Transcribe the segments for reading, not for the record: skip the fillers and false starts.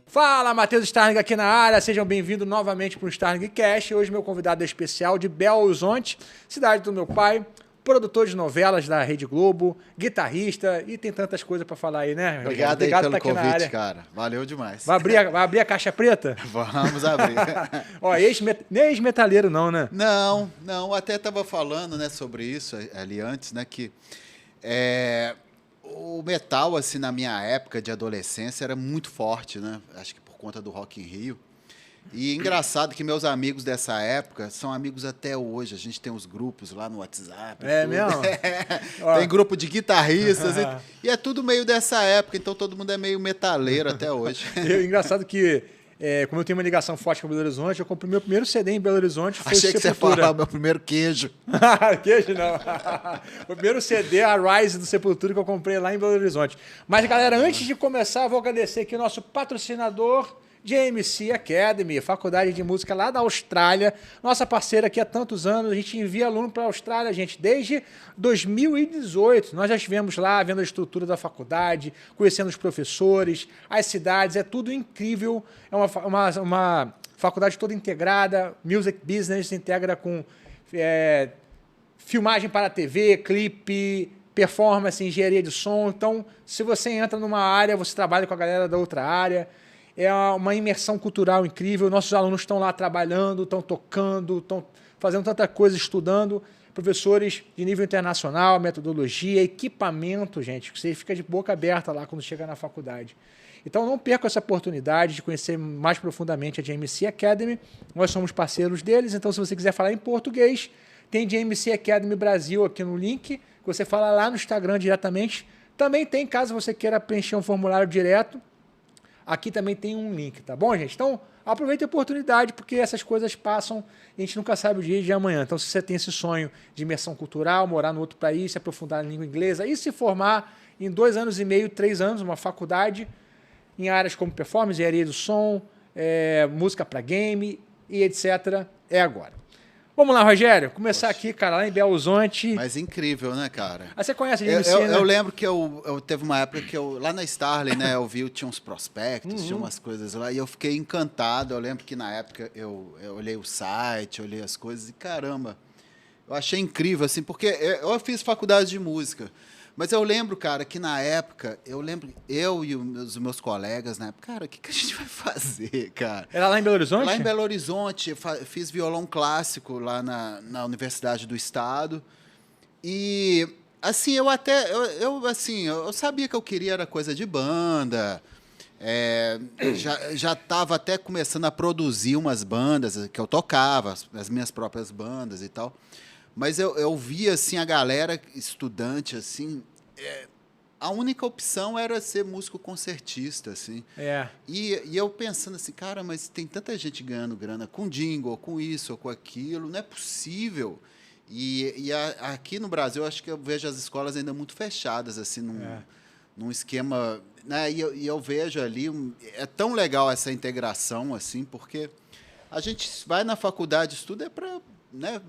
Fala, Matheus Starling aqui na área, sejam bem-vindos novamente para o Starling Cast. Hoje meu convidado é especial de Belo Horizonte, cidade do meu pai, produtor de novelas da Rede Globo, guitarrista e tem tantas coisas para falar aí, né? Obrigado aí pelo convite, cara. Valeu demais. Vai abrir a caixa preta? Vamos abrir. Ó, nem ex-metaleiro não, né? Não, até estava falando, né, sobre isso ali antes, né, que o metal, assim, na minha época de adolescência era muito forte, né? Acho que por conta do Rock in Rio. E engraçado que meus amigos dessa época são amigos até hoje. A gente tem os grupos lá no WhatsApp. É tudo. Mesmo? Tem grupo de guitarristas e é tudo meio dessa época, então todo mundo é meio metaleiro até hoje. Engraçado que, como eu tenho uma ligação forte com Belo Horizonte, eu comprei meu primeiro CD em Belo Horizonte. Foi Achei que você ia falar meu primeiro queijo. Queijo não. O primeiro CD, a Rise do Sepultura, que eu comprei lá em Belo Horizonte. Mas, galera, antes de começar, eu vou agradecer aqui o nosso patrocinador, JMC Academy, faculdade de música lá da Austrália, nossa parceira aqui há tantos anos, a gente envia aluno para a Austrália, gente, desde 2018, nós já estivemos lá vendo a estrutura da faculdade, conhecendo os professores, as cidades, é tudo incrível, é uma faculdade toda integrada, music business, integra com filmagem para TV, clipe, performance, engenharia de som, então se você entra numa área, você trabalha com a galera da outra área, é uma imersão cultural incrível. Nossos alunos estão lá trabalhando, estão tocando, estão fazendo tanta coisa, estudando. Professores de nível internacional, metodologia, equipamento, gente. Você fica de boca aberta lá quando chega na faculdade. Então não perca essa oportunidade de conhecer mais profundamente a JMC Academy. Nós somos parceiros deles, então se você quiser falar em português, tem JMC Academy Brasil aqui no link, que você fala lá no Instagram diretamente. Também tem, caso você queira preencher um formulário direto, aqui também tem um link, tá bom, gente? Então, aproveite a oportunidade, porque essas coisas passam e a gente nunca sabe o dia de amanhã. Então, se você tem esse sonho de imersão cultural, morar no outro país, se aprofundar na língua inglesa e se formar em 2 anos e meio, 3 anos, uma faculdade, em áreas como performance, engenharia do som, música para game e etc., é agora. Vamos lá, Rogério, começar aqui, cara, lá em Belo Horizonte. Mas incrível, né, cara? Você conhece a JMC, né? Eu lembro que eu teve uma época que lá na Starling, né, eu vi, tinha uns prospectos, tinha umas coisas lá, e eu fiquei encantado. Eu lembro que na época eu olhei o site, olhei as coisas e, caramba, eu achei incrível, assim, porque eu fiz faculdade de música. Mas eu lembro, cara, que na época, eu e os meus colegas, na época, cara, o que a gente vai fazer, cara? Era lá em Belo Horizonte? Lá em Belo Horizonte, fiz violão clássico lá na Universidade do Estado. E, assim, eu sabia que eu queria era coisa de banda. Já estava até começando a produzir umas bandas que eu tocava, as minhas próprias bandas e tal. Mas eu via, assim, a galera estudante, assim, a única opção era ser músico concertista, assim. E eu pensando assim, cara, mas tem tanta gente ganhando grana com jingle, ou com isso, ou com aquilo, não é possível. Aqui no Brasil, acho que eu vejo as escolas ainda muito fechadas, assim, num esquema... Né? E eu vejo ali, é tão legal essa integração, assim, porque a gente vai na faculdade, estuda para... Né?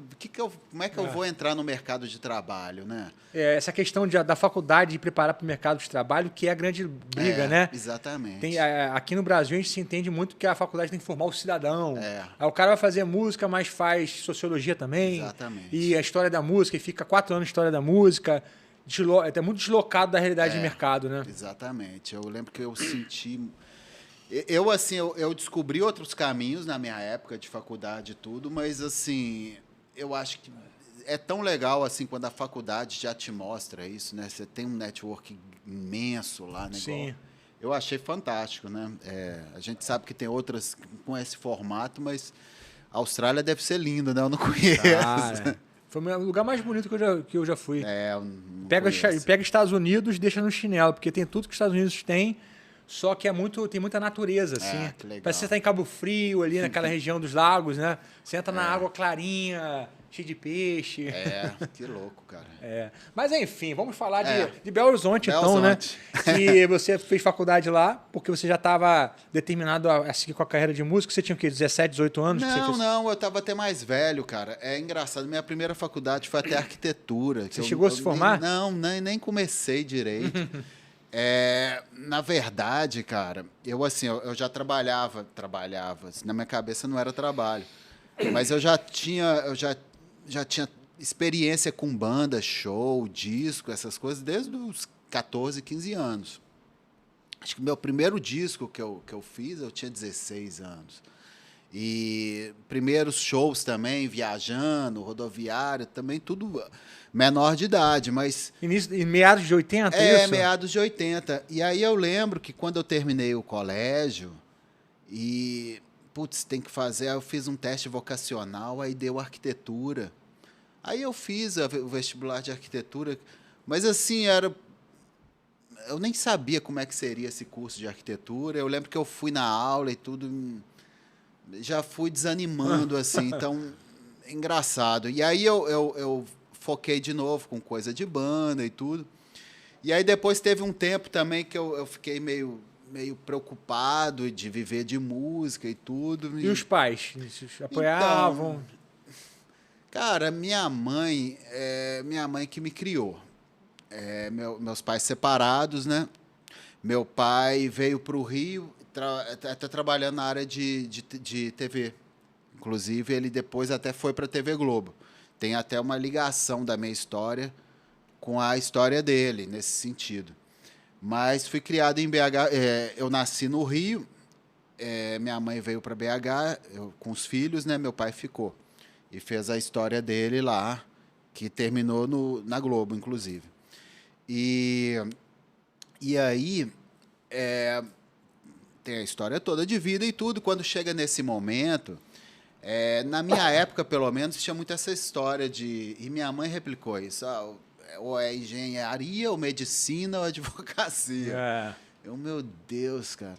Como é que eu vou entrar no mercado de trabalho, né? Essa questão da faculdade de preparar para o mercado de trabalho, que é a grande briga, né? Exatamente. Aqui no Brasil, a gente se entende muito que a faculdade tem que formar o cidadão. Aí o cara vai fazer música, mas faz sociologia também. Exatamente. E a história da música, e fica 4 anos na história da música. É muito deslocado da realidade de mercado, né? Exatamente. Eu lembro que eu senti... Eu descobri outros caminhos na minha época de faculdade e tudo, mas, assim, eu acho que é tão legal, assim, quando a faculdade já te mostra isso, né? Você tem um network imenso lá, né? Sim. Eu achei fantástico, né? A gente sabe que tem outras com esse formato, mas a Austrália deve ser linda, né? Eu não conheço. Foi o lugar mais bonito que eu já fui. Eu não Pega Estados Unidos, deixa no chinelo, porque tem tudo que os Estados Unidos têm, só que tem muita natureza, assim. Que legal. Parece que você está em Cabo Frio, ali naquela região dos lagos, né? Você entra na água clarinha, cheia de peixe. Que louco, cara. Mas, enfim, vamos falar de Belo Horizonte, Belo então, Horizonte. né? Que você fez faculdade lá, porque você já estava determinado a seguir com a carreira de músico. Você tinha o quê? 17, 18 anos? Não, eu estava até mais velho, cara. É engraçado, minha primeira faculdade foi até arquitetura. Você chegou a se formar? Nem comecei direito. Na verdade, cara, eu já trabalhava, assim, na minha cabeça não era trabalho, mas eu já tinha experiência com banda, show, disco, essas coisas desde os 14, 15 anos. Acho que o meu primeiro disco que eu fiz, eu tinha 16 anos. E primeiros shows também, viajando, rodoviário, também tudo menor de idade, mas... Em meados de 80, isso? Meados de 80. E aí eu lembro que quando eu terminei o colégio e, tem que fazer, eu fiz um teste vocacional, aí deu arquitetura. Aí eu fiz o vestibular de arquitetura, mas assim, eu nem sabia como é que seria esse curso de arquitetura. Eu lembro que eu fui na aula e tudo, já fui desanimando, assim, então, engraçado. E aí eu foquei de novo com coisa de banda e tudo. E aí depois teve um tempo também que eu fiquei meio preocupado de viver de música e tudo. E os pais? Eles apoiavam? Então, cara, minha mãe que me criou. Meus pais separados, né? Meu pai veio para o Rio, está trabalhando na área de TV. Inclusive, ele depois até foi para a TV Globo. Tem até uma ligação da minha história com a história dele, nesse sentido. Mas fui criado em BH, eu nasci no Rio, minha mãe veio para BH, com os filhos, né? Meu pai ficou. E fez a história dele lá, que terminou na Globo, inclusive. E aí, tem a história toda de vida e tudo. Quando chega nesse momento, na minha época, pelo menos, tinha muito essa história de... E minha mãe replicou isso, ou é engenharia, ou medicina, ou advocacia. Meu Deus, cara.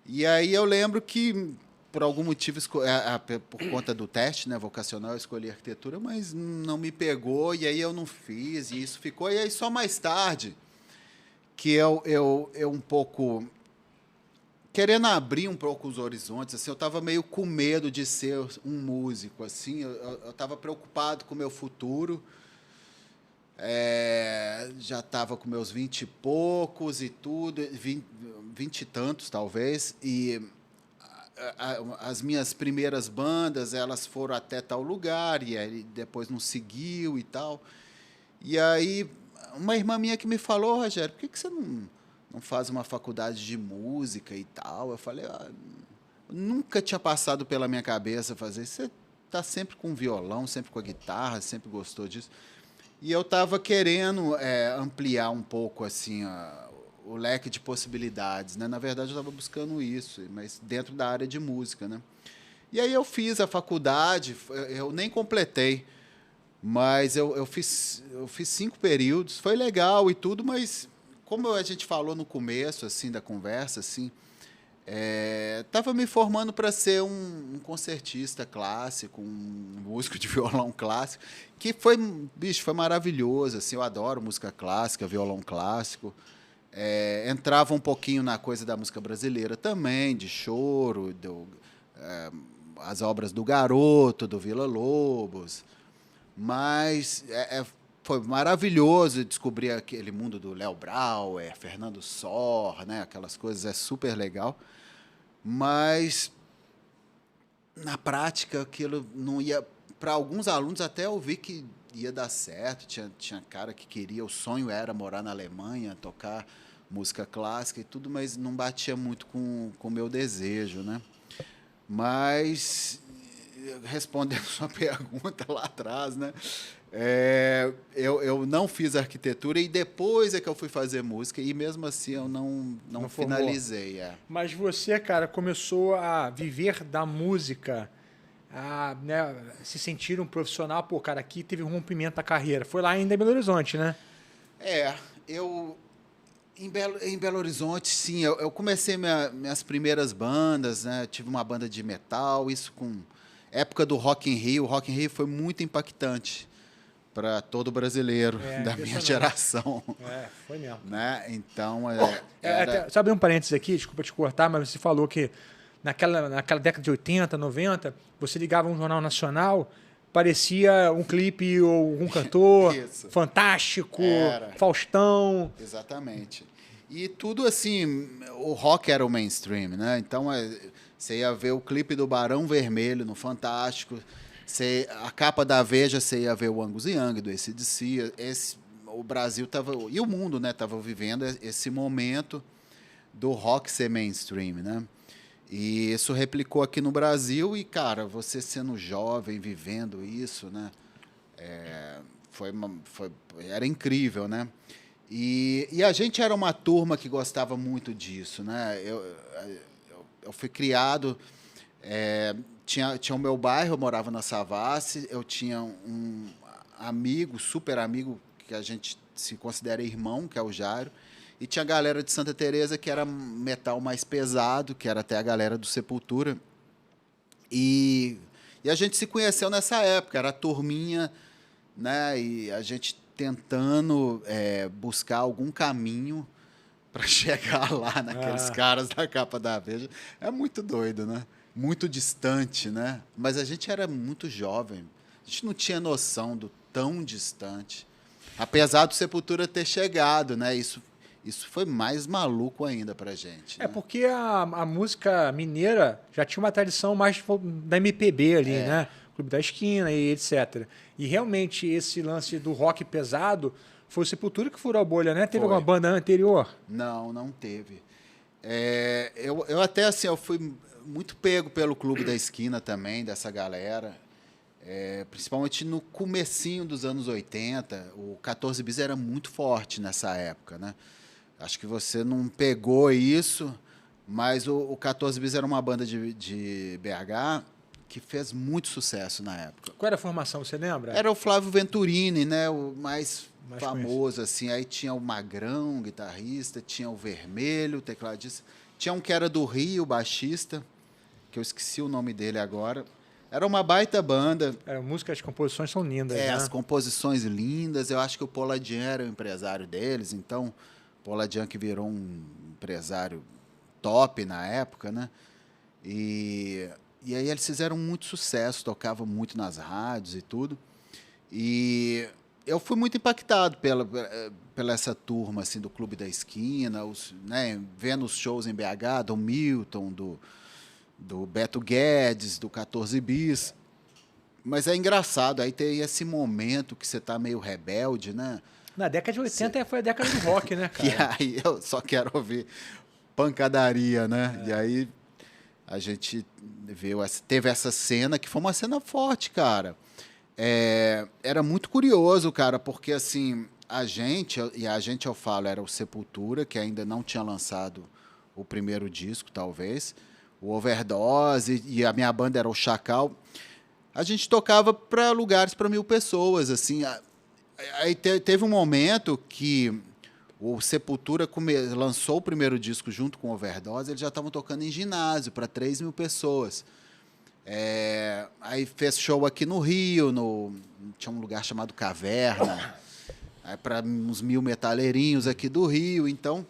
E aí eu lembro que, por algum motivo, por conta do teste, né, vocacional, eu escolhi arquitetura, mas não me pegou, e aí eu não fiz, e isso ficou. E aí só mais tarde que eu um pouco... querendo abrir um pouco os horizontes, assim, eu estava meio com medo de ser um músico, assim, eu estava preocupado com o meu futuro, já estava com meus 20 e poucos e tudo, 20 e tantos, talvez, e as minhas primeiras bandas, elas foram até tal lugar, e aí depois não seguiu e tal. E aí, uma irmã minha que me falou, Rogério, por que você não faz uma faculdade de música e tal? Eu falei, nunca tinha passado pela minha cabeça fazer. Você está sempre com violão, sempre com a guitarra, sempre gostou disso. E eu estava querendo ampliar um pouco assim o leque de possibilidades, né? Na verdade, eu estava buscando isso, mas dentro da área de música, né? E aí eu fiz a faculdade, eu nem completei, mas eu fiz 5 períodos, foi legal e tudo, mas como a gente falou no começo assim da conversa, assim, estava me formando para ser um concertista clássico, um músico de violão clássico, que foi maravilhoso, assim, eu adoro música clássica, violão clássico. Entrava um pouquinho na coisa da música brasileira também, de choro, as obras do Garoto, do Villa-Lobos, mas foi maravilhoso descobrir aquele mundo do Léo Brauer, Fernando Sor, né? Aquelas coisas, super legal. Mas, na prática, aquilo não ia... Para alguns alunos, até eu vi que ia dar certo. Tinha cara que queria, o sonho era morar na Alemanha, tocar música clássica e tudo, mas não batia muito com o meu desejo, né? Mas, respondendo sua pergunta lá atrás, né? Eu não fiz arquitetura e depois é que eu fui fazer música e mesmo assim eu não finalizei. Mas você, cara, começou a viver da música, né, se sentir um profissional, pô, cara, aqui teve um rompimento da carreira. Foi lá ainda em Belo Horizonte, né? Em Belo Horizonte, sim. Eu comecei minhas primeiras bandas, né? Tive uma banda de metal, isso com época do Rock in Rio. O Rock in Rio foi muito impactante para todo brasileiro da minha geração. Foi mesmo. Né? Então, só abrir um parênteses aqui, desculpa te cortar, mas você falou que naquela década de 80, 90, você ligava um jornal nacional, parecia um clipe ou um cantor fantástico, Faustão. Exatamente. E tudo assim, o rock era o mainstream, né? Então, você ia ver o clipe do Barão Vermelho no Fantástico, a capa da Veja, você ia ver o Angus Young, do AC/DC. O Brasil estava, e o mundo, né, estava vivendo esse momento do rock ser mainstream, né? E isso replicou aqui no Brasil e, cara, você sendo jovem, vivendo isso, né? Era incrível, né? E a gente era uma turma que gostava muito disso, né? Eu fui criado... tinha o meu bairro, eu morava na Savassi, eu tinha um amigo, super amigo, que a gente se considera irmão, que é o Jairo, e tinha a galera de Santa Teresa que era metal mais pesado, que era até a galera do Sepultura. E a gente se conheceu nessa época, era a turminha, né? E a gente tentando buscar algum caminho para chegar lá naqueles caras da capa da Veja. É muito doido, né? Muito distante, né? Mas a gente era muito jovem. A gente não tinha noção do tão distante. Apesar do Sepultura ter chegado, né? Isso foi mais maluco ainda pra gente. Né? Porque a música mineira já tinha uma tradição mais da MPB ali, né? Clube da Esquina e etc. E realmente esse lance do rock pesado foi o Sepultura que furou a bolha, né? Teve alguma banda anterior? Não teve. Eu até assim, eu fui muito pego pelo Clube da Esquina também, dessa galera. Principalmente no comecinho dos anos 80, o 14 Bis era muito forte nessa época, né? Acho que você não pegou isso, mas o 14 Bis era uma banda de BH que fez muito sucesso na época. Qual era a formação, você lembra? Era o Flávio Venturini, né? O mais famoso, assim. Aí tinha o Magrão, guitarrista, tinha o Vermelho, tecladista. Tinha um que era do Rio, baixista, que eu esqueci o nome dele agora. Era uma baita banda. Músicas, as composições são lindas, né? As composições lindas. Eu acho que o Poladian era o empresário deles, então... Poladian que virou um empresário top na época, né? E aí eles fizeram muito sucesso, tocavam muito nas rádios e tudo. E eu fui muito impactado pela essa turma assim, do Clube da Esquina, né, vendo os shows em BH, do Milton, do Beto Guedes, do 14 Bis. Mas é engraçado, aí tem esse momento que você está meio rebelde, né? Na década de 80 foi a década do rock, né, cara? E aí eu só quero ouvir pancadaria, né? E aí a gente teve essa cena, que foi uma cena forte, cara. Era muito curioso, cara, porque assim, a gente eu falo, era o Sepultura, que ainda não tinha lançado o primeiro disco, talvez, o Overdose, e a minha banda era o Chacal. A gente tocava para lugares para 1.000 pessoas, assim. Aí teve um momento que o Sepultura lançou o primeiro disco junto com o Overdose, eles já estavam tocando em ginásio para 3.000 pessoas. Aí fez show aqui no Rio, tinha um lugar chamado Caverna, para uns 1.000 metaleirinhos aqui do Rio. Então,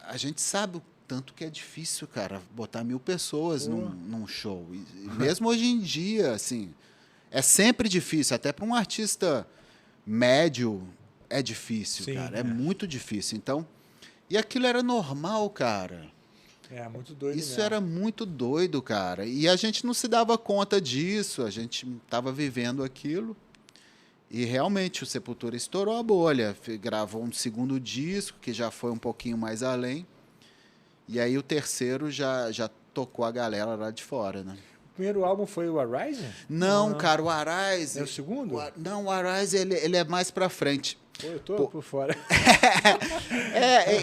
a gente sabe o tanto que é difícil, cara, botar 1.000 pessoas num show. E mesmo hoje em dia, assim, é sempre difícil, até para um artista médio é difícil. Sim, cara. É muito difícil. Então, e aquilo era normal, cara. Muito doido. Isso mesmo. era muito doido, cara. E a gente não se dava conta disso, a gente estava vivendo aquilo. E realmente o Sepultura estourou a bolha. Gravou um segundo disco, que já foi um pouquinho mais além. E aí o terceiro já tocou a galera lá de fora, né? O primeiro álbum foi o Arise? Não, cara, o Arise... É o segundo? Não, o Arise ele é mais pra frente. Eu tô por fora.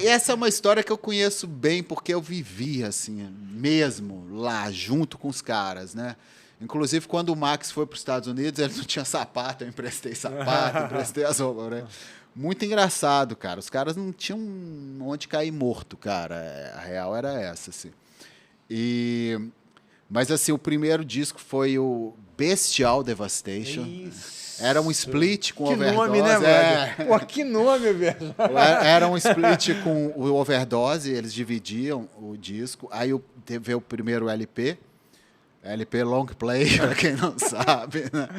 Essa é uma história que eu conheço bem, porque eu vivi, assim, mesmo lá, junto com os caras, né? Inclusive, quando o Max foi para os Estados Unidos, ele não tinha sapato, eu emprestei sapato, emprestei as roupas, né? muito engraçado, cara. Os caras não tinham onde cair morto, cara. A real era essa, assim. Mas, assim, o primeiro disco foi o Bestial Devastation. Isso. Era um split com Que Overdose. nome, né, velho? Pô, que nome, velho. Era um split com o Overdose, eles dividiam o disco. Aí veio o primeiro LP Long Play, pra quem não sabe, né?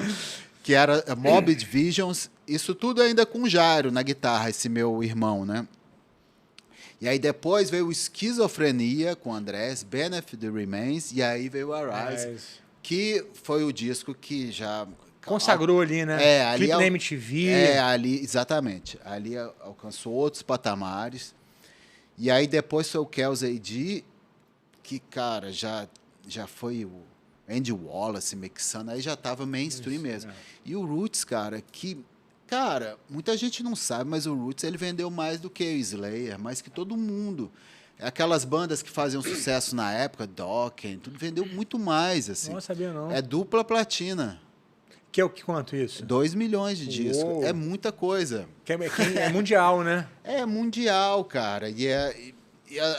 Que era Morbid Visions, isso tudo ainda com Jairo na guitarra, esse meu irmão, né? E aí depois veio o Esquizofrenia com Andrés, Benefit the Remains, e aí veio o Arise, que foi o disco que já... Consagrou ali, né? Ali Clipe na MTV. Ali, exatamente. Ali alcançou outros patamares. E aí depois foi o Kells AD, que, cara, já foi o Andy Wallace mixando, aí já estava mainstream mesmo. E o Roots, cara, que... Cara, muita gente não sabe, mas o Roots ele vendeu mais do que o Slayer, mais que todo mundo. Aquelas bandas que faziam sucesso na época, Dokken, tudo vendeu muito mais, assim. Não sabia, não. É dupla platina. Que é o que quanto isso? 2 milhões de discos. Uou. É muita coisa. É mundial, né? É mundial, cara. E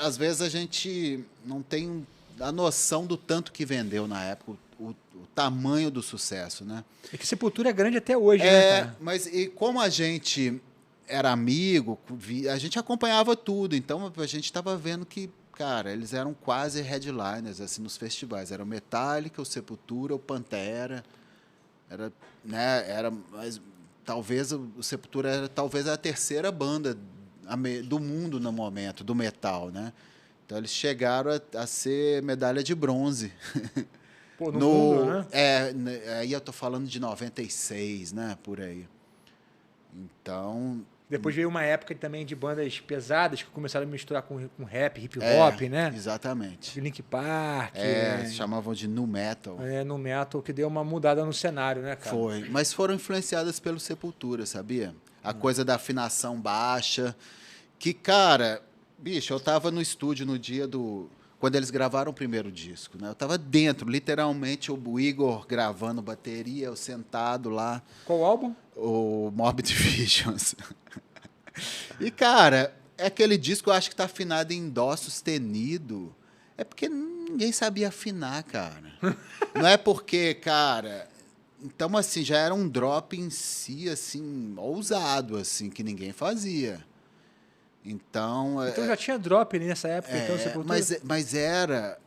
às vezes a gente não tem a noção do tanto que vendeu na época, o tamanho do sucesso, né? É que Sepultura é grande até hoje, né, cara? Mas e como a gente era amigo, a gente acompanhava tudo, então a gente estava vendo que, cara, eles eram quase headliners assim, nos festivais. Era o Metallica, o Sepultura, o Pantera. Mas talvez o Sepultura era talvez a terceira banda do mundo no momento, do metal, né? Então eles chegaram a ser medalha de bronze. Pô, no mundo, né? Aí eu tô falando de 96, né? Por aí. Então... Depois veio uma época também de bandas pesadas que começaram a misturar com rap, hip hop, né? Exatamente. Linkin Park. Chamavam de nu metal. No metal, que deu uma mudada no cenário, né, cara? Foi. Mas foram influenciadas pelo Sepultura, sabia? A coisa da afinação baixa. Que, cara, bicho, eu tava no estúdio no dia quando eles gravaram o primeiro disco, né? Eu tava dentro, literalmente, o Igor gravando bateria, eu sentado lá. Qual álbum? O Morbid Visions. E, cara, é aquele disco, eu acho que tá afinado em dó sustenido. É porque ninguém sabia afinar, cara. Não é porque, cara... Então, assim, já era um drop em si, assim, ousado, assim, que ninguém fazia. Então já tinha drop nessa época, então, Sepultura? mas era...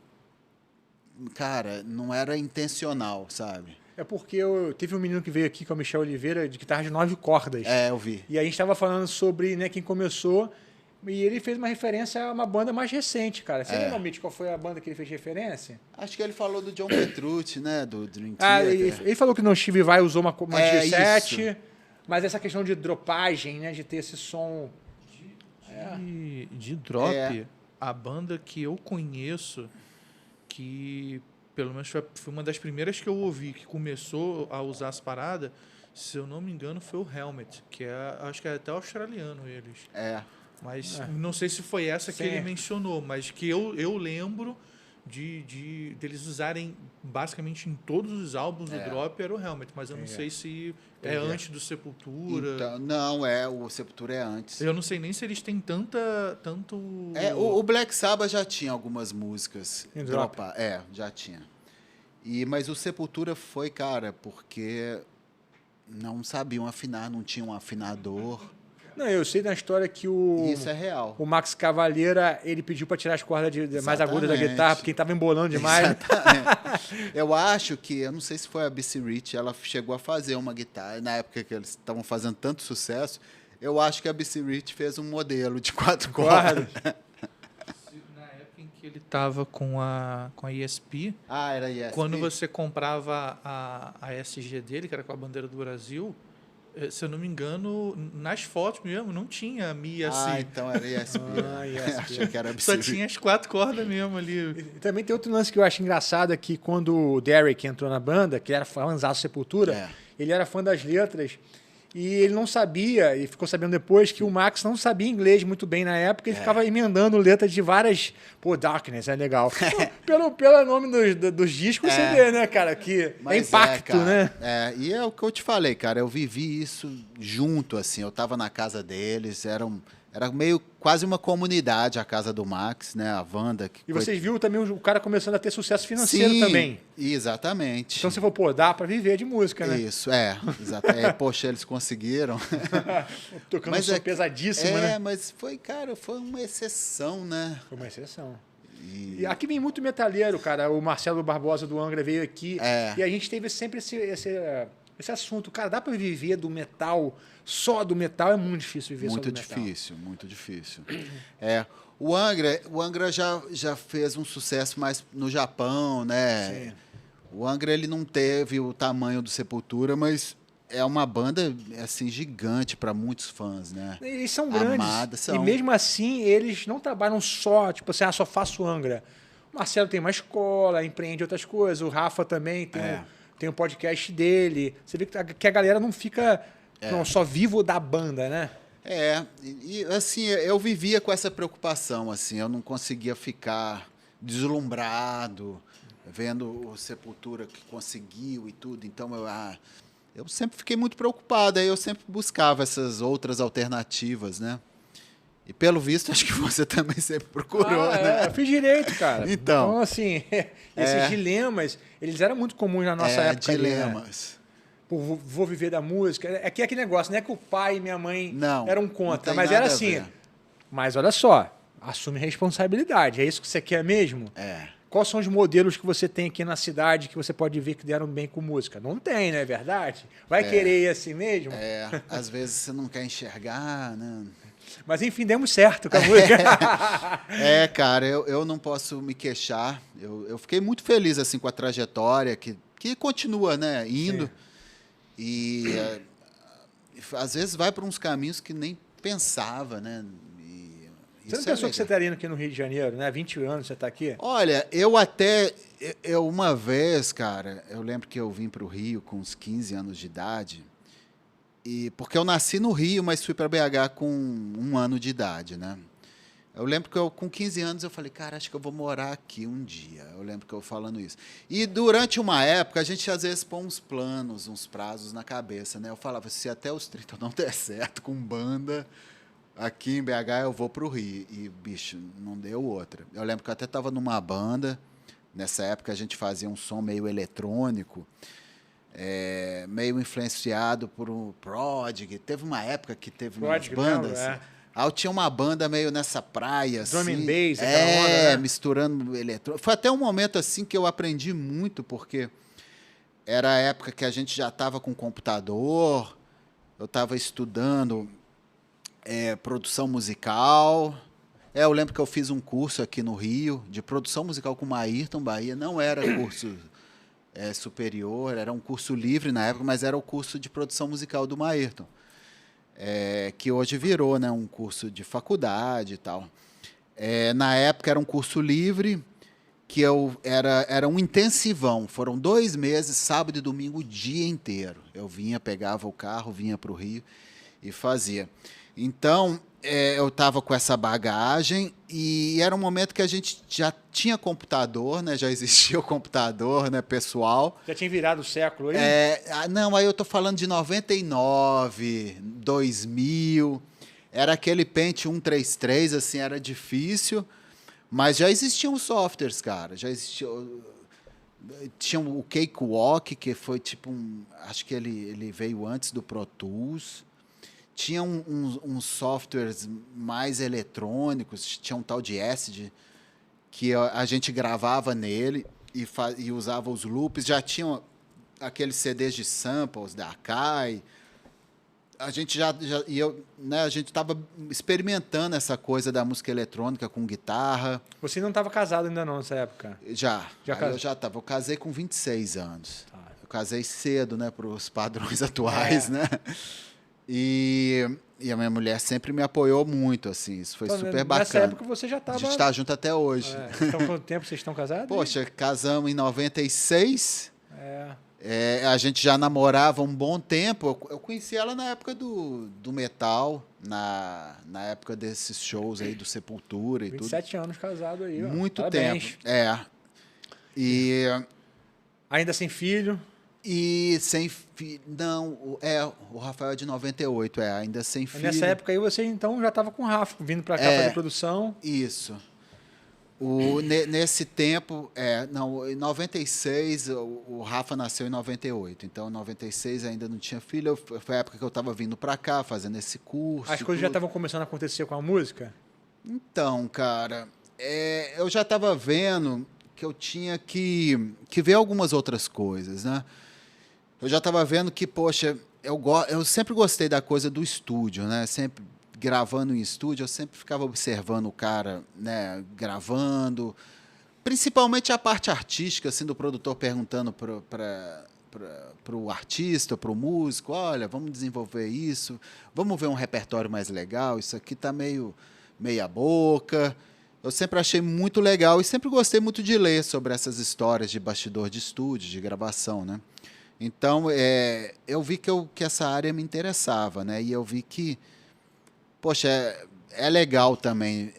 Cara, não era intencional, sabe? É porque teve um menino que veio aqui, que é o Michel Oliveira, de guitarra de 9 cordas. Eu vi. E a gente estava falando sobre, né, quem começou, e ele fez uma referência a uma banda mais recente, cara. Você lembra, Mitch, qual foi a banda que ele fez referência? Acho que ele falou do John Petrucci, né, do Dream Theater. Ele falou que no Steve Vai usou uma G7, isso. mas essa questão de dropagem, né, de ter esse som... De drop, a banda que eu conheço, que pelo menos foi uma das primeiras que eu ouvi, que começou a usar as paradas, se eu não me engano, foi o Helmet, que acho que é até australiano eles. Mas não sei se foi essa que ele mencionou, mas que eu lembro deles usarem basicamente em todos os álbuns do Drop era o Helmet, mas eu não sei se é antes do Sepultura. Então, não, o Sepultura é antes. Eu não sei nem se eles têm tanto... O Black Sabbath já tinha algumas músicas. Em drop. Já tinha. Mas o Sepultura foi, cara, porque não sabiam afinar, não tinha um afinador. Não, eu sei da história que Isso é real. O Max Cavalheira, ele pediu para tirar as cordas mais agudas da guitarra, porque ele estava embolando demais. Exatamente. Eu acho que, eu não sei se foi a BC Rich, ela chegou a fazer uma guitarra, na época que eles estavam fazendo tanto sucesso, eu acho que a BC Rich fez um modelo de 4 cordas. Na época em que ele estava com a ESP, era ESP. Quando você comprava a SG dele, que era com a bandeira do Brasil, se eu não me engano, nas fotos mesmo, não tinha a Mi assim. Então era ESP. Achei que era Só tinha as 4 cordas mesmo ali. E também tem outro lance que eu acho engraçado, é que quando o Derek entrou na banda, que era fãzão Sepultura, ele era fã das letras, E ele não sabia, e ficou sabendo depois, que o Max não sabia inglês muito bem na época, e ficava emendando letras de várias... Pô, Darkness, é legal. Pelo nome dos discos, você vê, né, cara, que Mas é impacto, cara, né? E é o que eu te falei, cara, eu vivi isso junto, assim, eu tava na casa deles, era meio quase uma comunidade a casa do Max, né, a Wanda. E vocês viram também o cara começando a ter sucesso financeiro também. Exatamente. Então você falou, pô, dá pra viver de música, né? Isso, exatamente. Poxa, eles conseguiram. Tocando um som pesadíssimo, né? Mas foi uma exceção, né? Foi uma exceção. E aqui vem muito metalheiro, cara. O Marcelo Barbosa do Angra veio aqui e a gente teve sempre esse assunto. Cara, dá pra viver do metal, só do metal? É muito difícil viver só do metal. Muito difícil. O Angra já fez um sucesso mais no Japão, né? Sim. O Angra, ele não teve o tamanho do Sepultura, mas é uma banda assim gigante para muitos fãs, né? Eles são grandes. Amadas, são. E mesmo assim, eles não trabalham só, tipo assim, só faço Angra. O Marcelo tem uma escola, empreende outras coisas. O Rafa também tem um podcast dele. Você vê que a galera não fica não, só vivo da banda, né? E assim, eu vivia com essa preocupação, assim, eu não conseguia ficar deslumbrado, vendo o Sepultura que conseguiu e tudo, então eu sempre fiquei muito preocupado, aí eu sempre buscava essas outras alternativas, né? E pelo visto, acho que você também sempre procurou, né? Eu fiz direito, cara. Então assim, esses dilemas, eles eram muito comuns na nossa época. Dilemas. Ali, né? Pô, vou viver da música. É que aquele negócio, não é que o pai e minha mãe eram contra, mas era assim. Mas olha só, assume responsabilidade. É isso que você quer mesmo? Quais são os modelos que você tem aqui na cidade que você pode ver que deram bem com música? Não tem, não é verdade? Vai querer ir assim mesmo? Às vezes você não quer enxergar, né? Mas enfim, demos certo com a música. Cara, eu não posso me queixar. Eu fiquei muito feliz assim com a trajetória que continua, né, indo. Sim. E às vezes vai para uns caminhos que nem pensava, né? Você não pensou que você estaria aqui no Rio de Janeiro, né? 20 anos você está aqui? Olha, uma vez, cara, eu lembro que eu vim para o Rio com uns 15 anos de idade, porque eu nasci no Rio, mas fui para BH com 1 ano de idade, né? Eu lembro que com 15 anos eu falei, cara, acho que eu vou morar aqui um dia. Eu lembro que eu falando isso. E durante uma época, a gente às vezes põe uns planos, uns prazos na cabeça, né? Eu falava, se até os 30 não der certo com banda, aqui em BH eu vou para o Rio. E, bicho, não deu outra. Eu lembro que eu até estava numa banda, nessa época a gente fazia um som meio eletrônico, meio influenciado por um Prodigy. Teve uma época que teve umas bandas... Eu tinha uma banda meio nessa praia, Drum assim. and bass, aquela onda, né? Misturando eletrônico. Foi até um momento assim que eu aprendi muito, porque era a época que a gente já estava com computador, eu estava estudando produção musical. Eu lembro que eu fiz um curso aqui no Rio de produção musical com o Ayrton Bahia. Não era curso superior, era um curso livre na época, mas era o curso de produção musical do Ayrton. Que hoje virou, né, um curso de faculdade e tal. Na época era um curso livre, que era um intensivão. Foram 2 meses, sábado e domingo, o dia inteiro. Eu pegava o carro, vinha para o Rio e fazia. Então, eu estava com essa bagagem e era um momento que a gente já tinha computador, né? Já existia o computador, né, pessoal. Já tinha virado o século aí? Não, aí eu estou falando de 99, 2000. Era aquele Pentium 133, assim, era difícil, mas já existiam softwares, cara. Já existia... Tinha o Cakewalk, que foi tipo acho que ele veio antes do Pro Tools. Tinha uns softwares mais eletrônicos, tinha um tal de Acid, que a gente gravava nele e usava os loops. Já tinha aqueles CDs de samples da Akai. A gente a gente estava experimentando essa coisa da música eletrônica com guitarra. Você não estava casado ainda não nessa época? Já eu já estava. Eu casei com 26 anos. Tá. Eu casei cedo, né, para os padrões atuais, né? E a minha mulher sempre me apoiou muito, assim, isso foi super bacana. Nessa época você já estava... A gente está junto até hoje. Então, quanto tempo vocês estão casados? Poxa, casamos em 96. A gente já namorava um bom tempo. Eu conheci ela na época do metal, na época desses shows aí do Sepultura e 27 anos casado aí, ó. muito Parabéns. tempo. E, Ainda sem filho. e sem filho. Não, o Rafael é de 98, ainda sem filho. Nessa época aí você então já estava com o Rafa, vindo para cá fazer produção. Isso. Nesse tempo, em 96, o Rafa nasceu em 98. Então, em 96 ainda não tinha filho. Foi a época que eu estava vindo para cá, fazendo esse curso. As coisas já estavam começando a acontecer com a música? Então, cara, eu já estava vendo que eu tinha que ver algumas outras coisas, né? Eu já estava vendo que, poxa, eu sempre gostei da coisa do estúdio, né? Sempre gravando em estúdio, eu sempre ficava observando o cara, né, gravando, principalmente a parte artística, assim, do produtor perguntando para o artista, para o músico, olha, vamos desenvolver isso, vamos ver um repertório mais legal, isso aqui está meio meia boca. Eu sempre achei muito legal e sempre gostei muito de ler sobre essas histórias de bastidor de estúdio, de gravação, né? Então, eu vi que essa área me interessava, né? E eu vi que, poxa, é legal também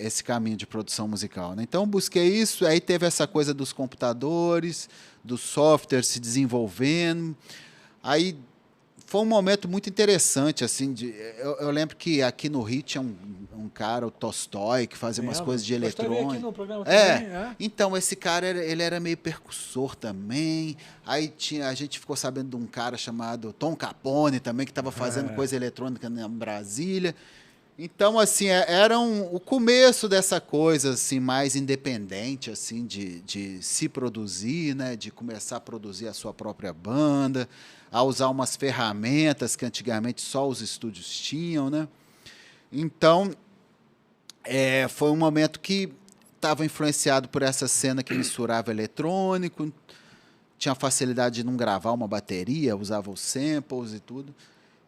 esse caminho de produção musical, né? Então, busquei isso, aí teve essa coisa dos computadores, do software se desenvolvendo. Aí foi um momento muito interessante, assim, eu lembro que aqui no Rio tinha um cara, o Tolstói, que fazia umas coisas de eletrônica. Aqui no programa também, Então, esse cara, ele era meio percussor também. Aí a gente ficou sabendo de um cara chamado Tom Capone também, que estava fazendo coisa eletrônica em Brasília. Então, assim, era o começo dessa coisa assim, mais independente, assim, de se produzir, né? De começar a produzir a sua própria banda, a usar umas ferramentas que antigamente só os estúdios tinham, né? Então, foi um momento que estava influenciado por essa cena que misturava eletrônico, tinha facilidade de não gravar uma bateria, usava os samples e tudo.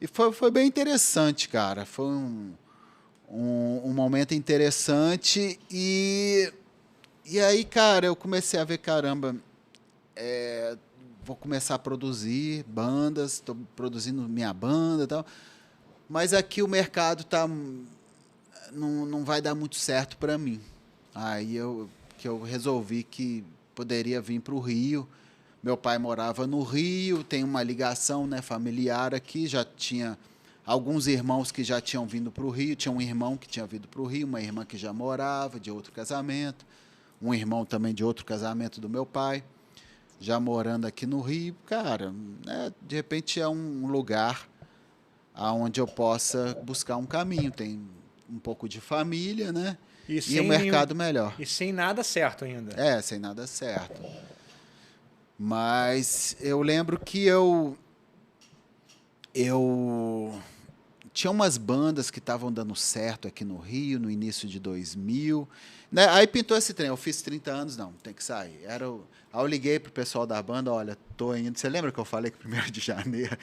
E foi bem interessante, cara. Foi um momento interessante e aí, cara, eu comecei a ver, caramba, vou começar a produzir bandas, estou produzindo minha banda e tal, mas aqui o mercado não vai dar muito certo para mim. Aí eu resolvi que poderia vir para o Rio. Meu pai morava no Rio, tem uma ligação, né, familiar aqui, já tinha alguns irmãos que já tinham vindo para o Rio, tinha um irmão que tinha vindo para o Rio, uma irmã que já morava, de outro casamento, um irmão também de outro casamento do meu pai, já morando aqui no Rio. Cara, de repente é um lugar onde eu possa buscar um caminho. Tem um pouco de família, né? E um mercado melhor. E sem nada certo ainda. Sem nada certo. Mas eu lembro que eu tinha umas bandas que estavam dando certo aqui no Rio, no início de 2000. Né? Aí pintou esse trem, eu fiz 30 anos, não, tem que sair. Aí eu liguei pro pessoal da banda, olha, tô indo. Você lembra que eu falei que 1º de janeiro?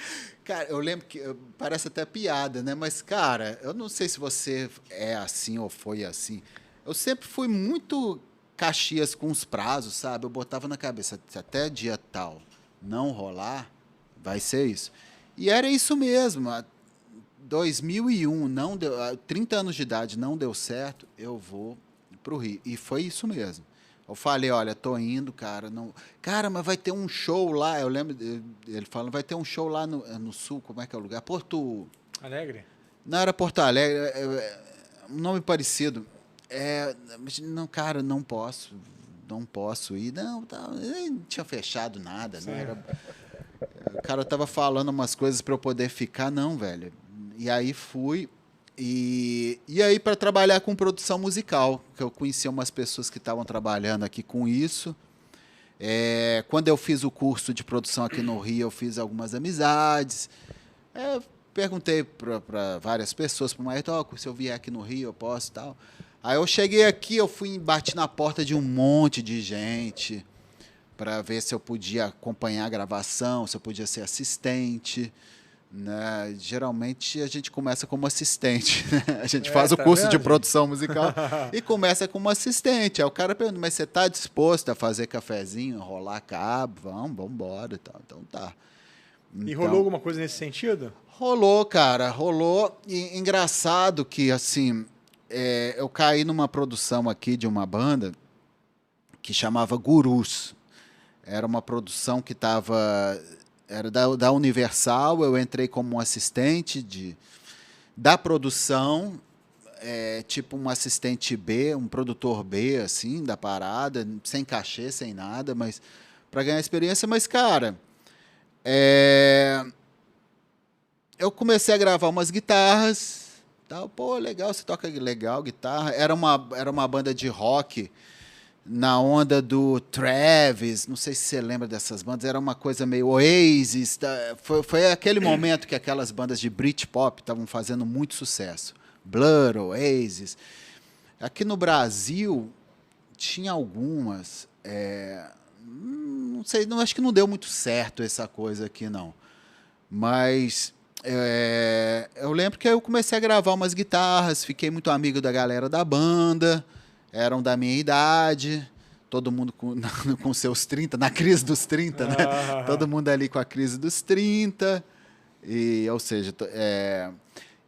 Cara, eu lembro que parece até piada, né? Mas, cara, eu não sei se você é assim ou foi assim. Eu sempre fui muito Caxias com os prazos, sabe? Eu botava na cabeça, se até dia tal não rolar, vai ser isso. E era isso mesmo. 2001, não deu, 30 anos de idade, não deu certo, eu vou para o Rio. E foi isso mesmo. Eu falei, olha, tô indo, cara. Não... Cara, mas vai ter um show lá. Eu lembro ele falando, vai ter um show lá no sul, como é que é o lugar? Porto Alegre? Não, era Porto Alegre, um nome parecido. Não, cara, não posso ir. Não, nem tinha fechado nada. Não era... O cara tava falando umas coisas para eu poder ficar, não, velho. E aí fui. E aí, para trabalhar com produção musical, que eu conhecia umas pessoas que estavam trabalhando aqui com isso. Quando eu fiz o curso de produção aqui no Rio, eu fiz algumas amizades. Perguntei para várias pessoas, para o Maestro, se eu vier aqui no Rio, eu posso e tal. Aí eu cheguei aqui, eu fui bati na porta de um monte de gente para ver se eu podia acompanhar a gravação, se eu podia ser assistente. né? Geralmente a gente começa como assistente, né? A gente faz o tá curso de vendo? produção musical e começa como assistente. Aí o cara pergunta, mas você está disposto a fazer cafezinho, enrolar cabo? Vamos embora. Então tá. E Então, rolou alguma coisa nesse sentido? rolou, cara, rolou. E engraçado que, assim, eu caí numa produção aqui de uma banda que chamava Gurus. Era uma produção que era da Universal, eu entrei como um assistente da produção, tipo um assistente B, um produtor B, assim, da parada, sem cachê, sem nada, mas para ganhar experiência. Mas, cara, eu comecei a gravar umas guitarras, tal, pô, legal, você toca legal guitarra. Era uma banda de rock na onda do Travis, não sei se você lembra dessas bandas, era uma coisa meio Oasis. Foi aquele momento que aquelas bandas de Britpop estavam fazendo muito sucesso. Blur, Oasis. Aqui no Brasil tinha algumas. Não sei, acho que não deu muito certo essa coisa aqui, não. Mas eu lembro que eu comecei a gravar umas guitarras, fiquei muito amigo da galera da banda, eram da minha idade, todo mundo com seus 30, na crise dos 30, né? Todo mundo ali com a crise dos 30, ou seja,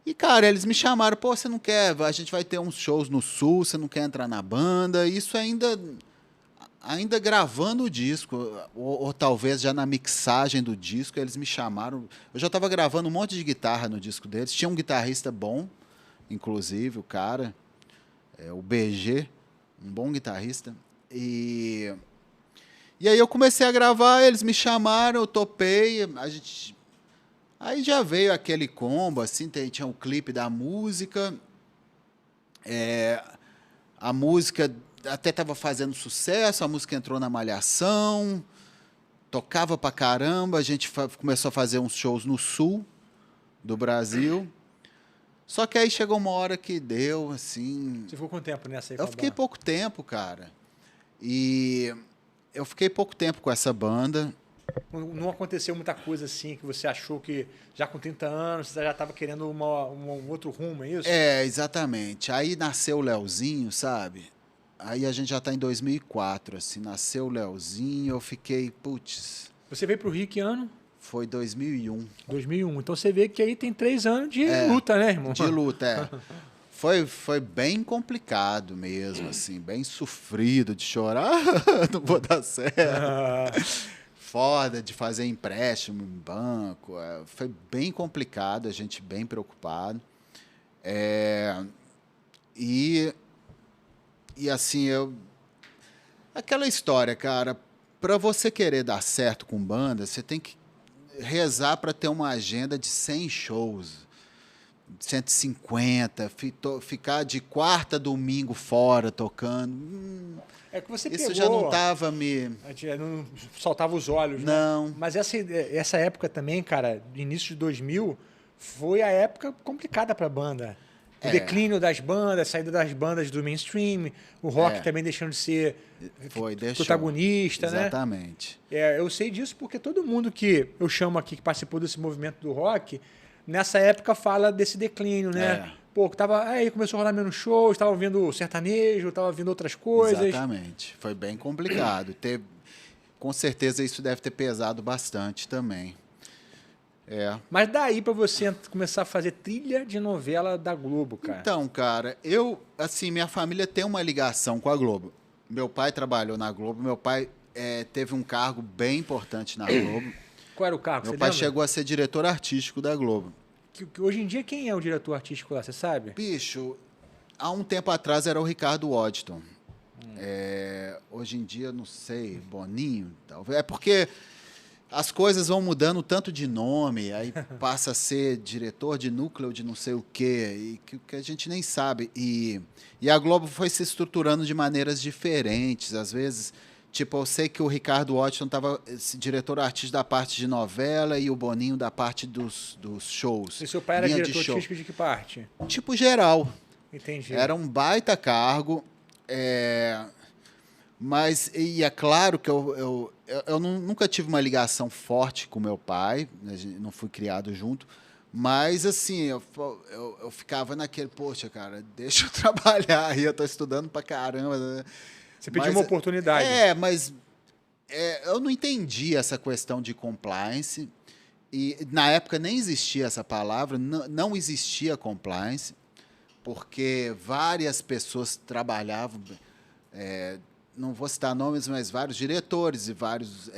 e, cara, eles me chamaram, pô, você não quer, a gente vai ter uns shows no Sul, você não quer entrar na banda? Isso ainda gravando o disco, ou talvez já na mixagem do disco, eles me chamaram. Eu já estava gravando um monte de guitarra no disco deles. Tinha um guitarrista bom, inclusive, o cara, o BG, um bom guitarrista. E aí eu comecei a gravar, eles me chamaram, eu topei. Aí já veio aquele combo, assim, tinha um clipe da música. A música até estava fazendo sucesso, a música entrou na Malhação, tocava pra caramba, a gente começou a fazer uns shows no Sul do Brasil. Só que aí chegou uma hora que deu, assim... Você ficou quanto tempo nessa aí? Eu fiquei pouco tempo, cara. E eu fiquei pouco tempo com essa banda. Não aconteceu muita coisa assim que você achou que já com 30 anos você já estava querendo um outro rumo, é isso? Exatamente. Aí nasceu o Leozinho, sabe? Aí a gente já está em 2004, assim, nasceu o Leozinho, eu fiquei, putz... Você veio para o Rio que ano? Foi 2001. 2001. Então você vê que aí tem 3 anos de luta, né, irmão? De luta, Foi bem complicado mesmo, assim, bem sofrido de chorar, não vou dar certo. Foda de fazer empréstimo em banco, foi bem complicado, a gente bem preocupado. E assim, aquela história, cara, para você querer dar certo com banda, você tem que rezar para ter uma agenda de 100 shows, 150, ficar de quarta a domingo fora tocando. É que você Isso pegou, já não estava me... não saltava os olhos, Não. né? Mas essa época também, cara, início de 2000, foi a época complicada para a banda. O declínio das bandas, saída das bandas do mainstream, o rock também deixando de ser protagonista, né? Exatamente. Eu sei disso porque todo mundo que eu chamo aqui, que participou desse movimento do rock, nessa época fala desse declínio, né? Pô, aí começou a rolar menos shows, estava ouvindo sertanejo, estava ouvindo outras coisas. Exatamente. Foi bem complicado. Com certeza isso deve ter pesado bastante também. Mas daí para você começar a fazer trilha de novela da Globo, cara. Então, cara, minha família tem uma ligação com a Globo. Meu pai trabalhou na Globo, meu pai teve um cargo bem importante na Globo. Qual era o cargo? Meu pai chegou a ser diretor artístico da Globo. Que hoje em dia, quem é o diretor artístico lá, você sabe? Bicho, há um tempo atrás era o Ricardo Waddington. Hoje em dia, não sei, Boninho, talvez. É porque as coisas vão mudando tanto de nome, aí passa a ser diretor de núcleo de não sei o quê, e que a gente nem sabe. E a Globo foi se estruturando de maneiras diferentes. Às vezes, tipo, eu sei que o Ricardo Waddington estava diretor artístico da parte de novela e o Boninho da parte dos shows. E seu pai era diretor artístico de que parte? Tipo, geral. Entendi. Era um baita cargo. Mas, e é claro que eu nunca tive uma ligação forte com meu pai, né, não fui criado junto, mas, assim, eu ficava naquele, poxa, cara, deixa eu trabalhar, e eu estou estudando pra caramba. Né? Você pediu uma oportunidade. Mas eu não entendi essa questão de compliance, e na época nem existia essa palavra, não existia compliance, porque várias pessoas trabalhavam... não vou citar nomes, mas vários diretores e vários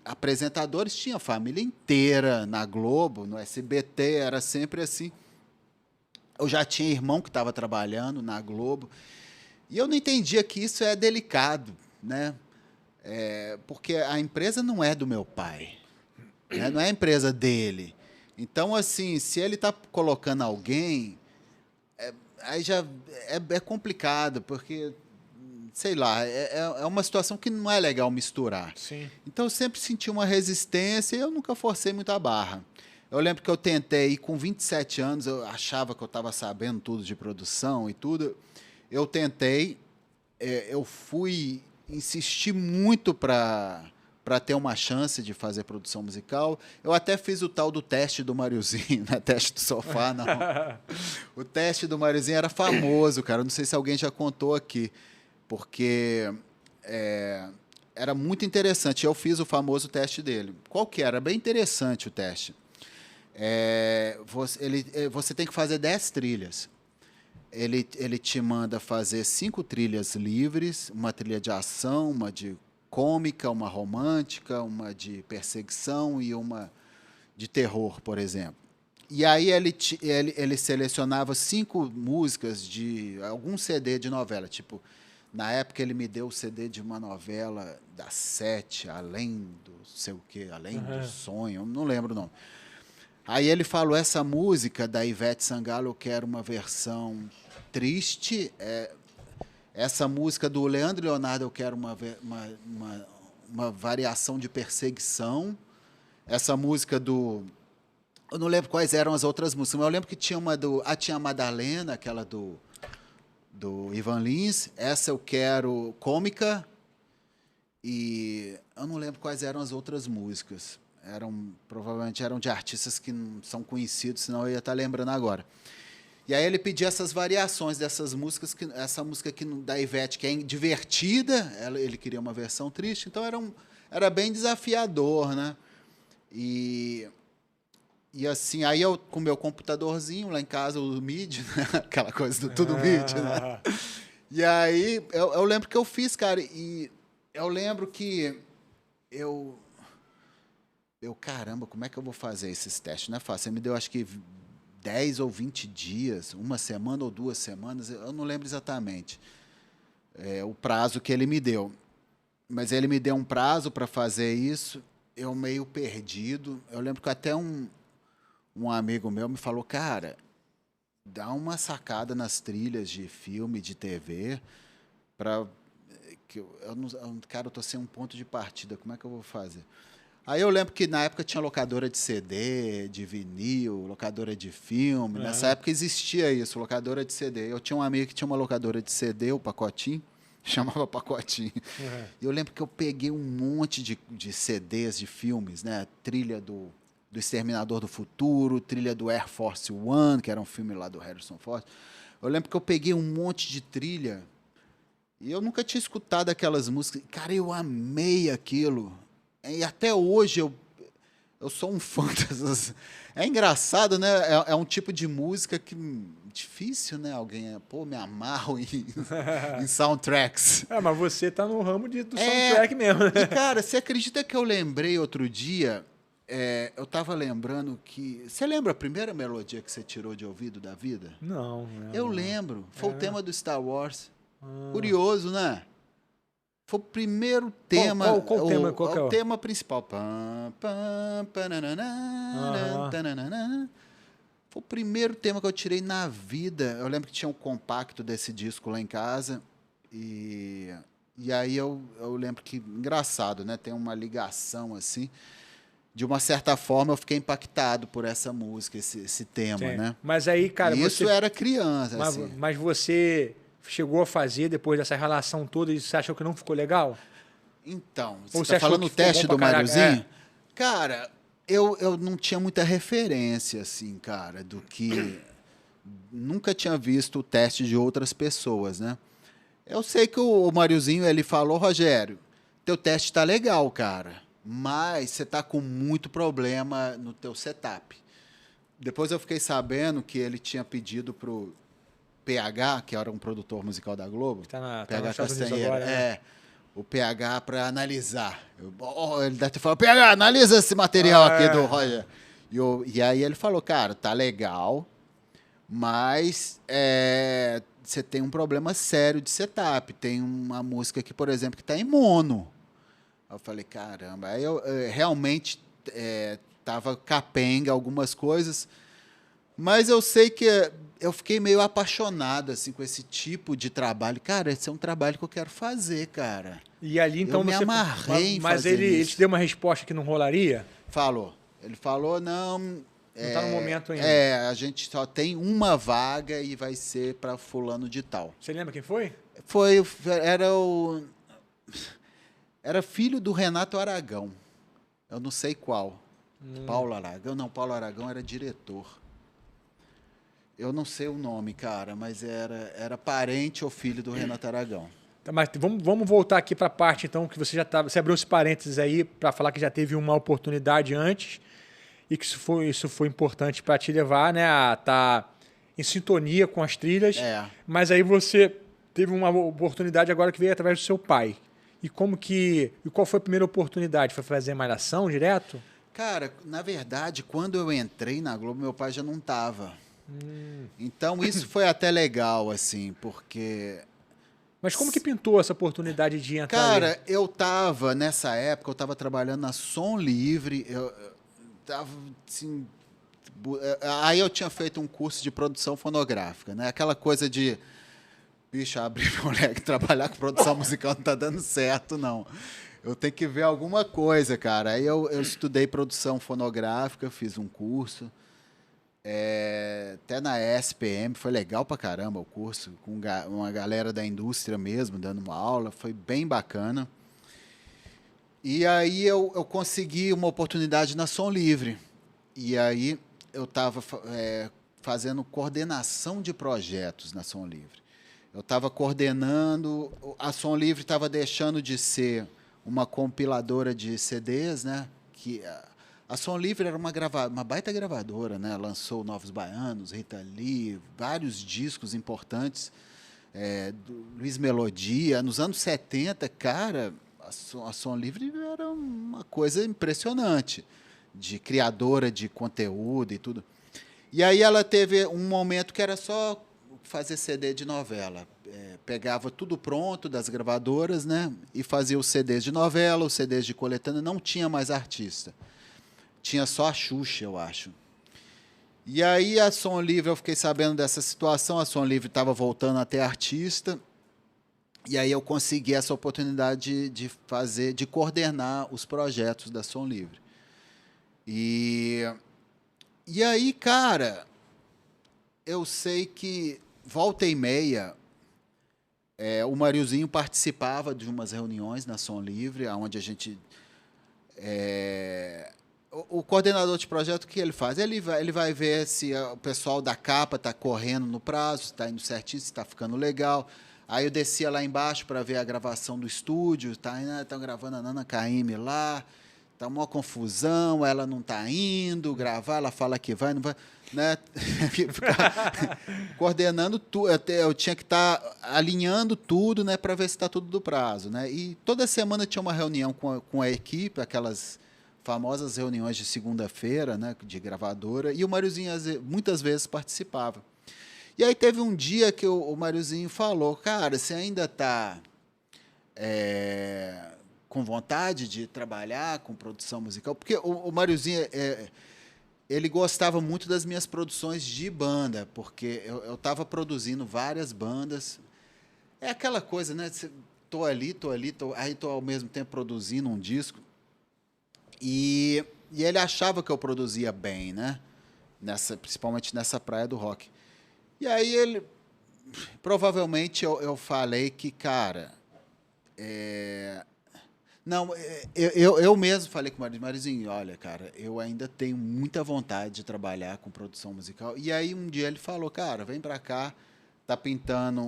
apresentadores. Tinha a família inteira na Globo, no SBT, era sempre assim. Eu já tinha irmão que estava trabalhando na Globo, e eu não entendia que isso é delicado, né? Porque a empresa não é do meu pai, né? Não é a empresa dele. Então, assim, se ele está colocando alguém, aí já é complicado, porque... sei lá, é uma situação que não é legal misturar. Sim. Então, eu sempre senti uma resistência e eu nunca forcei muito a barra. Eu lembro que eu tentei, com 27 anos, eu achava que eu estava sabendo tudo de produção e tudo. Eu tentei, eu fui insistir muito para ter uma chance de fazer produção musical. Eu até fiz o tal do teste do Mariozinho, não é teste do sofá, não. O teste do Mariozinho era famoso, cara. Eu não sei se alguém já contou aqui. Porque era muito interessante. Eu fiz o famoso teste dele. Qual que era? Bem interessante o teste. Você tem que fazer 10 trilhas. Ele te manda fazer 5 trilhas livres, uma trilha de ação, uma de cômica, uma romântica, uma de perseguição e uma de terror, por exemplo. E aí ele selecionava 5 músicas de algum CD de novela, tipo... Na época, ele me deu o CD de uma novela da Sete, Além do sei o quê, Além do Sonho, não lembro o nome. Aí ele falou, essa música da Ivete Sangalo, eu quero uma versão triste. Essa música do Leandro e Leonardo, eu quero uma variação de perseguição. Essa música do... eu não lembro quais eram as outras músicas, mas eu lembro que tinha uma do... tinha a Madalena, aquela do Ivan Lins. Essa eu quero cômica, e eu não lembro quais eram as outras músicas. Provavelmente eram de artistas que não são conhecidos, senão eu ia estar lembrando agora. E aí ele pedia essas variações dessas músicas, essa música aqui da Ivete, que é divertida, ele queria uma versão triste, então era bem desafiador, né? E assim, aí eu com o meu computadorzinho lá em casa, o MIDI, né? Aquela coisa do tudo MIDI, né? E aí eu lembro que eu fiz, cara, e eu lembro que caramba, como é que eu vou fazer esses testes? Não é fácil. Você me deu, acho que 10 ou 20 dias, uma semana ou 2 semanas, eu não lembro exatamente o prazo que ele me deu. Mas ele me deu um prazo para fazer isso, eu meio perdido. Eu lembro que até um amigo meu me falou, cara, dá uma sacada nas trilhas de filme, de TV, para que cara, eu tô sem um ponto de partida, como é que eu vou fazer? Aí eu lembro que na época tinha locadora de CD, de vinil, locadora de filme. Nessa época existia isso, locadora de CD. Eu tinha um amigo que tinha uma locadora de CD, o Pacotinho, chamava Pacotinho. E eu lembro que eu peguei um monte de CDs de filmes, né? Trilha do Exterminador do Futuro, trilha do Air Force One, que era um filme lá do Harrison Ford. Eu lembro que eu peguei um monte de trilha e eu nunca tinha escutado aquelas músicas. Cara, eu amei aquilo. E até hoje eu sou um fã dessas... É engraçado, né? É um tipo de música que... difícil, né? Alguém... Pô, me amarro em soundtracks. Mas você tá no ramo do soundtrack mesmo, né? E, cara, você acredita que eu lembrei outro dia... eu tava lembrando que... Você lembra a primeira melodia que você tirou de ouvido da vida? Não. Eu lembro. Foi o tema do Star Wars. Curioso, né? Foi o primeiro tema. Qual tema? Qual que é o tema principal. Pam, pam, pananana, tananana. Foi o primeiro tema que eu tirei na vida. Eu lembro que tinha um compacto desse disco lá em casa. E aí eu lembro que... Engraçado, né? Tem uma ligação assim. De uma certa forma, eu fiquei impactado por essa música, esse tema, né? Mas aí, cara... Isso era criança. Mas você chegou a fazer depois dessa relação toda e você achou que não ficou legal? Então, Ou você tá achou falando que o ficou teste bom do pra caraca? Máriozinho? Cara, eu não tinha muita referência, assim, cara, do que... Nunca tinha visto o teste de outras pessoas, né? Eu sei que o Máriozinho, ele falou, Rogério, teu teste tá legal, cara, mas você tá com muito problema no teu setup. Depois eu fiquei sabendo que ele tinha pedido pro PH, que era um produtor musical da Globo, Tá nos PH Estados Unidos Castanheira, agora, né? o PH para analisar. Ele deve ter falado, PH, analisa esse material aqui do Roger. E aí ele falou, cara, tá legal, mas você tem um problema sério de setup. Tem uma música aqui, por exemplo, que está em mono. Aí eu falei, caramba. Aí eu realmente tava capenga algumas coisas, mas eu sei que eu fiquei meio apaixonado assim, com esse tipo de trabalho. Cara, esse é um trabalho que eu quero fazer, cara. E ali, então, eu me amarrei em mas fazer ele isso. te deu uma resposta que não rolaria? Falou. Ele falou, não... Não tá no momento ainda. A gente só tem uma vaga e vai ser para fulano de tal. Você lembra quem foi? Era filho do Renato Aragão. Eu não sei qual. Paulo Aragão? Não, Paulo Aragão era diretor. Eu não sei o nome, cara, mas era parente ou filho do Renato Aragão. Tá, mas vamos voltar aqui para a parte, então, que você abriu esse parênteses aí para falar que já teve uma oportunidade antes e que isso foi importante para te levar, né, a estar em sintonia com as trilhas. Mas aí você teve uma oportunidade agora que veio através do seu pai. E qual foi a primeira oportunidade? Foi fazer Malhação direto? Cara, na verdade, quando eu entrei na Globo, meu pai já não estava. Então, isso foi até legal, assim, porque... Mas como que pintou essa oportunidade de entrar Cara, ali? nessa época, eu estava trabalhando na Som Livre, eu tava, assim... Aí eu tinha feito um curso de produção fonográfica, né? Aquela coisa de... Bicho, abrir moleque, trabalhar com produção musical não tá dando certo, não. Eu tenho que ver alguma coisa, cara. Aí eu estudei produção fonográfica, fiz um curso. Até na SPM, foi legal pra caramba o curso, com uma galera da indústria mesmo, dando uma aula, foi bem bacana. E aí eu consegui uma oportunidade na Som Livre. E aí eu estava fazendo coordenação de projetos na Som Livre. Eu estava coordenando, a Som Livre estava deixando de ser uma compiladora de CDs, né? A Som Livre era uma baita gravadora, né? Lançou Novos Baianos, Rita Lee, vários discos importantes, do Luiz Melodia. Nos anos 70, cara, a Som Livre era uma coisa impressionante, de criadora de conteúdo e tudo. E aí ela teve um momento que era só fazer CD de novela. Pegava tudo pronto das gravadoras, né? E fazia os CDs de novela, os CDs de coletânea, não tinha mais artista. Tinha só a Xuxa, eu acho. E aí a Som Livre, eu fiquei sabendo dessa situação, a Som Livre estava voltando a ter artista, e aí eu consegui essa oportunidade de coordenar os projetos da Som Livre. E aí, cara, eu sei que volta e meia, o Mariozinho participava de umas reuniões na Som Livre, onde a gente... O coordenador de projeto, o que ele faz? Ele vai ver se o pessoal da capa está correndo no prazo, se está indo certinho, se está ficando legal. Aí eu descia lá embaixo para ver a gravação do estúdio, estão gravando a Nana Caymmi lá, está uma confusão, ela não está indo gravar, ela fala que vai, não vai, né? Coordenando tudo, eu tinha que estar alinhando tudo, né, para ver se está tudo do prazo, né? E toda semana tinha uma reunião com a equipe, aquelas famosas reuniões de segunda-feira, né, de gravadora, e o Mariozinho muitas vezes participava. E aí teve um dia que o Mariozinho falou, cara, você ainda está com vontade de trabalhar com produção musical? Porque o Mariozinho, ele gostava muito das minhas produções de banda, porque eu estava produzindo várias bandas. É aquela coisa, né? Tô ali, aí estou ao mesmo tempo produzindo um disco. E ele achava que eu produzia bem, né? Principalmente nessa praia do rock. E aí ele provavelmente eu falei que, cara, não, eu mesmo falei com o Marizinho, olha, cara, eu ainda tenho muita vontade de trabalhar com produção musical. E aí um dia ele falou, cara, vem pra cá, tá pintando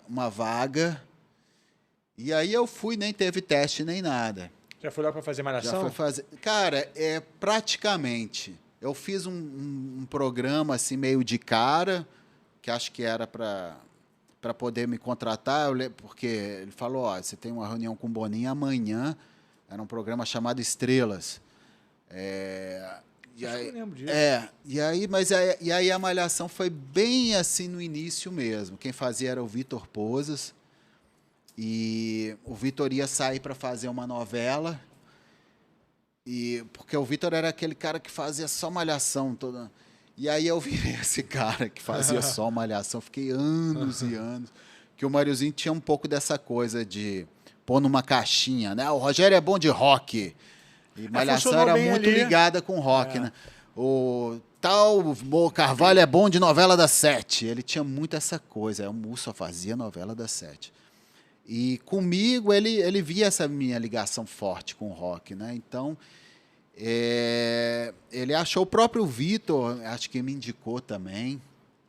uma vaga. E aí eu fui, nem teve teste nem nada. Já foi lá para fazer malhação? Já foi fazer. Cara, praticamente. Eu fiz um programa assim meio de cara, que acho que era para poder me contratar, porque ele falou, ó, você tem uma reunião com o Boninho amanhã, era um programa chamado Estrelas. E aí, eu lembro disso. e aí a malhação foi bem assim no início mesmo. Quem fazia era o Vitor Pozas, e o Vitor ia sair para fazer uma novela, porque o Vitor era aquele cara que fazia só malhação toda. E aí eu virei esse cara que fazia só malhação. Fiquei anos e anos. Que o Mariozinho tinha um pouco dessa coisa de pôr numa caixinha, né? O Rogério é bom de rock. E malhação era muito ligada com rock, né? O tal Carvalho é bom de novela das 7. Ele tinha muito essa coisa. O Mu só fazia novela das 7. E comigo ele via essa minha ligação forte com o rock, né? Então... ele achou o próprio Vitor, acho que me indicou também.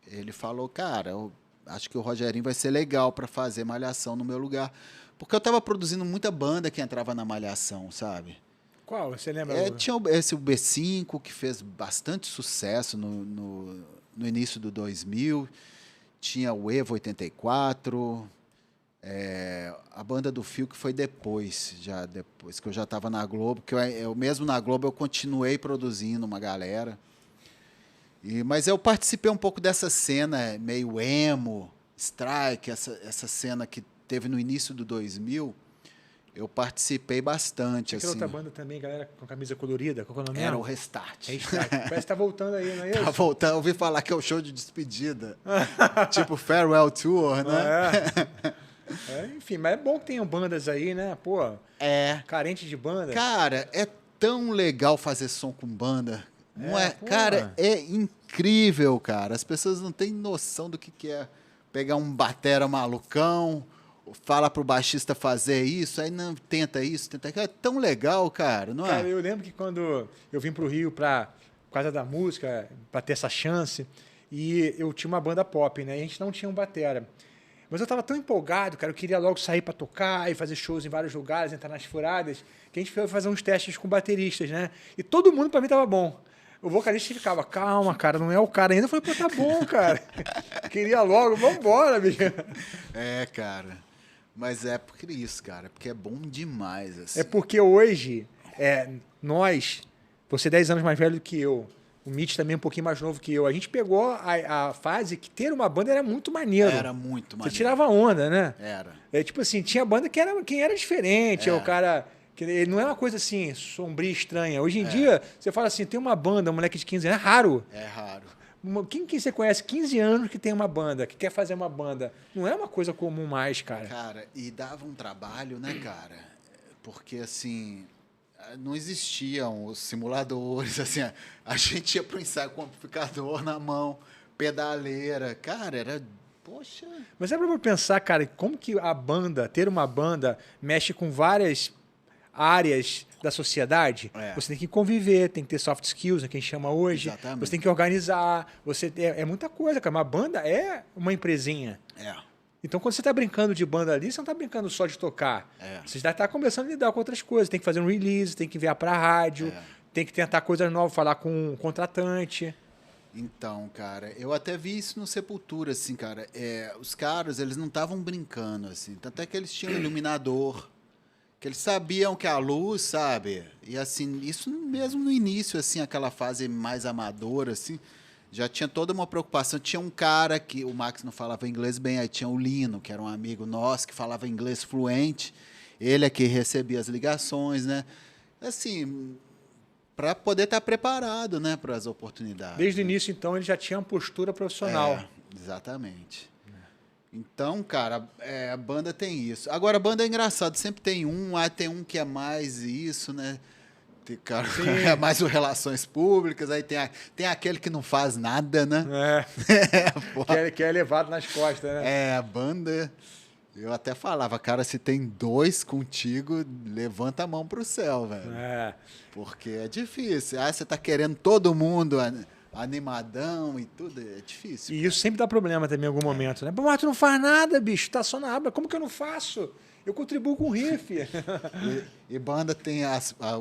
Ele falou, cara, eu acho que o Rogerinho vai ser legal para fazer malhação no meu lugar. Porque eu estava produzindo muita banda que entrava na malhação, sabe? Qual? Você lembra? Tinha esse B5, que fez bastante sucesso no início do 2000. Tinha o Evo 84... a banda do Fio, que foi depois que eu já estava na Globo, que eu mesmo na Globo eu continuei produzindo uma galera. Mas eu participei um pouco dessa cena meio emo, strike, essa cena que teve no início do 2000, eu participei bastante. Aquela outra banda também, galera com camisa colorida, qual é o nome? Era o Restart. Parece que tá voltando aí, não é isso? Tá voltando, eu ouvi falar que é o show de despedida. Tipo Farewell Tour, né? Enfim, mas é bom que tenham bandas aí, né? Pô, carente de banda. Cara, é tão legal fazer som com banda. Não é? Pô. Cara, é incrível, cara. As pessoas não têm noção do que é pegar um batera malucão, fala pro baixista fazer isso, aí não, tenta isso, tenta aquilo. É tão legal, cara, não é? Cara, eu lembro que quando eu vim pro Rio por causa da música, para ter essa chance, e eu tinha uma banda pop, né? E a gente não tinha um batera. Mas eu estava tão empolgado, cara, eu queria logo sair para tocar e fazer shows em vários lugares, entrar nas furadas, que a gente foi fazer uns testes com bateristas, né? E todo mundo para mim tava bom. O vocalista ficava, calma, cara, não é o cara ainda. Eu falei, pô, tá bom, cara. Queria logo, vambora, bicho. Cara. Mas é por isso, cara, porque é bom demais, assim. É porque hoje, você é 10 anos mais velho do que eu, o Mitch também é um pouquinho mais novo que eu. A gente pegou a fase que ter uma banda era muito maneiro. Era muito maneiro. Você tirava onda, né? Era. Tipo assim, tinha banda que quem era diferente. O cara... Ele não é uma coisa assim, sombria, estranha. Hoje em dia, você fala assim, tem uma banda, um moleque de 15 anos, é raro. É raro. Quem que você conhece 15 anos que tem uma banda, que quer fazer uma banda? Não é uma coisa comum mais, cara. Cara, e dava um trabalho, né, cara? Porque, assim... não existiam os simuladores, assim, a gente ia pro ensaio com o amplificador na mão, pedaleira, cara, era, poxa... Mas é pra pensar, cara, como que ter uma banda, mexe com várias áreas da sociedade? Você tem que conviver, tem que ter soft skills, que a gente chama hoje. Exatamente. Você tem que organizar, é muita coisa, cara, uma banda é uma empresinha. Então, quando você está brincando de banda ali, você não está brincando só de tocar. Você já está começando a lidar com outras coisas. Tem que fazer um release, tem que enviar para a rádio, tem que tentar coisas novas, falar com um contratante. Então, cara, eu até vi isso no Sepultura, assim, cara. Os caras, eles não estavam brincando, assim. Tanto é que eles tinham iluminador, que eles sabiam que a luz, sabe? E, assim, isso mesmo no início, assim, aquela fase mais amadora, assim... já tinha toda uma preocupação. Tinha um cara que o Max não falava inglês bem, aí tinha o Lino, que era um amigo nosso, que falava inglês fluente. Ele é que recebia as ligações, né? Assim, para poder estar preparado, né, para as oportunidades. Desde o início, então, ele já tinha uma postura profissional. Exatamente. Então, cara, a banda tem isso. Agora, a banda é engraçado, sempre tem tem um que é mais isso, né? Tem cara, é mais o relações públicas, aí tem aquele que não faz nada, né? Que é levado nas costas, né? É, a banda. Eu até falava, cara, se tem 2 contigo, levanta a mão pro céu, velho. Porque é difícil. Ah, você tá querendo todo mundo animadão e tudo, é difícil. E isso sempre dá problema também em algum momento, né? Pô, mas tu não faz nada, bicho, tá só na aba. Como que eu não faço? Eu contribuo com o riff. E banda tem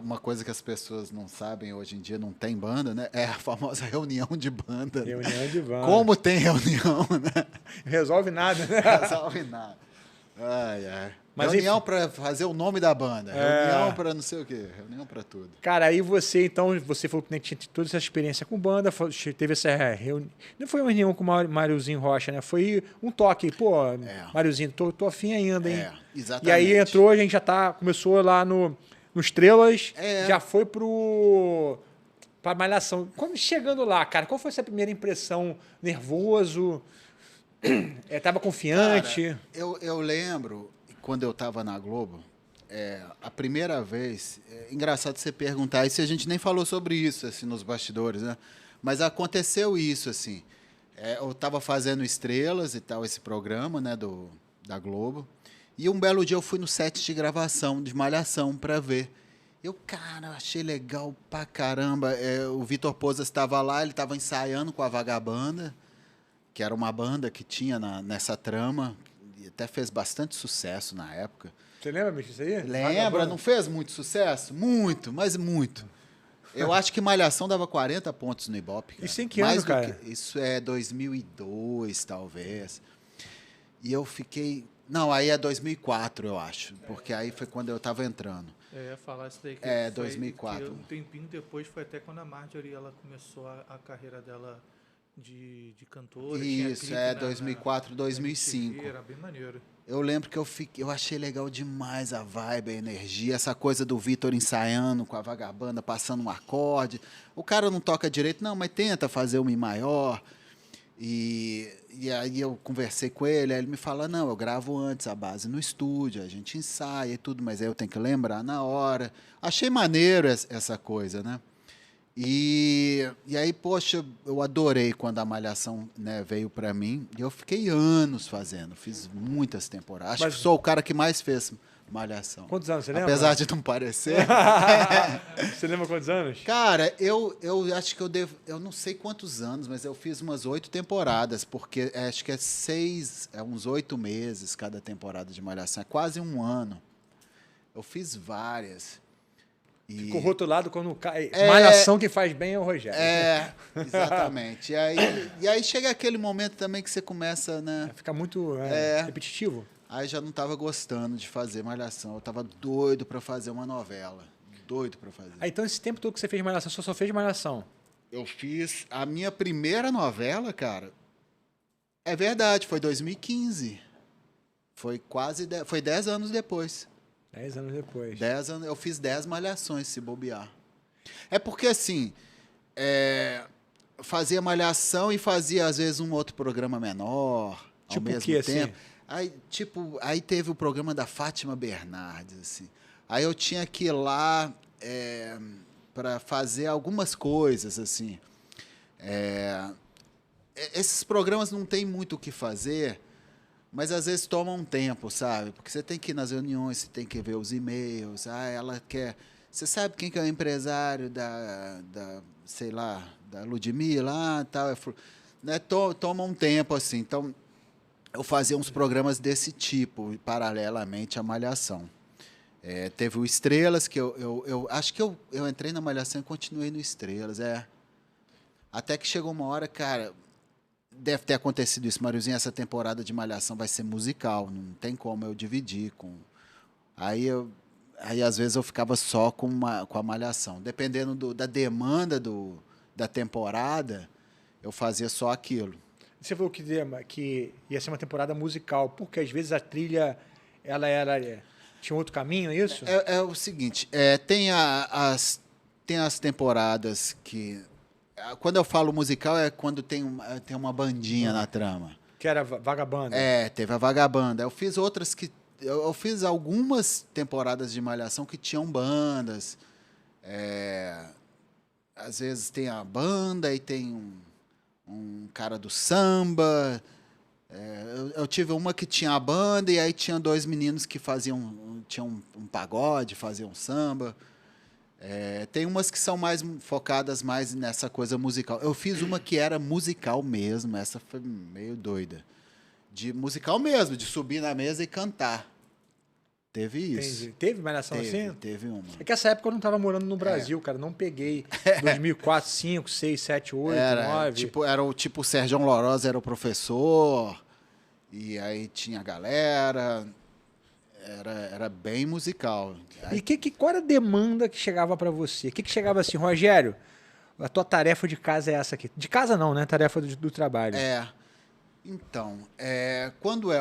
uma coisa que as pessoas não sabem hoje em dia, não tem banda, né? É a famosa reunião de banda. Reunião de banda. Como tem reunião, né? Resolve nada, né? Resolve nada. Ai, ai. Mas reunião para fazer o nome da banda. Reunião para não sei o quê. Reunião para tudo. Cara, aí você falou que tinha toda essa experiência com banda, teve essa reunião. Não foi uma reunião com o Máriozinho Rocha, né? Foi um toque. Pô, Máriozinho, tô afim ainda, hein? Exatamente. E aí entrou, a gente já começou lá no Estrelas, já foi pra Malhação. Chegando lá, cara, qual foi essa primeira impressão? Nervoso? Tava confiante? Cara, eu lembro, quando eu tava na Globo, a primeira vez, engraçado você perguntar, isso a gente nem falou sobre isso, assim, nos bastidores, né? Mas aconteceu isso, assim. Eu tava fazendo Estrelas e tal, esse programa, né, da Globo, e um belo dia eu fui no set de gravação de Malhação para ver. Cara, achei legal pra caramba. O Vitor Pozas estava lá, ele estava ensaiando com a Vagabanda, que era uma banda que tinha nessa trama, e até fez bastante sucesso na época. Você lembra, bicho, isso aí? Lembra? Não fez muito sucesso? Muito, mas muito. Eu acho que Malhação dava 40 pontos no Ibope. Cara. Isso em que ano, cara? Isso é 2002, talvez. E eu fiquei... Não, aí é 2004, eu acho, porque aí foi quando eu estava entrando. Eu ia falar isso daí. 2004. Um tempinho depois foi até quando a Marjorie ela começou a carreira dela de cantora. Isso, 2004, 2005. Era bem maneiro. Eu lembro que eu achei legal demais a vibe, a energia, essa coisa do Vitor ensaiando com a Vagabanda, passando um acorde. O cara não toca direito, não, mas tenta fazer um Mi maior. E aí eu conversei com ele, aí ele me fala, não, eu gravo antes a base no estúdio, a gente ensaia e tudo, mas aí eu tenho que lembrar na hora. Achei maneiro essa coisa, né? E aí, poxa, eu adorei quando a Malhação, né, veio para mim. E eu fiquei anos fazendo, fiz muitas temporadas. Acho que sou o cara que mais fez Malhação. Quantos anos, você lembra? Apesar de não parecer. Você lembra quantos anos? Cara, eu acho que eu não sei quantos anos, mas eu fiz umas 8 temporadas, porque acho que uns 8 meses cada temporada de Malhação. É quase um ano. Eu fiz várias. Ficou rotulado quando Malhação que faz bem é o Rogério. Exatamente. E aí chega aquele momento também que você começa, né? Fica muito repetitivo. Aí já não estava gostando de fazer Malhação. Eu estava doido para fazer uma novela. Doido para fazer. Então esse tempo todo que você fez Malhação, você só fez Malhação? Eu fiz a minha primeira novela, cara. É verdade, foi 2015. Foi 10 anos depois. 10 anos depois. 10 anos, eu fiz 10 Malhações, se bobear. É porque, assim, fazia Malhação e fazia, às vezes, um outro programa menor, ao mesmo tempo. Assim? Aí teve o programa da Fátima Bernardes, assim. Aí eu tinha que ir lá para fazer algumas coisas, assim. Esses programas não tem muito o que fazer, mas às vezes toma um tempo, sabe? Porque você tem que ir nas reuniões, você tem que ver os e-mails. Ela quer... Você sabe quem que é o empresário sei lá, da Ludmilla, tal. Né? Toma um tempo, assim. Então, eu fazia uns programas desse tipo, paralelamente à Malhação. Teve o Estrelas, que eu acho que eu entrei na Malhação e continuei no Estrelas, Até que chegou uma hora, cara... Deve ter acontecido isso, Mariozinho, essa temporada de Malhação vai ser musical, não tem como eu dividir com... Aí, às vezes, eu ficava só com a Malhação. Dependendo da demanda da temporada, eu fazia só aquilo. Você falou que ia ser uma temporada musical, porque às vezes a trilha tinha outro caminho, é isso? É o seguinte, tem as temporadas que... Quando eu falo musical, é quando tem uma bandinha na trama. Que era Vagabanda. Teve a Vagabanda. Eu fiz outras que... Eu fiz algumas temporadas de Malhação que tinham bandas. Às vezes tem a banda e tem um cara do samba. Eu tive uma que tinha a banda e aí tinha 2 meninos que tinham um pagode, faziam samba. Tem umas que são mais focadas mais nessa coisa musical. Eu fiz uma que era musical mesmo, essa foi meio doida. De musical mesmo, de subir na mesa e cantar. Teve isso. Entendi. Teve malhação assim? Teve uma. É que essa época eu não estava morando no Brasil, cara. Não peguei 2004, 5, 6, 7, 8, 9. Era o Sérgio Lorosa era o professor, e aí tinha a galera. Era bem musical. E qual era a demanda que chegava para você? O que chegava assim, Rogério, a tua tarefa de casa é essa aqui. De casa não, né? Tarefa do trabalho. Então, quando é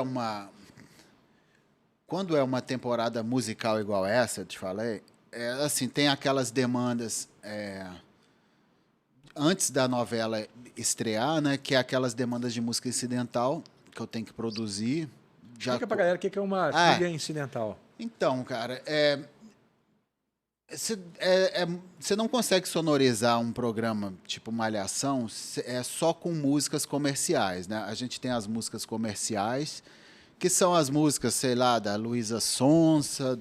uma temporada musical igual essa, eu te falei, assim, tem aquelas demandas antes da novela estrear, né? Que é aquelas demandas de música incidental que eu tenho que produzir. Explica pra galera o que é uma trilha incidental. Então, cara, você não consegue sonorizar um programa tipo Malhação só com músicas comerciais, né? A gente tem as músicas comerciais, que são as músicas, sei lá, da Luísa Sonza,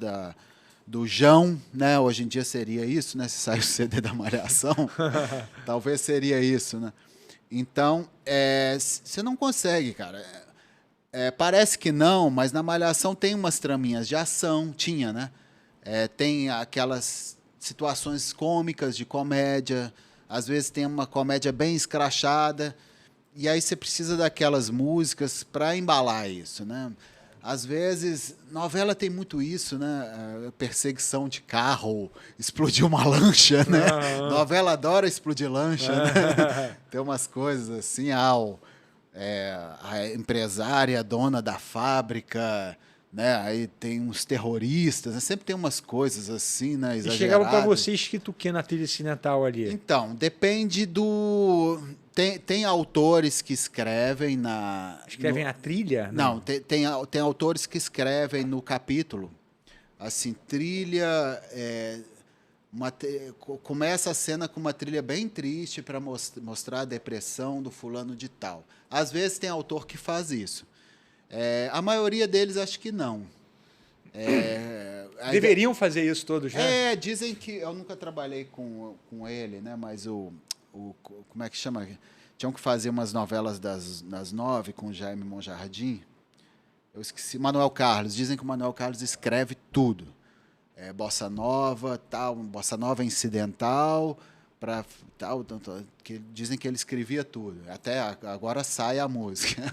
do João, né? Hoje em dia seria isso, né? Se sai o CD da Malhação, talvez seria isso, né? Então, você não consegue, cara. Parece que não, mas na Malhação tem umas traminhas de ação, tinha, né? Tem aquelas situações cômicas de comédia, às vezes tem uma comédia bem escrachada, e aí você precisa daquelas músicas para embalar isso, né? Às vezes, novela tem muito isso, né? Perseguição de carro, explodir uma lancha, né? Novela adora explodir lancha, né? Tem umas coisas assim, a empresária, a dona da fábrica, né? Aí tem uns terroristas, né? Sempre tem umas coisas assim, né? Exageradas. E chegava para você escrito o que na trilha incidental ali? Então, depende do... Tem autores que escrevem na... Escrevem a trilha? Não, tem autores que escrevem no capítulo. Assim, trilha... começa a cena com uma trilha bem triste para mostrar a depressão do fulano de tal. Às vezes tem autor que faz isso. A maioria deles acho que não. Deveriam fazer isso todos, né? Dizem que... Eu nunca trabalhei com ele, né? Mas como é que chama? Tinham que fazer umas novelas das 9 com Jaime Monjardim. Eu esqueci. Manuel Carlos. Dizem que o Manuel Carlos escreve tudo. Bossa nova, tal, bossa nova incidental, que dizem que ele escrevia tudo. Até agora sai a música.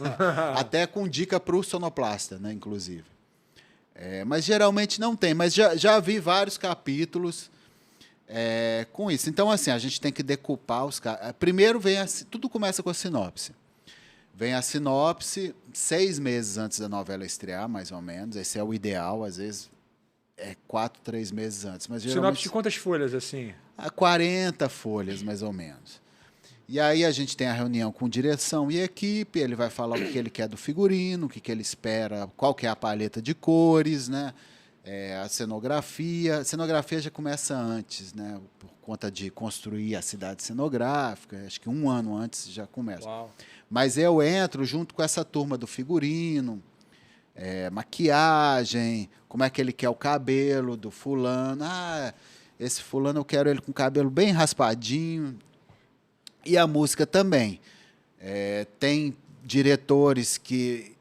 Até com dica para o sonoplasta, né, inclusive. Mas geralmente não tem. Mas já vi vários capítulos com isso. Então, assim, a gente tem que decupar os... Primeiro tudo começa com a sinopse. Vem a sinopse 6 meses antes da novela estrear, mais ou menos. Esse é o ideal, às vezes 4, 3 meses antes. Mas geralmente, sinopse de quantas folhas, assim? 40 folhas, mais ou menos. E aí a gente tem a reunião com direção e equipe, ele vai falar o que ele quer do figurino, o que ele espera, qual que é a paleta de cores, né? A cenografia. A cenografia já começa antes, né? Por conta de construir a cidade cenográfica. Acho que 1 ano antes já começa. Uau. Mas eu entro junto com essa turma do figurino, maquiagem, como é que ele quer o cabelo do fulano. Esse fulano eu quero ele com o cabelo bem raspadinho. E a música também. Tem diretores que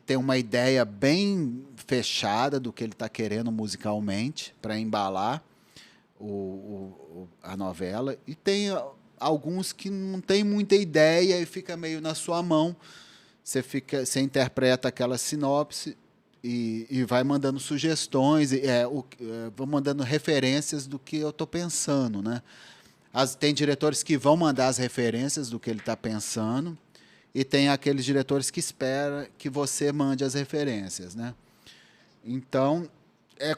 têm uma ideia bem fechada do que ele está querendo musicalmente para embalar a novela. E tem alguns que não tem muita ideia e fica meio na sua mão. Você interpreta aquela sinopse e vai mandando sugestões, vou mandando referências do que eu estou pensando, né? Tem diretores que vão mandar as referências do que ele está pensando e tem aqueles diretores que esperam que você mande as referências, né? Então,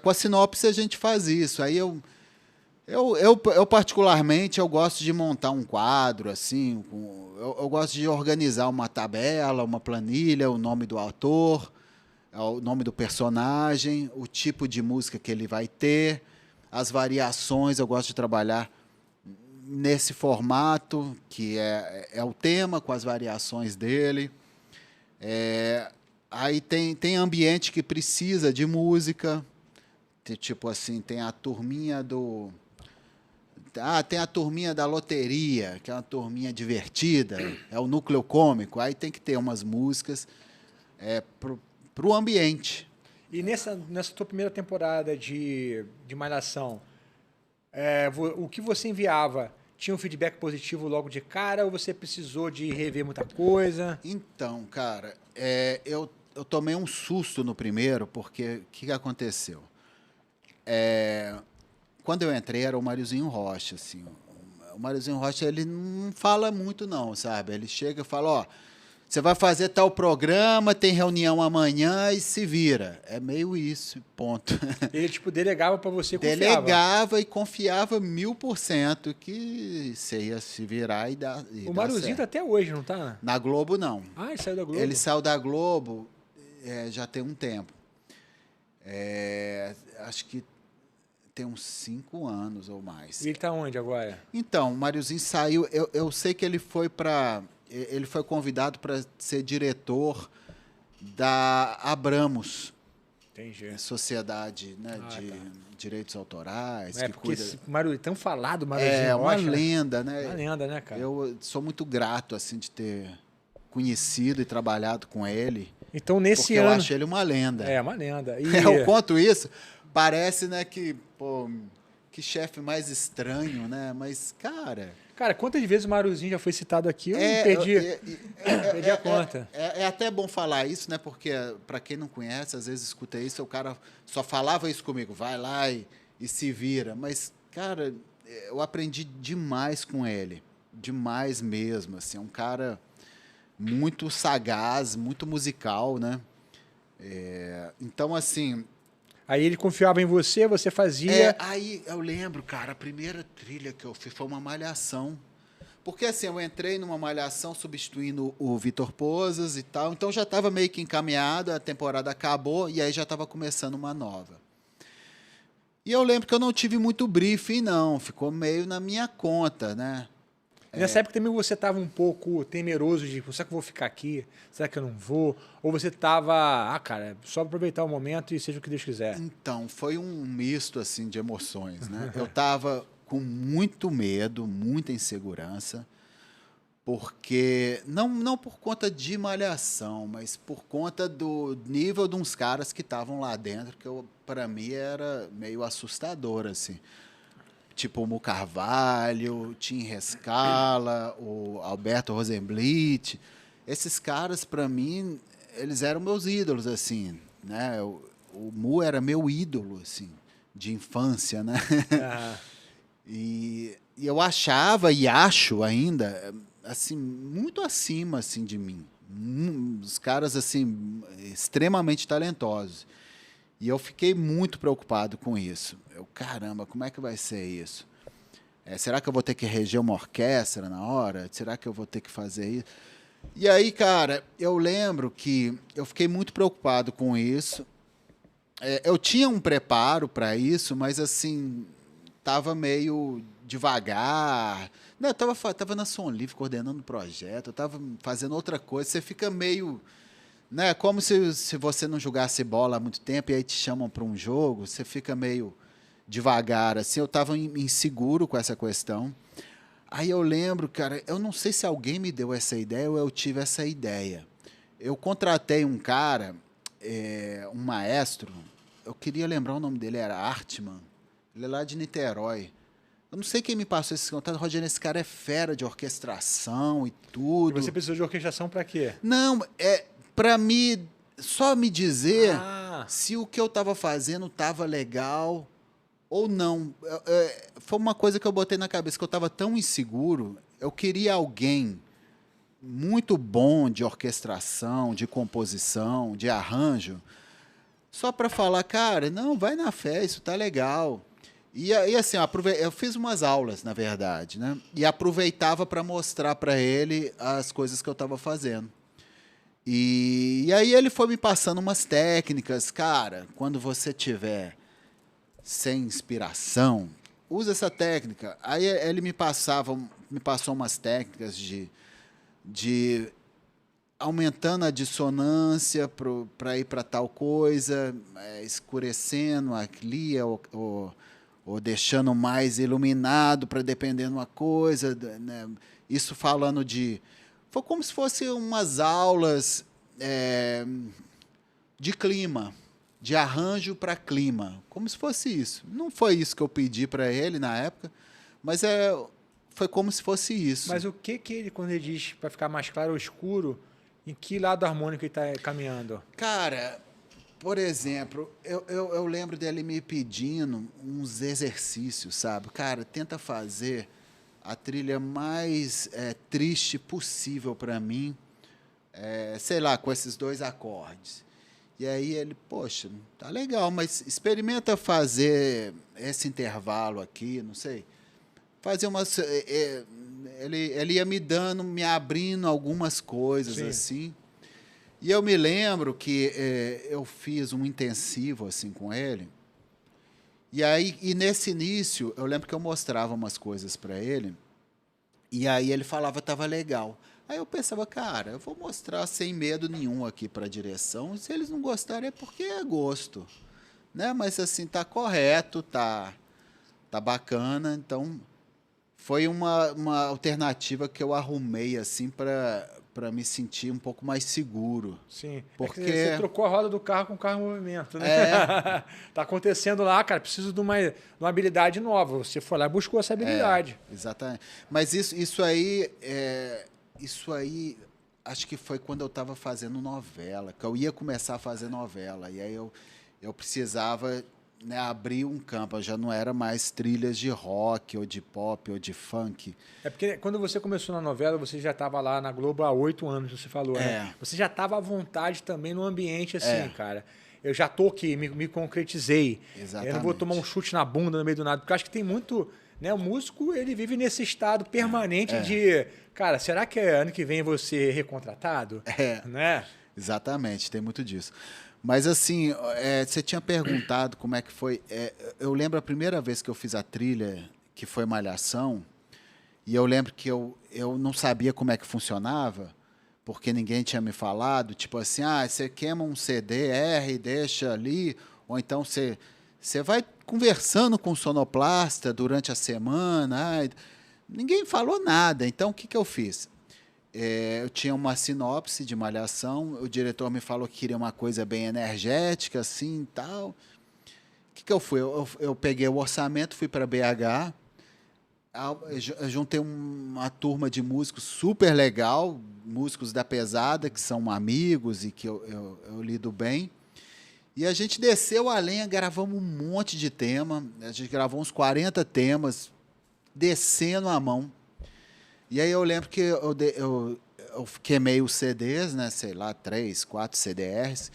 com a sinopse a gente faz isso. Aí eu particularmente, eu gosto de montar um quadro, assim, eu gosto de organizar uma tabela, uma planilha, o nome do autor, o nome do personagem, o tipo de música que ele vai ter, as variações, eu gosto de trabalhar nesse formato, que é o tema, com as variações dele. Aí tem ambiente que precisa de música, tipo assim, tem a turminha do... tem a turminha da loteria, que é uma turminha divertida, é o núcleo cômico, aí tem que ter umas músicas pro ambiente. E nessa tua primeira temporada de Malhação, o que você enviava tinha um feedback positivo logo de cara ou você precisou de rever muita coisa? Então, cara, eu tomei um susto no primeiro, porque o que aconteceu? Quando eu entrei, era o Máriozinho Rocha, assim. O Máriozinho Rocha, ele não fala muito, não, sabe? Ele chega e fala, ó, você vai fazer tal programa, tem reunião amanhã e se vira. É meio isso, ponto. Ele, tipo, delegava para você e confiava. Delegava e confiava 1000% que você ia se virar e dar O Máriozinho tá até hoje, não tá? Na Globo, não. Ah, ele saiu da Globo? Ele saiu da Globo já tem um tempo. Acho que tem uns 5 anos ou mais. E ele tá onde agora? Então, o Máriozinho saiu... Eu sei que ele foi convidado para ser diretor da Abramos. Entendi. Sociedade, né, de direitos autorais. Porque esse tão falado, Máriozinho É uma Rocha, lenda, né? Uma lenda, né, cara? Eu sou muito grato, assim, de ter conhecido e trabalhado com ele. Então, nesse porque ano... eu acho ele uma lenda. Uma lenda. Eu conto isso, parece, né, que chefe mais estranho, né? Mas, cara... Cara, quantas vezes o Máriozinho já foi citado aqui? Eu não perdi a conta. É até bom falar isso, né? Porque, para quem não conhece, às vezes escuta isso, o cara só falava isso comigo, vai lá e se vira. Mas, cara, eu aprendi demais com ele. Demais mesmo, assim. É um cara muito sagaz, muito musical, né? Então, assim... Aí ele confiava em você, você fazia... Aí eu lembro, cara, a primeira trilha que eu fiz foi uma malhação. Porque assim, eu entrei numa malhação substituindo o Vitor Pozas e tal, então já estava meio que encaminhado, a temporada acabou e aí já estava começando uma nova. E eu lembro que eu não tive muito briefing, não, ficou meio na minha conta, né? Nessa época também você estava um pouco temeroso de, será que eu vou ficar aqui? Será que eu não vou? Ou você estava, cara, só aproveitar o momento e seja o que Deus quiser? Então, foi um misto, assim, de emoções, né? Eu estava com muito medo, muita insegurança, porque, não por conta de malhação, mas por conta do nível de uns caras que estavam lá dentro, que para mim era meio assustador, assim. Tipo o Mu Carvalho, o Tim Rescala, o Alberto Rosenblit. Esses caras, para mim, eles eram meus ídolos, assim, né? O Mu era meu ídolo, assim, de infância, né? E eu achava e acho ainda, assim, muito acima, assim, de mim. Os caras, assim, extremamente talentosos. E eu fiquei muito preocupado com isso. Caramba, como é que vai ser isso? Será que eu vou ter que reger uma orquestra na hora? Será que eu vou ter que fazer isso? E aí, cara, eu lembro que eu fiquei muito preocupado com isso. Eu tinha um preparo para isso, mas, assim, estava meio devagar. Não, eu estava na Som Livre coordenando o projeto, eu estava fazendo outra coisa. Você fica meio... né, como se você não jogasse bola há muito tempo e aí te chamam para um jogo, você fica meio devagar, assim. Eu estava inseguro com essa questão. Aí eu lembro, cara, eu não sei se alguém me deu essa ideia ou eu tive essa ideia. Eu contratei um cara, um maestro, eu queria lembrar o nome dele, era Artman, ele é lá de Niterói. Eu não sei quem me passou esse contato, Rogério, esse cara é fera de orquestração e tudo. E você precisou de orquestração para quê? Não, para mim, só me dizer se o que eu estava fazendo estava legal ou não. Foi uma coisa que eu botei na cabeça, que eu estava tão inseguro. Eu queria alguém muito bom de orquestração, de composição, de arranjo, só para falar, cara, não, vai na fé, isso tá legal. E assim, eu fiz umas aulas, na verdade, né? E aproveitava para mostrar para ele as coisas que eu estava fazendo. E aí ele foi me passando umas técnicas. Cara, quando você tiver sem inspiração, usa essa técnica. Aí ele me passou umas técnicas de aumentando a dissonância para ir para tal coisa, escurecendo ali, ou deixando mais iluminado para depender de uma coisa, né? Isso falando de... Foi como se fossem umas aulas de clima, de arranjo para clima, como se fosse isso. Não foi isso que eu pedi para ele na época, mas foi como se fosse isso. Mas o que ele, quando ele diz, para ficar mais claro ou escuro, em que lado harmônico ele está caminhando? Cara, por exemplo, eu lembro dele me pedindo uns exercícios, sabe? Cara, tenta fazer a trilha mais triste possível para mim, sei lá, com esses 2 acordes. E aí ele, poxa, tá legal, mas experimenta fazer esse intervalo aqui, não sei. Fazer umas... Ele ia me abrindo algumas coisas, sim, assim. E eu me lembro que eu fiz um intensivo assim com ele. E nesse início, eu lembro que eu mostrava umas coisas para ele. E aí ele falava, tava legal. Aí eu pensava, cara, eu vou mostrar sem medo nenhum aqui para a direção. Se eles não gostarem é porque é gosto, né? Mas assim, tá correto, tá bacana. Então, foi uma alternativa que eu arrumei assim para me sentir um pouco mais seguro. Sim, porque você trocou a roda do carro com o carro em movimento, né? Tá acontecendo lá, cara, preciso de uma habilidade nova. Você foi lá e buscou essa habilidade. Exatamente. Mas isso aí, acho que foi quando eu estava fazendo novela, que eu ia começar a fazer novela. E aí eu precisava, né, abrir um campo. Eu já não era mais trilhas de rock, ou de pop, ou de funk. É porque quando você começou na novela, você já estava lá na Globo há 8 anos, você falou, né? Você já estava à vontade também no ambiente assim, cara. Eu já tô aqui, me concretizei. Exatamente. Eu não vou tomar um chute na bunda no meio do nada, porque eu acho que tem muito... Né, o músico, ele vive nesse estado permanente de... Cara, será que ano que vem eu vou ser recontratado? Né? Exatamente, tem muito disso. Mas assim, você tinha perguntado como é que foi. Eu lembro a primeira vez que eu fiz a trilha, que foi Malhação, e eu lembro que eu não sabia como é que funcionava, porque ninguém tinha me falado, tipo assim, você queima um CD-R e deixa ali, ou então você vai conversando com o sonoplasta durante a semana. Ninguém falou nada. Então, o que eu fiz? Eu tinha uma sinopse de Malhação, o diretor me falou que queria uma coisa bem energética, assim, e tal. O que eu fui? Eu peguei o orçamento, fui para BH, eu juntei uma turma de músicos super legal, músicos da pesada, que são amigos e que eu lido bem. E a gente desceu a lenha, gravamos um monte de tema, a gente gravou uns 40 temas, descendo a mão. E aí eu lembro que eu queimei os CDs, né, sei lá, 3, 4 CDRs,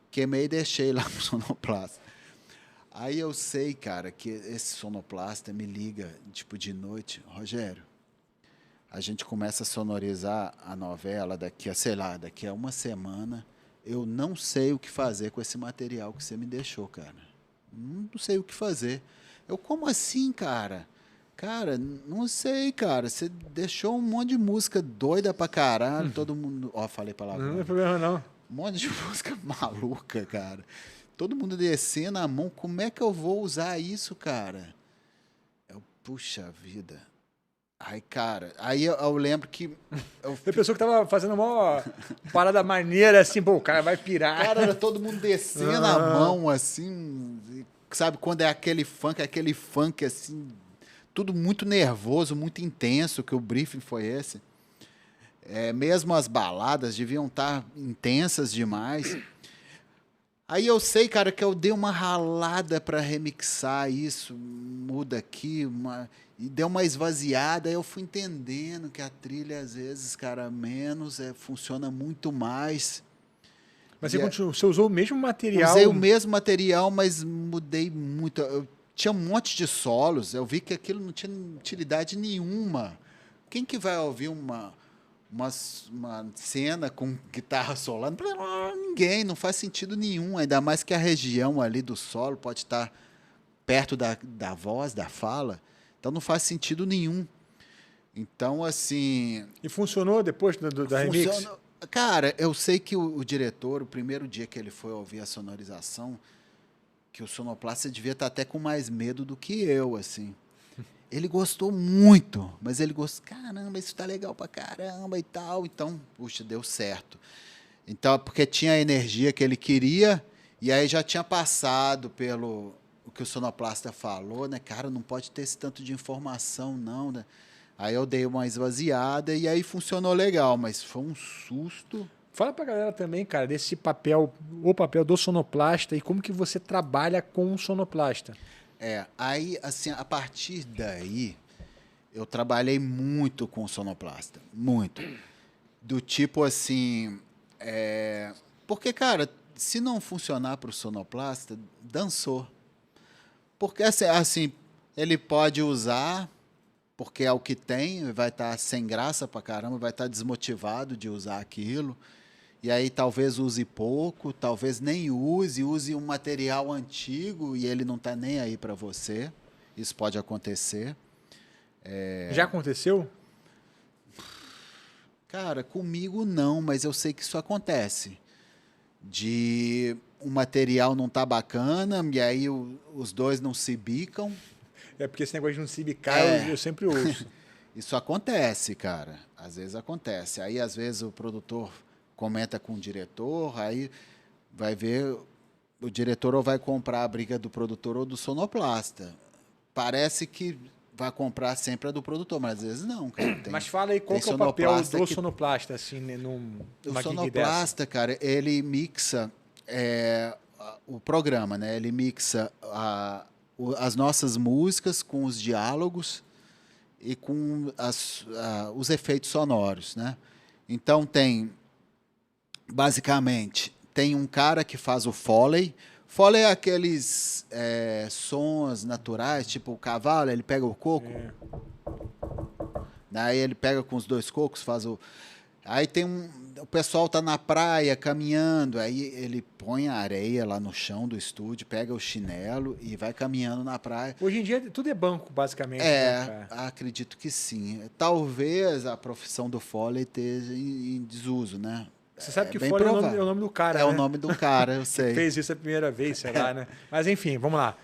queimei e deixei lá no sonoplasta. Aí eu sei, cara, que esse sonoplasta me liga, tipo, de noite, Rogério, a gente começa a sonorizar a novela daqui a uma semana, eu não sei o que fazer com esse material que você me deixou, cara. Não sei o que fazer. Como assim, cara? Cara, não sei, cara. Você deixou um monte de música doida pra caralho, todo mundo... Falei palavrão. Não é problema, não. Um monte de música maluca, cara. Todo mundo descendo a mão. Como é que eu vou usar isso, cara? Puxa vida... Ai, cara, aí eu lembro que... Tem pessoa que tava fazendo uma parada maneira, assim, pô, o cara vai pirar. Cara, era todo mundo descendo a mão, assim, sabe, quando é aquele funk, assim, tudo muito nervoso, muito intenso, que o briefing foi esse. Mesmo as baladas deviam estar intensas demais. Aí eu sei, cara, que eu dei uma ralada para remixar isso, muda aqui, e deu uma esvaziada, aí eu fui entendendo que a trilha, às vezes, cara, menos, funciona muito mais. Mas você usou o mesmo material? Usei o mesmo material, mas mudei muito. Eu tinha um monte de solos, eu vi que aquilo não tinha utilidade nenhuma. Quem que vai ouvir uma cena com guitarra solando? Ninguém, não faz sentido nenhum, ainda mais que a região ali do solo pode estar perto da voz, da fala. Então não faz sentido nenhum. Então, assim... E funcionou depois da remix? Cara, eu sei que o diretor, o primeiro dia que ele foi ouvir a sonorização, que o sonoplasta devia estar até com mais medo do que eu, assim. Ele gostou muito, mas ele gostou, caramba, isso tá legal pra caramba e tal. Então, puxa, deu certo. Então, porque tinha a energia que ele queria, e aí já tinha passado pelo o que o sonoplasta falou, né? Cara, não pode ter esse tanto de informação, não, né? Aí eu dei uma esvaziada e aí funcionou legal, mas foi um susto. Fala pra galera também, cara, desse papel, o papel do sonoplasta e como que você trabalha com o sonoplasta. Aí, assim, a partir daí, eu trabalhei muito com o sonoplasta, muito. Do tipo, assim, porque, cara, se não funcionar para o sonoplasta, dançou. Porque, assim, ele pode usar, porque é o que tem, vai estar sem graça pra caramba, vai estar desmotivado de usar aquilo. E aí talvez use pouco, talvez nem use um material antigo e ele não está nem aí para você. Isso pode acontecer. Já aconteceu? Cara, comigo não, mas eu sei que isso acontece. De um material não tá bacana e aí os dois não se bicam. É porque esse negócio de não se bicar, eu sempre ouço. Isso acontece, cara. Às vezes acontece. Aí, às vezes, o produtor comenta com o diretor, aí vai ver, o diretor ou vai comprar a briga do produtor ou do sonoplasta. Parece que vai comprar sempre a do produtor, mas às vezes não, cara. Mas fala aí qual que é o papel do sonoplasta, assim, numa o sonoplasta, cara, ele mixa o programa, né? Ele mixa as nossas músicas com os diálogos e com os efeitos sonoros, né? Então basicamente, tem um cara que faz o Foley. Foley é aqueles sons naturais, tipo o cavalo, ele pega o coco. Daí ele pega com os dois cocos, faz o... Aí o pessoal tá na praia caminhando, aí ele põe a areia lá no chão do estúdio, pega o chinelo e vai caminhando na praia. Hoje em dia tudo é banco, basicamente. Né, acredito que sim. Talvez a profissão do Foley esteja em desuso, né? Você sabe que Foley é o nome do cara, né? É o nome do cara, eu sei. Fez isso a primeira vez, sei lá, né? Mas enfim, vamos lá.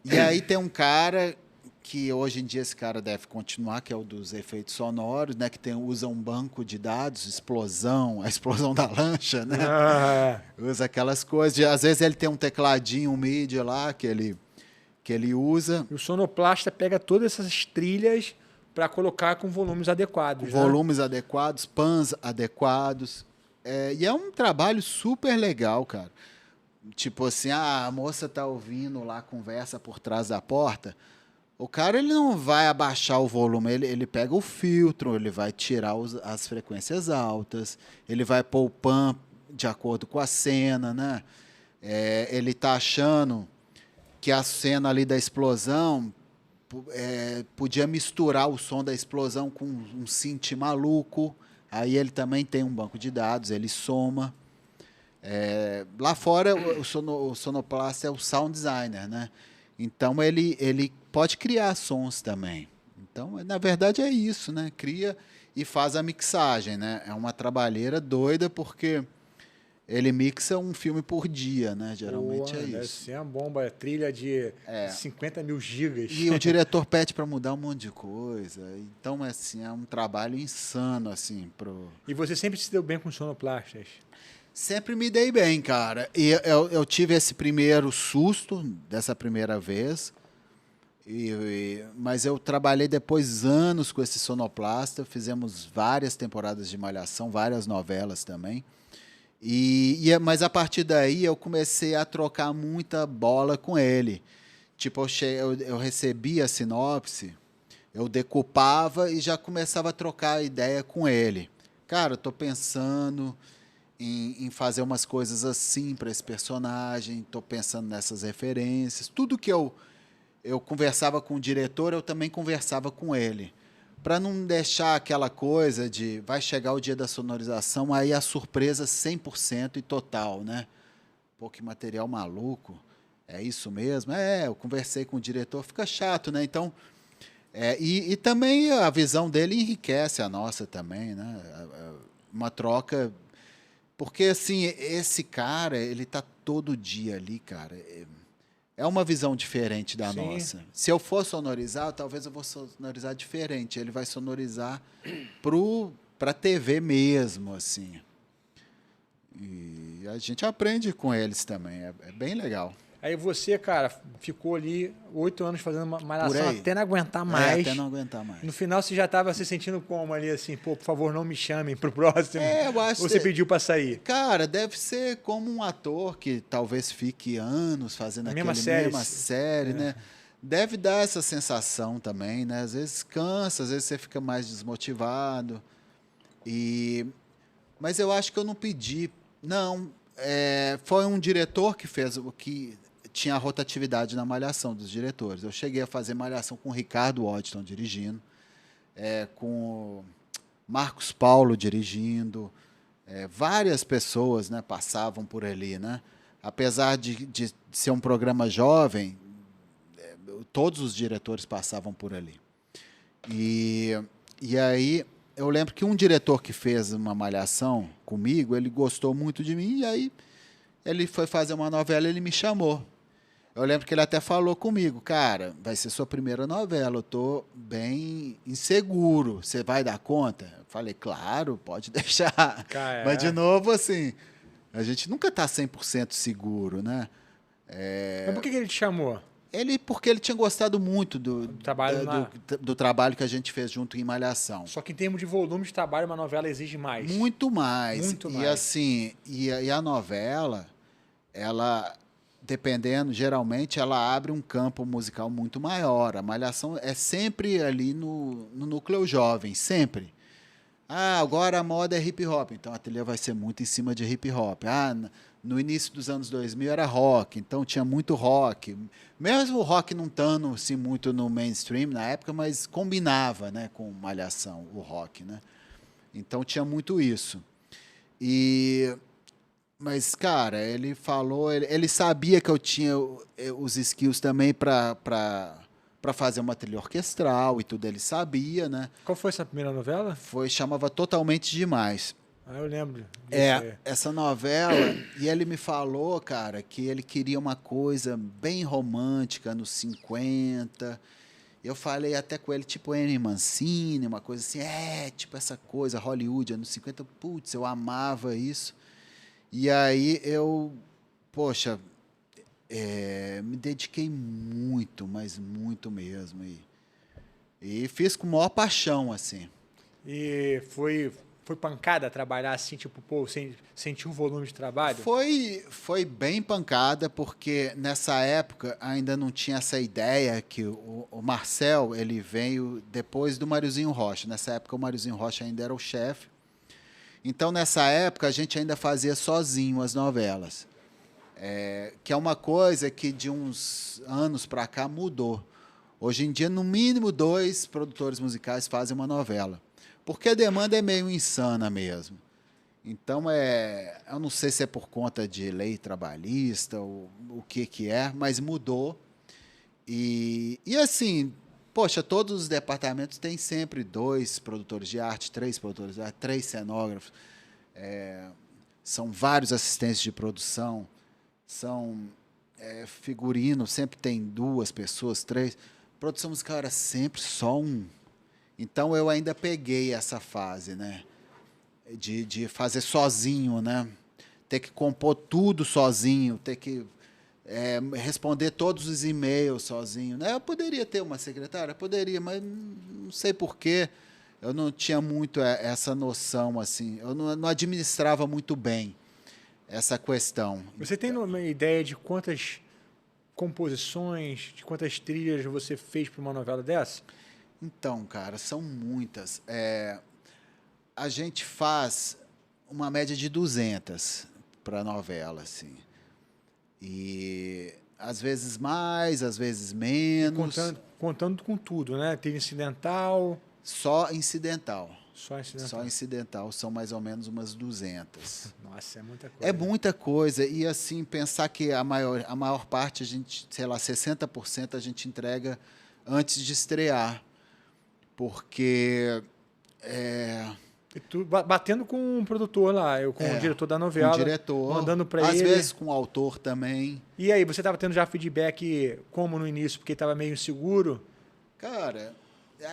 E aí tem um cara que hoje em dia esse cara deve continuar, que é o dos efeitos sonoros, né? Que usa um banco de dados, a explosão da lancha, né? Usa aquelas coisas. Às vezes ele tem um tecladinho, um MIDI lá que ele usa. E o sonoplasta pega todas essas trilhas para colocar com volumes adequados. Volumes adequados, pans adequados. E é um trabalho super legal, cara. Tipo assim, a moça tá ouvindo lá a conversa por trás da porta. O cara ele não vai abaixar o volume, ele pega o filtro, ele vai tirar as frequências altas, ele vai pôr o pan de acordo com a cena, né? Ele tá achando que a cena ali da explosão podia misturar o som da explosão com um synth maluco. Aí ele também tem um banco de dados, ele soma. Lá fora, o sonoplasta é o sound designer, né? Então, ele pode criar sons também. Então, na verdade, é isso, né? Cria e faz a mixagem, né? É uma trabalheira doida, porque ele mixa um filme por dia, né? Geralmente é isso. Deve ser uma bomba, trilha de 50 mil gigas. E o diretor pede para mudar um monte de coisa. Então, assim, é um trabalho insano, assim, E você sempre se deu bem com sonoplastas? Sempre me dei bem, cara. E eu tive esse primeiro susto dessa primeira vez, mas eu trabalhei depois anos com esse sonoplasta, fizemos várias temporadas de Malhação, várias novelas também. Mas a partir daí eu comecei a trocar muita bola com ele. Tipo, eu recebia a sinopse, eu decupava e já começava a trocar ideia com ele. Cara, eu tô pensando em fazer umas coisas assim para esse personagem, estou pensando nessas referências. Tudo que eu conversava com o diretor, eu também conversava com ele. Para não deixar aquela coisa de vai chegar o dia da sonorização, aí a surpresa 100% e total, né? Pô, que material maluco. é isso mesmo? Eu conversei com o diretor, fica chato, né? Então, e também a visão dele enriquece a nossa também, né? Uma troca, porque assim, esse cara, ele tá todo dia ali, cara. É uma visão diferente da Sim. nossa. Se eu for sonorizar, talvez eu vou sonorizar diferente. Ele vai sonorizar para TV mesmo, assim. E a gente aprende com eles também. É bem legal. Aí você, cara, ficou ali 8 anos fazendo uma Por malhação aí. até não aguentar mais. Até não aguentar mais. No final você já estava se sentindo como ali, assim, pô, por favor, não me chamem pro próximo. Eu acho Ou você que- pediu para sair? Cara, deve ser como um ator que talvez fique anos fazendo A aquela mesma série. série, né? Deve dar essa sensação também, né? Às vezes cansa, às vezes você fica mais desmotivado. Mas eu acho que eu não pedi. Não, foi um diretor que fez o que tinha a rotatividade na malhação dos diretores. Eu cheguei a fazer malhação com o Ricardo Waddington dirigindo, com o Marcos Paulo dirigindo, várias pessoas, né, passavam por ali, né? Apesar de ser um programa jovem, todos os diretores passavam por ali. E aí eu lembro que um diretor que fez uma malhação comigo, ele gostou muito de mim, e aí ele foi fazer uma novela e ele me chamou. Eu lembro que ele até falou comigo, cara, vai ser sua primeira novela, eu tô bem inseguro, você vai dar conta? Eu falei, claro, pode deixar. Cara, Mas, de novo, assim, a gente nunca tá 100% seguro, né? Mas por que ele te chamou? Porque ele tinha gostado muito Trabalho do trabalho que a gente fez junto em Malhação. Só que em termos de volume de trabalho, uma novela exige mais. Muito mais. Muito E mais. assim, e a novela, ela, dependendo, geralmente, ela abre um campo musical muito maior. A Malhação é sempre ali no núcleo jovem, sempre. Agora a moda é hip hop, então a trilha vai ser muito em cima de hip hop. No início dos anos 2000 era rock, então tinha muito rock. Mesmo o rock não estando assim, muito no mainstream na época, mas combinava, né, com Malhação, o rock, né? Então tinha muito isso. Mas, cara, ele falou, ele sabia que eu tinha os skills também para fazer uma trilha orquestral e tudo, ele sabia, né? Qual foi essa primeira novela? Chamava Totalmente Demais. Eu lembro. Essa novela, e ele me falou, cara, que ele queria uma coisa bem romântica, nos 50. Eu falei até com ele, tipo Annie Mancini, uma coisa assim, tipo essa coisa, Hollywood, anos 50. Putz, eu amava isso. E aí poxa, me dediquei muito, mas muito mesmo. E fiz com maior paixão, assim. E foi pancada trabalhar assim, tipo, pô, sentir um volume de trabalho? Foi bem pancada, porque nessa época ainda não tinha essa ideia que o Marcel, ele veio depois do Mariozinho Rocha. Nessa época o Mariozinho Rocha ainda era o chefe. Então, nessa época, a gente ainda fazia sozinho as novelas. Que é uma coisa que de uns anos para cá mudou. Hoje em dia, no mínimo 2 produtores musicais fazem uma novela. Porque a demanda é meio insana mesmo. Então, eu não sei se é por conta de lei trabalhista ou o que é, mas mudou. E assim, poxa, todos os departamentos têm sempre 2 produtores de arte, 3 produtores de arte, 3 cenógrafos. São vários assistentes de produção. São figurino, sempre tem 2 pessoas, 3. Produção musical era sempre só um. Então, eu ainda peguei essa fase, né? De fazer sozinho, né? Ter que compor tudo sozinho, ter que responder todos os e-mails sozinho, né? Eu poderia ter uma secretária? Poderia, mas não sei porquê. Eu não tinha muito essa noção, assim. Eu não administrava muito bem essa questão. Você tem uma ideia de quantas composições, de quantas trilhas você fez para uma novela dessa? Então, cara, são muitas. A gente faz uma média de 200 para novela, assim. E às vezes mais, às vezes menos. Contando com tudo, né? Trilha incidental. Só incidental. Só incidental. Só incidental são mais ou menos umas 200. Nossa, é muita coisa. É muita coisa. E assim, pensar que a maior parte, a gente, sei lá, 60% a gente entrega antes de estrear. Porque E tu batendo com um produtor lá, com o diretor da novela. com o diretor, mandando para ele. às vezes com o autor também. E aí, você estava tendo já feedback como no início, porque estava meio inseguro? Cara,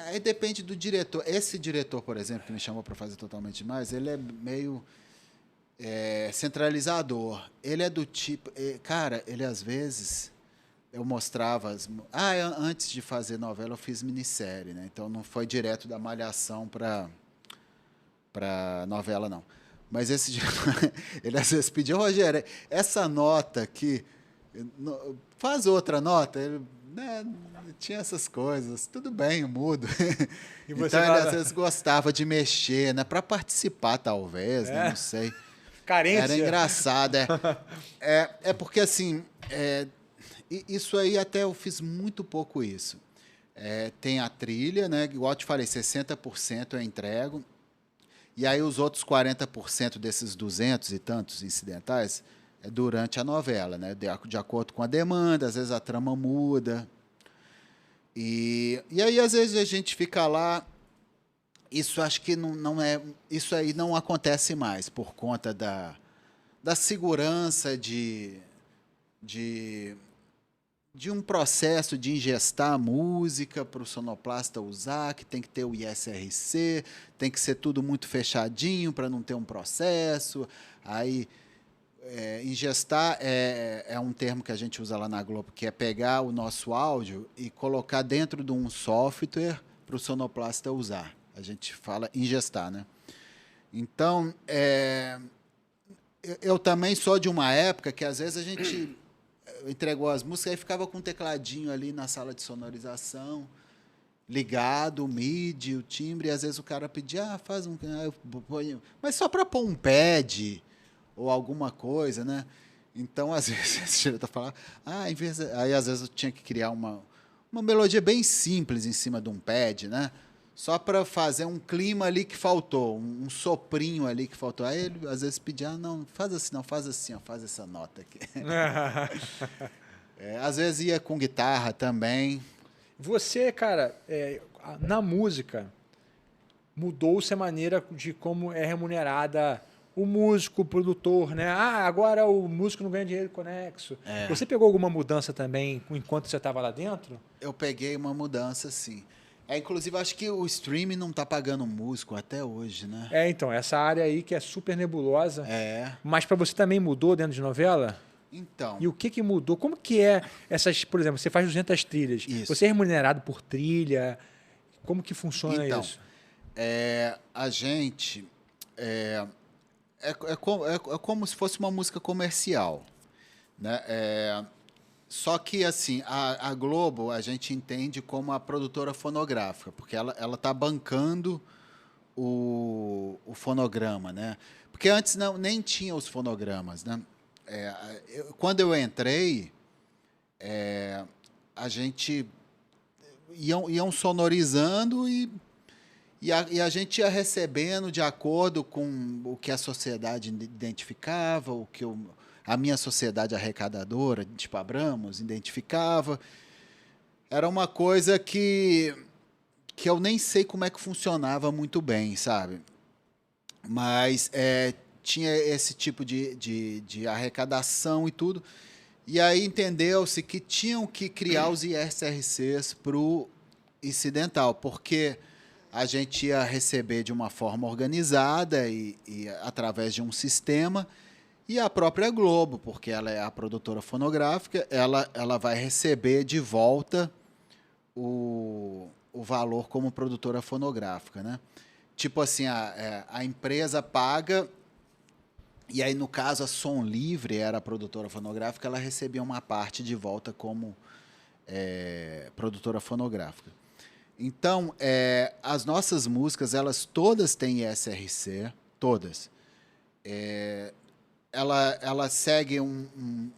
aí depende do diretor. Esse diretor, por exemplo, que me chamou para fazer Totalmente Demais, ele é meio centralizador. Ele é do tipo... cara, ele às vezes... Eu mostrava... antes de fazer novela, eu fiz minissérie, né? Então não foi direto da Malhação para novela, não. Mas esse diretor, ele às vezes pediu, Rogério, essa nota aqui, faz outra nota. Ele, né, tinha essas coisas, tudo bem, eu mudo. E você então, ele às vezes gostava de mexer, né, para participar, talvez, né, não sei. Carência. Era engraçado. É porque, assim, isso aí até eu fiz muito pouco isso. Tem a trilha, né, igual eu te falei, 60% eu entrego. E aí os outros 40% desses 200 e tantos incidentais é durante a novela, né? De acordo com a demanda, às vezes a trama muda. E aí, às vezes, a gente fica lá. Isso acho que não é. Isso aí não acontece mais por conta da segurança de um processo de ingestar a música para o sonoplasta usar, que tem que ter o ISRC, tem que ser tudo muito fechadinho para não ter um processo. Aí, ingestar é um termo que a gente usa lá na Globo, que é pegar o nosso áudio e colocar dentro de um software para o sonoplasta usar. A gente fala ingestar, né? Então, eu também sou de uma época que, às vezes, a gente entregou as músicas, aí ficava com um tecladinho ali na sala de sonorização, ligado, o MIDI, o timbre, e às vezes o cara pedia, faz um... Mas só para pôr um pad ou alguma coisa, né? Então, às vezes, esse diretor falava, aí às vezes eu tinha que criar uma melodia bem simples em cima de um pad, né? Só para fazer um clima ali que faltou, um soprinho ali que faltou. Aí ele, às vezes, pedia, não, faz assim, ó, faz essa nota aqui. Às vezes ia com guitarra também. Você, cara, na música, mudou-se a maneira de como é remunerada o músico, o produtor, né? Agora o músico não ganha dinheiro conexo. Você pegou alguma mudança também enquanto você estava lá dentro? Eu peguei uma mudança, sim. Inclusive, acho que o streaming não está pagando músico até hoje, né? Então, essa área aí que é super nebulosa. Mas para você também mudou dentro de novela? Então. E o que mudou? Como que é essas, por exemplo, você faz 200 trilhas. Isso. Você é remunerado por trilha? Como que funciona isso? A gente... É como se fosse uma música comercial, né? Só que, assim, a Globo a gente entende como a produtora fonográfica, porque ela está bancando o fonograma, né? Porque antes nem tinha os fonogramas, né? Quando eu entrei, a gente iam sonorizando e a gente ia recebendo de acordo com o que a sociedade identificava, o que a minha sociedade arrecadadora, tipo Abramos, identificava. Era uma coisa que eu nem sei como é que funcionava muito bem, sabe? Mas tinha esse tipo de arrecadação e tudo. E aí entendeu-se que tinham que criar os ISRCs para o incidental, porque a gente ia receber de uma forma organizada e através de um sistema. E a própria Globo, porque ela é a produtora fonográfica, ela vai receber de volta o valor como produtora fonográfica, né? Tipo assim, a empresa paga, e aí, no caso, a Som Livre era a produtora fonográfica, ela recebia uma parte de volta como produtora fonográfica. Então, as nossas músicas, elas todas têm ISRC, todas. Ela segue um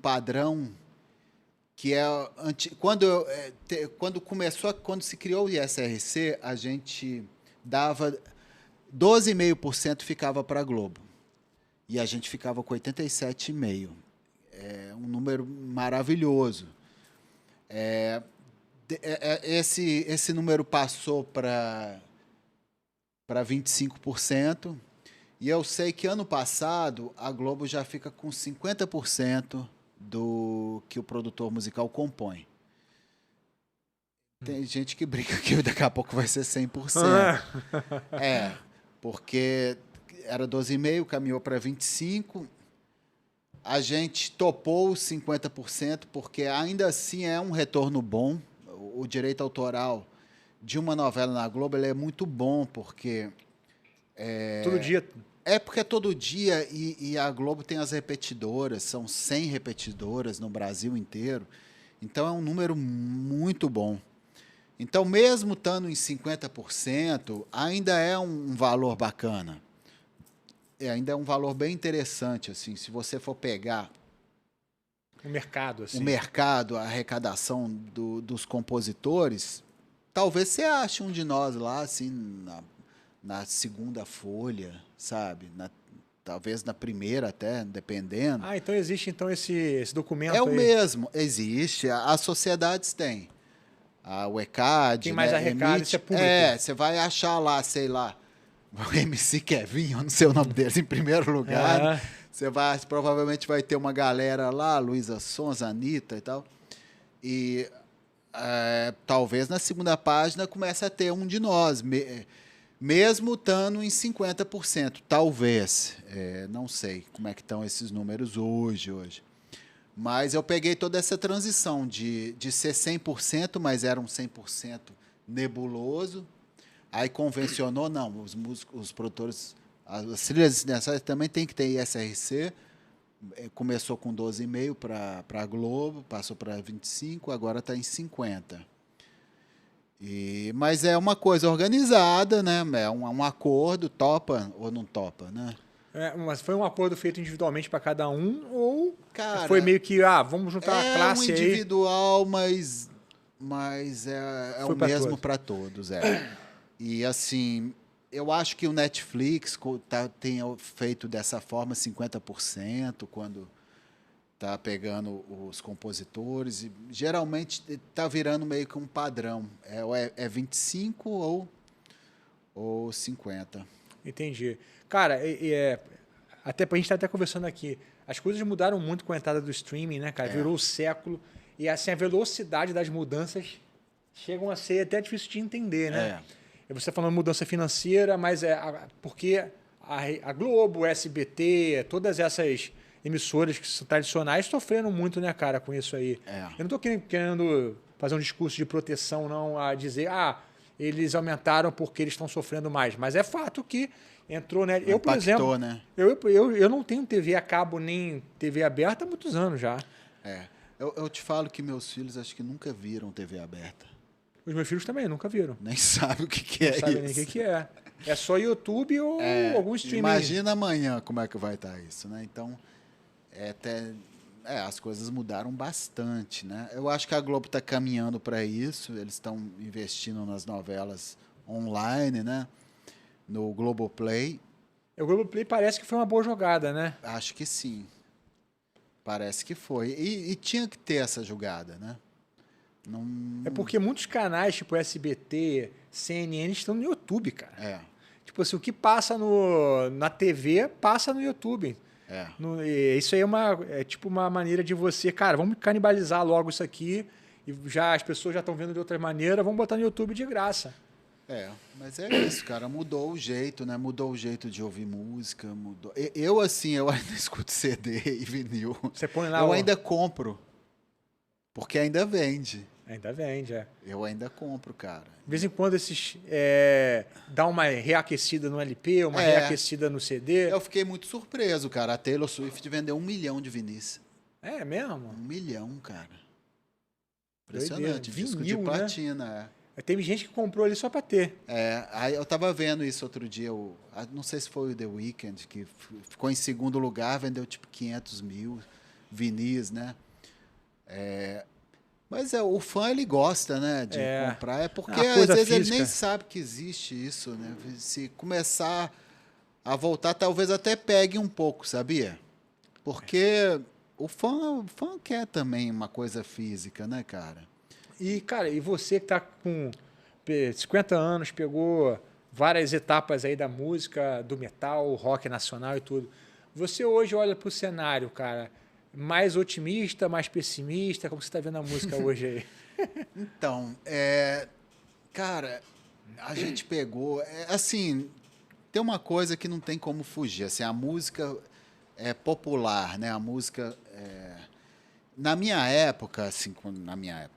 padrão que quando se criou o ISRC, a gente dava 12,5% ficava para a Globo. E a gente ficava com 87,5%. É um número maravilhoso. Esse número passou para 25%. E eu sei que ano passado a Globo já fica com 50% do que o produtor musical compõe. Tem gente que brinca que daqui a pouco vai ser 100%. Porque era 12,5%, caminhou para 25%. A gente topou os 50%, porque ainda assim é um retorno bom. O direito autoral de uma novela na Globo ele é muito bom, porque... Todo dia. Porque é todo dia e a Globo tem as repetidoras, são 100 repetidoras no Brasil inteiro. Então é um número muito bom. Então, mesmo estando em 50%, ainda é um valor bacana. Ainda é um valor bem interessante, assim, se você for pegar O mercado, assim. o mercado, a arrecadação dos compositores, talvez você ache um de nós lá, assim, na segunda folha, sabe? Talvez na primeira até, dependendo. Então existe então esse documento É o aí. mesmo, existe, as sociedades têm. O ECAD, Quem mais arrecada, isso é público. Você vai achar lá, sei lá, o MC Kevin, eu não sei o nome deles, em primeiro lugar. Você provavelmente vai ter uma galera lá, Luísa Sons, Anitta e tal. E talvez na segunda página comece a ter um de nós, mesmo estando em 50%, talvez. Não sei como é que estão esses números hoje. Mas eu peguei toda essa transição de ser 100%, mas era um 100% nebuloso. Aí convencionou, não, os músicos, os produtores, as trilhas necessárias também tem que ter ISRC. Começou com 12,5% para a Globo, passou para 25%, agora está em 50%. Mas é uma coisa organizada, né? É um acordo, topa ou não topa, né? Mas foi um acordo feito individualmente para cada um ou Cara, foi meio que, vamos juntar a classe um aí? individual, mas é Foi o pra mesmo todos. para todos. E assim, eu acho que o Netflix tem feito dessa forma 50%, quando tá pegando os compositores. E geralmente tá virando meio que um padrão. É 25% ou 50%. Entendi. Cara, até a gente está até conversando aqui. As coisas mudaram muito com a entrada do streaming, né, cara? Virou o século. E assim, a velocidade das mudanças chegam a ser até difícil de entender, né? Você falando mudança financeira, mas porque a Globo, o SBT, todas essas emissoras que são tradicionais sofreram muito, né, cara, com isso aí. Eu não estou querendo fazer um discurso de proteção, não, a dizer, eles aumentaram porque eles estão sofrendo mais. Mas é fato que entrou, né? Eu, por exemplo, né? eu não tenho TV a cabo nem TV aberta há muitos anos já. Eu te falo que meus filhos acho que nunca viram TV aberta. Os meus filhos também nunca viram. Nem sabem o que é isso. Não sabem nem o que é. É só YouTube ou algum streaming. Imagina amanhã como é que vai estar isso, né? Então, as coisas mudaram bastante, né? Eu acho que a Globo está caminhando para isso. Eles estão investindo nas novelas online, né? No Globoplay. O Globoplay parece que foi uma boa jogada, né? Acho que sim. Parece que foi. E tinha que ter essa jogada, né? Não... É porque muitos canais, tipo SBT, CNN, estão no YouTube, cara. Tipo assim, o que passa na TV, passa no YouTube. Isso aí é tipo uma maneira de você, cara, vamos canibalizar logo isso aqui, e as pessoas já estão vendo de outra maneira, vamos botar no YouTube de graça. Mas é isso, cara, mudou o jeito, né? Mudou o jeito de ouvir música, mudou. Eu ainda escuto CD e vinil. Você põe lá. Eu ainda compro, porque ainda vende. Ainda vende, Eu ainda compro, cara. De vez em quando esses dá uma reaquecida no LP, uma reaquecida no CD. Eu fiquei muito surpreso, cara. A Taylor Swift vendeu 1 milhão de vinis. É mesmo? 1 milhão, cara. Impressionante. Doideira. Disco Vinil, de platina, né? Teve gente que comprou ali só pra ter. Aí eu tava vendo isso outro dia. Não sei se foi o The Weeknd, que ficou em segundo lugar, vendeu tipo 500 mil vinis, né? Mas o fã, ele gosta, né, de comprar. É porque, a às coisa vezes, ele física. nem sabe que existe isso, né? Se começar a voltar, talvez até pegue um pouco, sabia? Porque o fã quer também uma coisa física, né, cara? E, cara, e você que tá com 50 anos, pegou várias etapas aí da música, do metal, rock nacional e tudo. Você hoje olha pro cenário, cara, mais otimista, mais pessimista? Como você tá vendo a música hoje aí? Então, cara, a gente pegou... assim, tem uma coisa que não tem como fugir. Assim, a música é popular, né? A música... Na minha época, assim,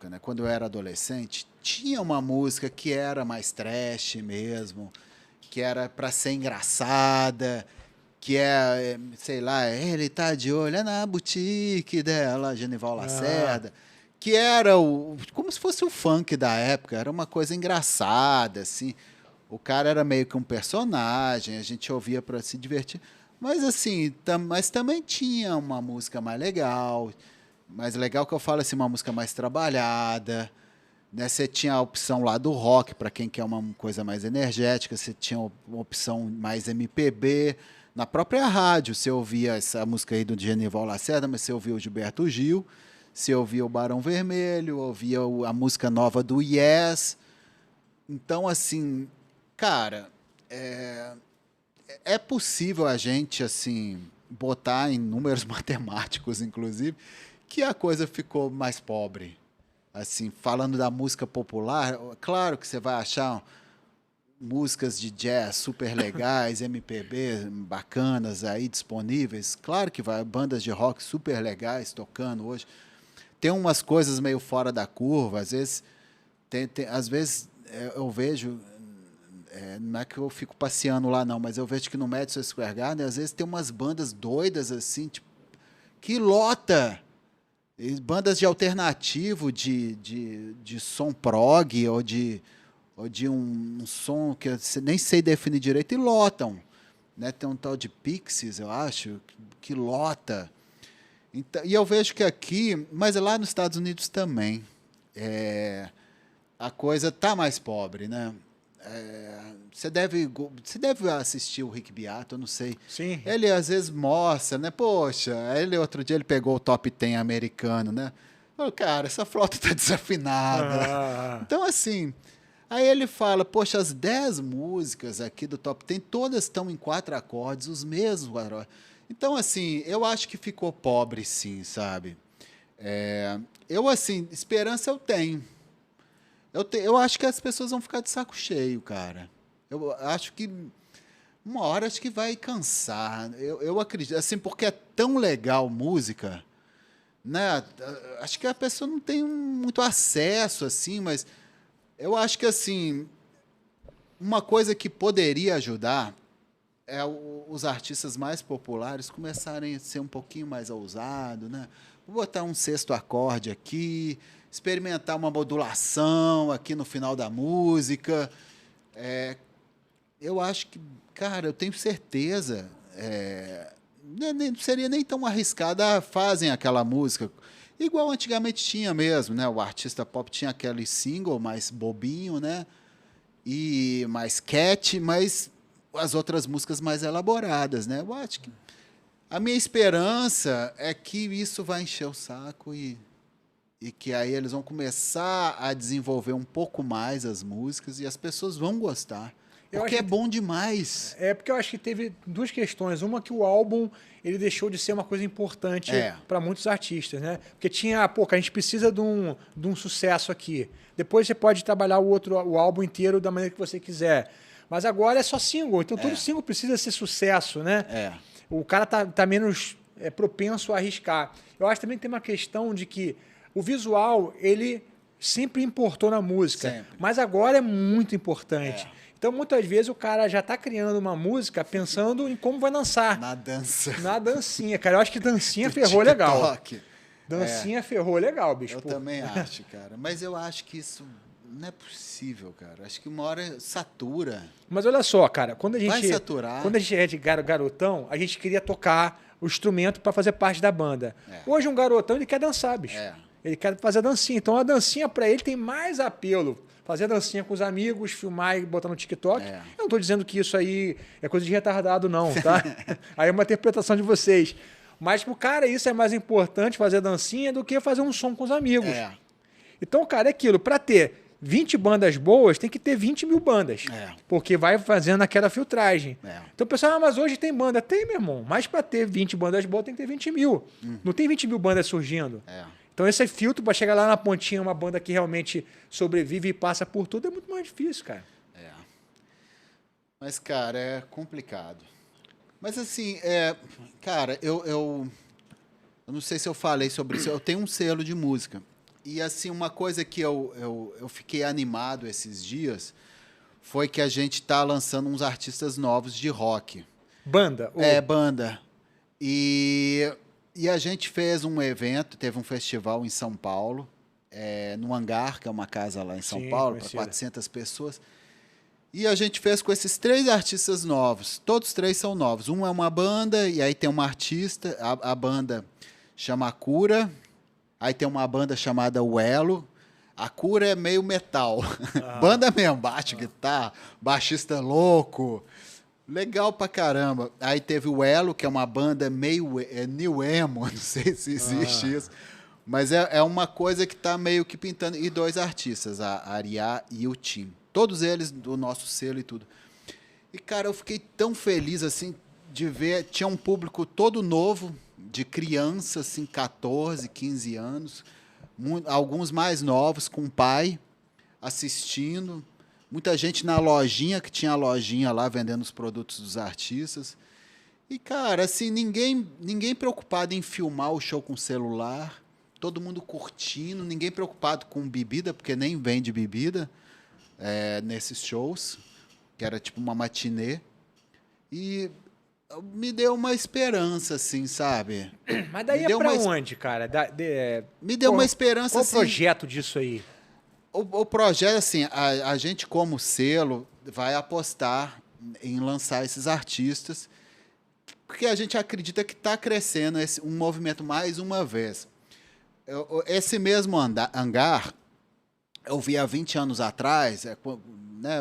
né, quando eu era adolescente, tinha uma música que era mais trash mesmo, que era para ser engraçada, que sei lá, ele tá de olho na boutique dela, Genival Lacerda, que era como se fosse o funk da época, era uma coisa engraçada, assim. O cara era meio que um personagem, a gente ouvia para se divertir, mas assim, mas também tinha uma música mais legal. Mas legal que eu falo assim, uma música mais trabalhada, né? Você tinha a opção lá do rock, para quem quer uma coisa mais energética, você tinha uma opção mais MPB. Na própria rádio, você ouvia essa música aí do Genival Lacerda, mas você ouvia o Gilberto Gil, você ouvia o Barão Vermelho, ouvia a música nova do Yes. Então, assim, cara, é possível a gente, assim, botar em números matemáticos, inclusive, que a coisa ficou mais pobre. Assim, falando da música popular, claro que você vai achar músicas de jazz super legais, MPB bacanas aí disponíveis. Claro que vai, bandas de rock super legais tocando hoje. Tem umas coisas meio fora da curva, às vezes às vezes eu vejo, não é que eu fico passeando lá não, mas eu vejo que no Madison Square Garden às vezes tem umas bandas doidas assim, tipo, que lota. Bandas de alternativo, de som prog ou de um som que eu nem sei definir direito, e lotam. Né? Tem um tal de Pixies, eu acho, que lota. Então, e eu vejo que aqui, mas lá nos Estados Unidos também, a coisa está mais pobre, né? Você deve assistir o Rick Beato, eu não sei. Sim. Ele às vezes mostra, né? Poxa, outro dia ele pegou o top 10 americano, né? Falou, cara, essa flauta tá desafinada. Então, assim, aí ele fala, poxa, as 10 músicas aqui do top 10, todas estão em 4 acordes, os mesmos acordes. Então, assim, eu acho que ficou pobre, sim, sabe? Eu, assim, esperança eu tenho. Eu acho que as pessoas vão ficar de saco cheio, cara. Eu acho que uma hora acho que vai cansar. Eu acredito, assim, porque é tão legal música, né? Acho que a pessoa não tem muito acesso, assim, mas eu acho que, assim, uma coisa que poderia ajudar é os artistas mais populares começarem a ser um pouquinho mais ousados, né? Vou botar um sexto acorde aqui, experimentar uma modulação aqui no final da música. Eu acho que, cara, eu tenho certeza, não seria nem tão arriscado, fazem aquela música, igual antigamente tinha mesmo, né? O artista pop tinha aquele single mais bobinho, né? E mais cat, mas as outras músicas mais elaboradas, né? Eu acho que a minha esperança é que isso vai encher o saco e que aí eles vão começar a desenvolver um pouco mais as músicas e as pessoas vão gostar. Porque é bom demais. Porque eu acho que teve duas questões. Uma que o álbum ele deixou de ser uma coisa importante para muitos artistas, né? Porque tinha, a gente precisa de um sucesso aqui. Depois você pode trabalhar o álbum inteiro da maneira que você quiser. Mas agora é só single, então todo single precisa ser sucesso, né? O cara tá menos propenso a arriscar. Eu acho também que tem uma questão de que o visual, ele sempre importou na música, sempre. Mas agora é muito importante. Então, muitas vezes, o cara já está criando uma música pensando em como vai lançar. Na dança. Na dancinha, cara. Eu acho que dancinha ferrou legal. Dancinha ferrou legal, bicho. Eu também acho, cara. Mas eu acho que isso não é possível, cara. Acho que uma hora satura. Mas olha só, cara. Quando a gente, vai saturar. Quando a gente é de garotão, a gente queria tocar o instrumento para fazer parte da banda. Hoje, um garotão, ele quer dançar, bicho. Ele quer fazer a dancinha. Então a dancinha para ele tem mais apelo. Fazer a dancinha com os amigos, filmar e botar no TikTok. É. Eu não estou dizendo que isso aí é coisa de retardado, não, tá? Aí é uma interpretação de vocês. Mas pro cara isso é mais importante fazer dancinha do que fazer um som com os amigos. É. Então, cara, é aquilo. Para ter 20 bandas boas, tem que ter 20 mil bandas. É. Porque vai fazendo aquela filtragem. É. Então o pessoal, mas hoje tem banda. Tem, meu irmão. Mas para ter 20 bandas boas, tem que ter 20 mil. Não tem 20 mil bandas surgindo. É. Então esse filtro para chegar lá na pontinha, uma banda que realmente sobrevive e passa por tudo, é muito mais difícil, cara. É. Mas, cara, é complicado. Mas, assim, cara, eu não sei se eu falei sobre isso. Eu tenho um selo de música. E, assim, uma coisa que eu fiquei animado esses dias foi que a gente está lançando uns artistas novos de rock. Banda? Banda. E a gente fez um evento, teve um festival em São Paulo, no Hangar, que é uma casa lá em São Paulo, para 400 pessoas. E a gente fez com esses 3 artistas novos. Todos 3 são novos. Um é uma banda, e aí tem uma artista. A banda chama Cura. Aí tem uma banda chamada O Elo. A Cura é meio metal. Banda mesmo, bate guitarra, baixista louco. Legal pra caramba. Aí teve o Elo, que é uma banda meio new emo, não sei se existe isso. Mas é uma coisa que tá meio que pintando. E 2 artistas, a Ariá e o Tim. Todos eles do nosso selo e tudo. E, cara, eu fiquei tão feliz, assim, de ver. Tinha um público todo novo, de criança, assim, 14, 15 anos. Alguns mais novos, com pai, assistindo. Muita gente na lojinha, que tinha a lojinha lá vendendo os produtos dos artistas. E, cara, assim, ninguém preocupado em filmar o show com celular. Todo mundo curtindo, ninguém preocupado com bebida, porque nem vende bebida nesses shows, que era tipo uma matinê. E me deu uma esperança, assim, sabe? Mas daí é pra onde, cara? Me deu uma esperança, qual assim... Qual o projeto disso aí? O projeto, assim, a gente como selo vai apostar em lançar esses artistas, porque a gente acredita que está crescendo um movimento mais uma vez. Esse mesmo Hangar, eu vi há 20 anos atrás, né,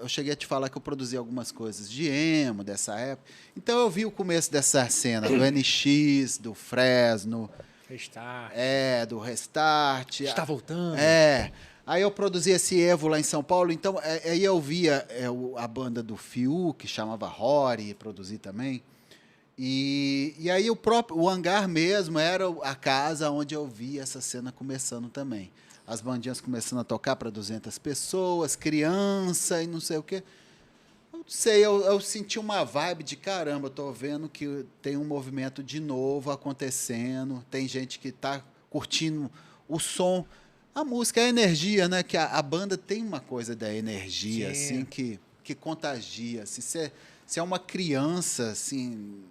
eu cheguei a te falar que eu produzi algumas coisas de emo, dessa época. Então eu vi o começo dessa cena, do NX, do Fresno... Restart. Do Restart. Está voltando. Aí eu produzi esse Evo lá em São Paulo, então aí eu via a banda do Fiu, que chamava Rory, produzi também. E aí o Hangar mesmo era a casa onde eu vi essa cena começando também. As bandinhas começando a tocar para 200 pessoas, criança e não sei o quê. Não sei, eu senti uma vibe de caramba, tô vendo que tem um movimento de novo acontecendo, tem gente que tá curtindo o som, a música, a energia, né? Que a banda tem uma coisa da energia, assim, que contagia. Se você é uma criança, assim,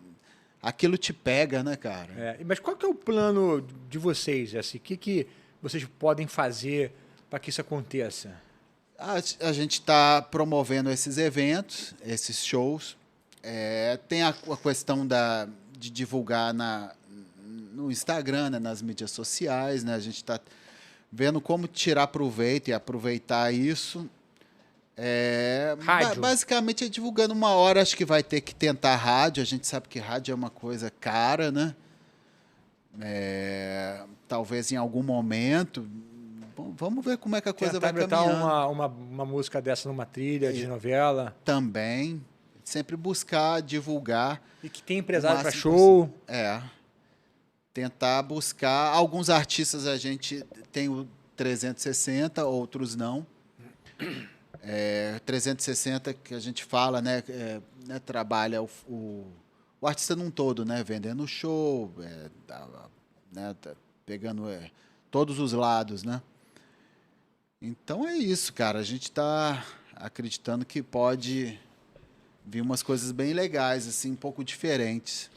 aquilo te pega, né, cara? Mas qual que é o plano de vocês? Assim, o que vocês podem fazer para que isso aconteça? A gente está promovendo esses eventos, esses shows. Tem a questão de divulgar no Instagram, né, nas mídias sociais. Né? A gente está vendo como tirar proveito e aproveitar isso. Rádio. Basicamente é divulgando uma hora. Acho que vai ter que tentar rádio. A gente sabe que rádio é uma coisa cara, né? Talvez em algum momento... Vamos ver como é que a coisa vai caminhar. Uma música dessa numa trilha de novela. Também. Sempre buscar, divulgar. E que tem empresário para show. Tentar buscar. Alguns artistas a gente tem o 360, outros não. 360 que a gente fala, né? Trabalha o artista num todo, né? Vendendo show, né? Pegando todos os lados, né? Então é isso, cara. A gente está acreditando que pode vir umas coisas bem legais, assim, um pouco diferentes.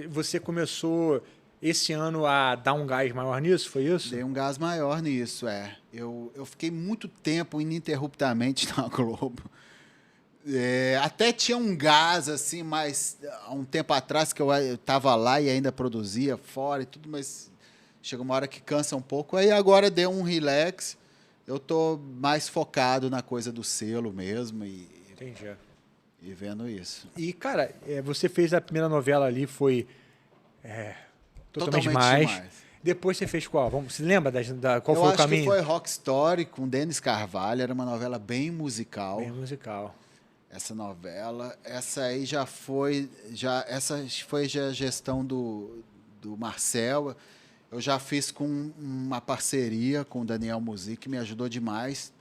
Você começou esse ano a dar um gás maior nisso, foi isso? Dei um gás maior nisso, Eu fiquei muito tempo ininterruptamente na Globo. Até tinha um gás, assim, mas há um tempo atrás que eu estava lá e ainda produzia fora e tudo, mas chega uma hora que cansa um pouco. Aí agora deu um relax. Eu tô mais focado na coisa do selo mesmo Entendi. e vendo isso. E, cara, você fez a primeira novela ali, foi totalmente demais. Depois você fez qual? Você lembra qual foi o caminho? Eu acho que foi Rock Story com Denis Carvalho. Era uma novela bem musical. Bem musical. Essa novela. Essa aí essa foi a gestão do Marcel. Eu já fiz com uma parceria com o Daniel Music, que me ajudou demais.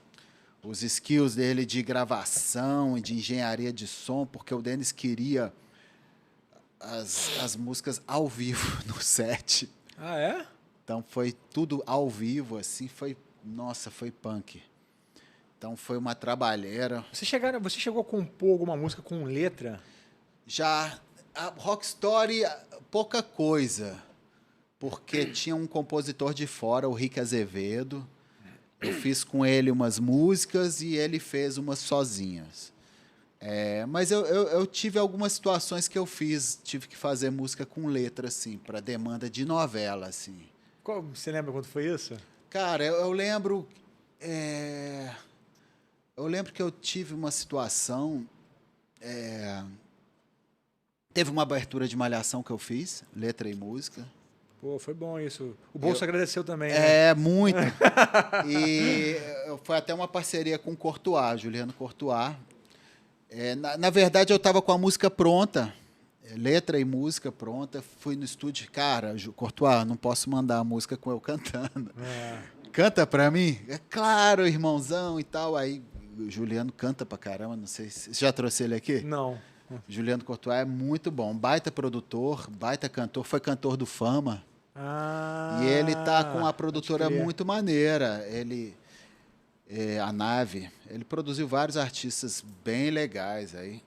Os skills dele de gravação e de engenharia de som, porque o Denis queria as músicas ao vivo no set. Ah, é? Então foi tudo ao vivo, assim, nossa, foi punk. Então foi uma trabalheira. Você chegou a compor alguma música com letra? Já a Rock Story, pouca coisa, porque tinha um compositor de fora, o Rick Azevedo. Eu fiz com ele umas músicas e ele fez umas sozinhas. Mas eu tive algumas situações que tive que fazer música com letra, assim, para demanda de novela, assim. Você lembra quando foi isso? Cara, eu lembro. Eu lembro que eu tive uma situação. Teve uma abertura de Malhação que eu fiz, letra e música. Pô, foi bom isso. O Bolso agradeceu também, né? Muito. E foi até uma parceria com o Courtois, Juliano Courtois. Na verdade, eu estava com a música pronta, letra e música pronta. Fui no estúdio, cara, Courtois, não posso mandar a música com eu cantando. Canta pra mim? É claro, irmãozão e tal. Aí o Juliano canta pra caramba, não sei se... Você já trouxe ele aqui? Não. Juliano Courtois é muito bom, baita produtor, baita cantor, foi cantor do Fama. E ele tá com uma produtora muito maneira. A Nave, ele produziu vários artistas bem legais aí.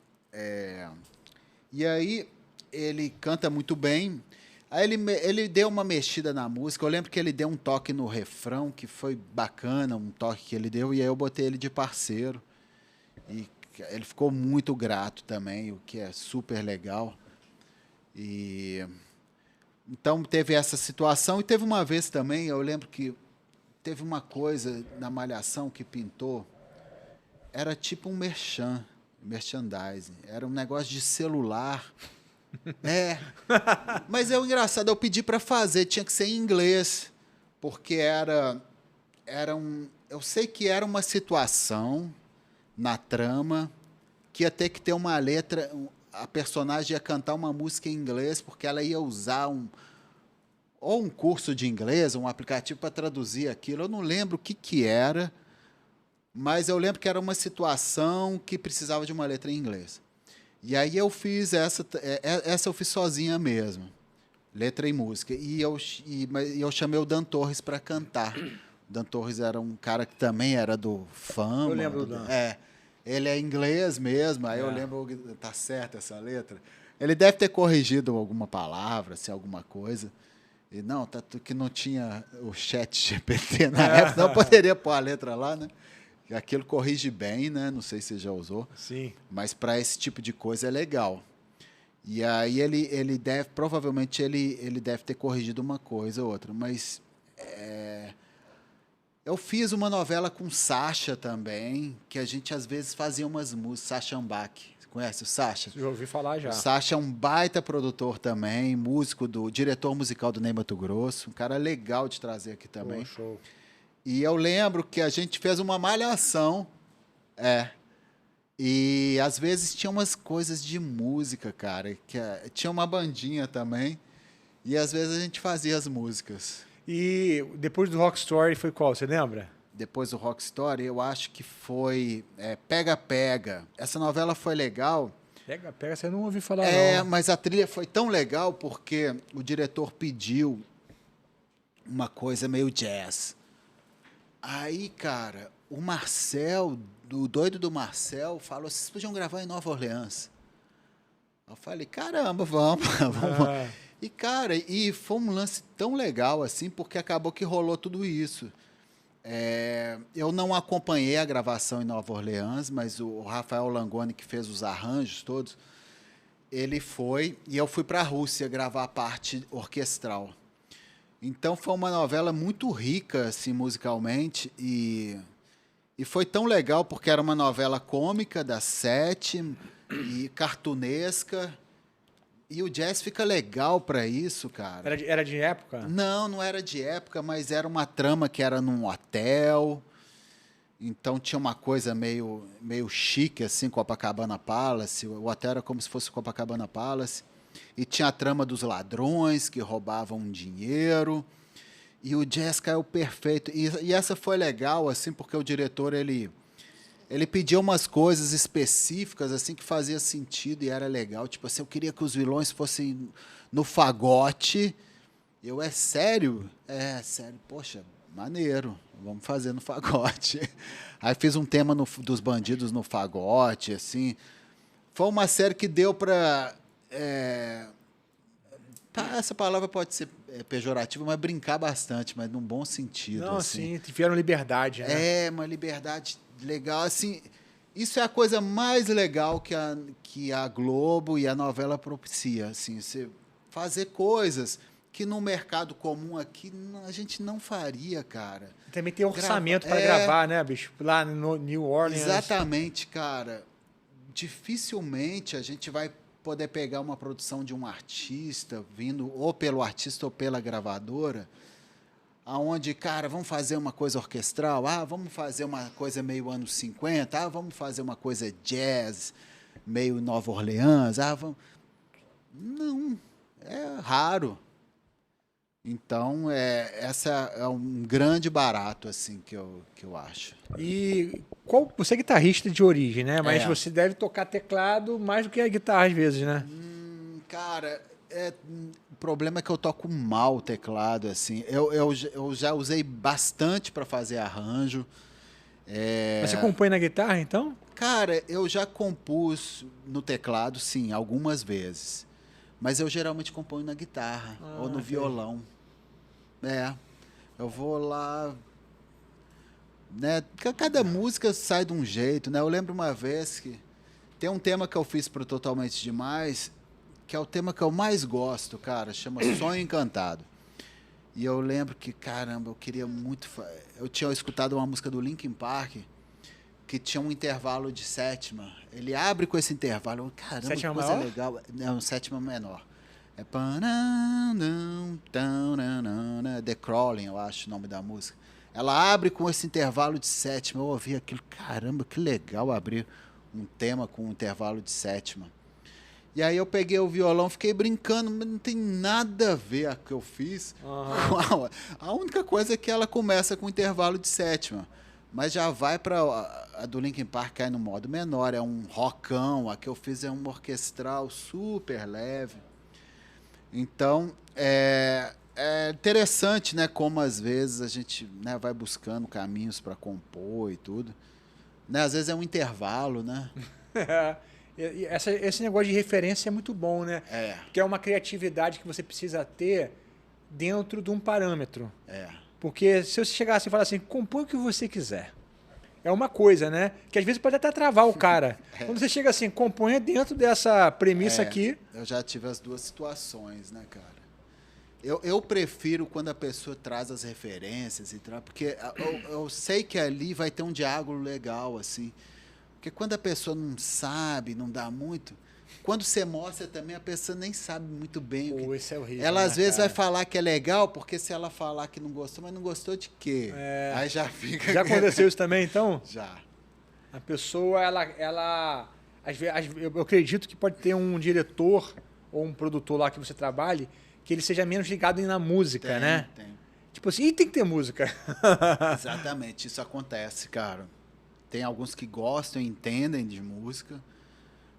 E aí ele canta muito bem. Aí ele deu uma mexida na música. Eu lembro que ele deu um toque no refrão que foi bacana, um toque que ele deu, e aí eu botei ele de parceiro. E ele ficou muito grato também, o que é super legal. Então teve essa situação. E teve uma vez também, eu lembro que teve uma coisa na Malhação que pintou. Era tipo um merchandising. Era um negócio de celular. Mas é engraçado, eu pedi para fazer, tinha que ser em inglês, porque eu sei que era uma situação na trama que ia ter que ter uma letra, a personagem ia cantar uma música em inglês, porque ela ia usar um curso de inglês, um aplicativo para traduzir aquilo. Eu não lembro o que era, mas eu lembro que era uma situação que precisava de uma letra em inglês. E aí eu fiz essa eu fiz sozinha mesmo, letra e música. E eu chamei o Dan Torres para cantar. O Dan Torres era um cara que também era do Fama. Eu lembro do Dan. Ele é inglês mesmo, aí eu lembro, tá certo essa letra. Ele deve ter corrigido alguma palavra, assim, alguma coisa. E não, que não tinha o chat GPT na época, não poderia pôr a letra lá, né? Aquilo corrige bem, né? Não sei se você já usou. Sim. Mas para esse tipo de coisa é legal. E aí provavelmente ele deve ter corrigido uma coisa ou outra. Mas eu fiz uma novela com Sacha também, que a gente às vezes fazia umas músicas. Sacha Ambach. Você conhece o Sacha? Já ouvi falar já. O Sacha é um baita produtor também, diretor musical do Ney Matogrosso. Um cara legal de trazer aqui também. Pô, show. E eu lembro que a gente fez uma malhação, e às vezes tinha umas coisas de música, cara, tinha uma bandinha também, e às vezes a gente fazia as músicas. E depois do Rock Story foi qual, você lembra? Depois do Rock Story, eu acho que foi Pega Pega. Essa novela foi legal. Pega Pega, você não ouviu falar não. Mas a trilha foi tão legal porque o diretor pediu uma coisa meio jazz. Aí, cara, o Marcel, o doido do Marcel, falou: vocês podiam gravar em Nova Orleans. Eu falei: caramba, vamos. E, cara, foi um lance tão legal assim, porque acabou que rolou tudo isso. Eu não acompanhei a gravação em Nova Orleans, mas o Rafael Langoni, que fez os arranjos todos, ele foi, e eu fui para a Rússia gravar a parte orquestral. Então foi uma novela muito rica, assim, musicalmente, e foi tão legal porque era uma novela cômica das 7 e cartunesca, e o jazz fica legal para isso, cara. Era de época? Não era de época, mas era uma trama que era num hotel, então tinha uma coisa meio chique, assim, Copacabana Palace, o hotel era como se fosse Copacabana Palace, e tinha a trama dos ladrões que roubavam dinheiro, e o jazz caiu perfeito. E essa foi legal, assim, porque o diretor, ele pedia umas coisas específicas, assim, que fazia sentido e era legal. Tipo assim, eu queria que os vilões fossem no fagote. É sério? É, sério. Poxa, maneiro. Vamos fazer no fagote. Aí fiz um tema dos bandidos no fagote, assim. Foi uma série que deu para... essa palavra pode ser pejorativa, mas brincar bastante, mas num bom sentido. Não, assim. sim, tiveram liberdade, né? É, uma liberdade legal. Assim, isso é a coisa mais legal que a Globo e a novela propicia. Assim, você fazer coisas que no mercado comum aqui a gente não faria, cara. Também tem orçamento para gravar, né, bicho? Lá no New Orleans. Exatamente, cara. Dificilmente a gente vai poder pegar uma produção de um artista, vindo ou pelo artista ou pela gravadora, aonde, cara, vamos fazer uma coisa orquestral, vamos fazer uma coisa meio anos 50, vamos fazer uma coisa jazz, meio Nova Orleans, vamos... Não, é raro. Então, essa é um grande barato, assim, que eu acho. E você é guitarrista de origem, né? Mas você deve tocar teclado mais do que a guitarra às vezes, né? Cara, o problema é que eu toco mal o teclado, assim. Eu já usei bastante para fazer arranjo. Mas você compõe na guitarra, então? Cara, eu já compus no teclado, sim, algumas vezes. Mas eu geralmente componho na guitarra ou no violão. Eu vou lá... Né? Cada música sai de um jeito, né? Eu lembro uma vez que tem um tema que eu fiz pro Totalmente Demais, que é o tema que eu mais gosto, cara, chama Sonho Encantado. E eu lembro que, caramba, eu queria muito... Eu tinha escutado uma música do Linkin Park que tinha um intervalo de sétima. Ele abre com esse intervalo. Caramba, sétima que coisa maior? legal. Não, sétima menor. É The Crawling, eu acho o nome da música. Ela abre com esse intervalo de sétima. Eu ouvi aquilo, caramba, que legal abrir um tema com um intervalo de sétima. E aí eu peguei o violão, fiquei brincando, mas não tem nada a ver a que eu fiz. Uhum. A única coisa é que ela começa com intervalo de sétima. Mas já vai para a do Linkin Park, cai no modo menor, é um rockão. A que eu fiz é um orquestral super leve. Então, é interessante, né, como às vezes a gente, né, vai buscando caminhos para compor e tudo. Né, às vezes é um intervalo, né? Esse negócio de referência é muito bom, né? É. Que é uma criatividade que você precisa ter dentro de um parâmetro. Porque se você chegar assim e falar assim, compõe o que você quiser. É uma coisa, né? Que às vezes pode até travar o cara. Quando você chega assim, componha dentro dessa premissa aqui. Eu já tive as duas situações, né, cara? Eu prefiro quando a pessoa traz as referências e traz, porque eu sei que ali vai ter um diálogo legal, assim. Porque quando a pessoa não sabe, não dá muito, quando você mostra também, a pessoa nem sabe muito bem. Isso é horrível. Ela, né, às vezes, cara? vai falar que é legal, porque se ela falar que não gostou, mas não gostou de quê? Aí já fica... Já aconteceu isso também, então? Já. A pessoa, às vezes, eu acredito que pode ter um diretor ou um produtor lá que você trabalhe, que ele seja menos ligado na música, né? Tem. Tipo assim, tem que ter música. Exatamente, isso acontece, cara. Tem alguns que gostam e entendem de música,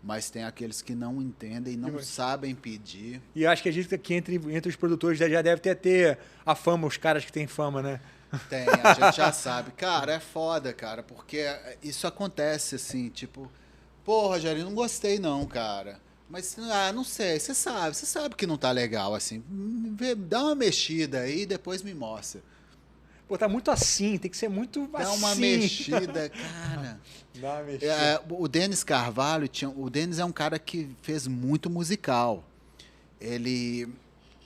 mas tem aqueles que não entendem e não sabem pedir. E acho que a gente aqui entre os produtores já deve ter a fama, os caras que têm fama, né? Tem, a gente já sabe. Cara, é foda, cara, porque isso acontece assim, tipo, pô, Rogério, não gostei não, cara. Mas, não sei, você sabe que não tá legal, assim. Dá uma mexida aí e depois me mostra. Pô, tá muito assim, tem que ser muito assim. Dá uma mexida, cara. Dá uma mexida. O Denis Carvalho, o Denis é um cara que fez muito musical. Ele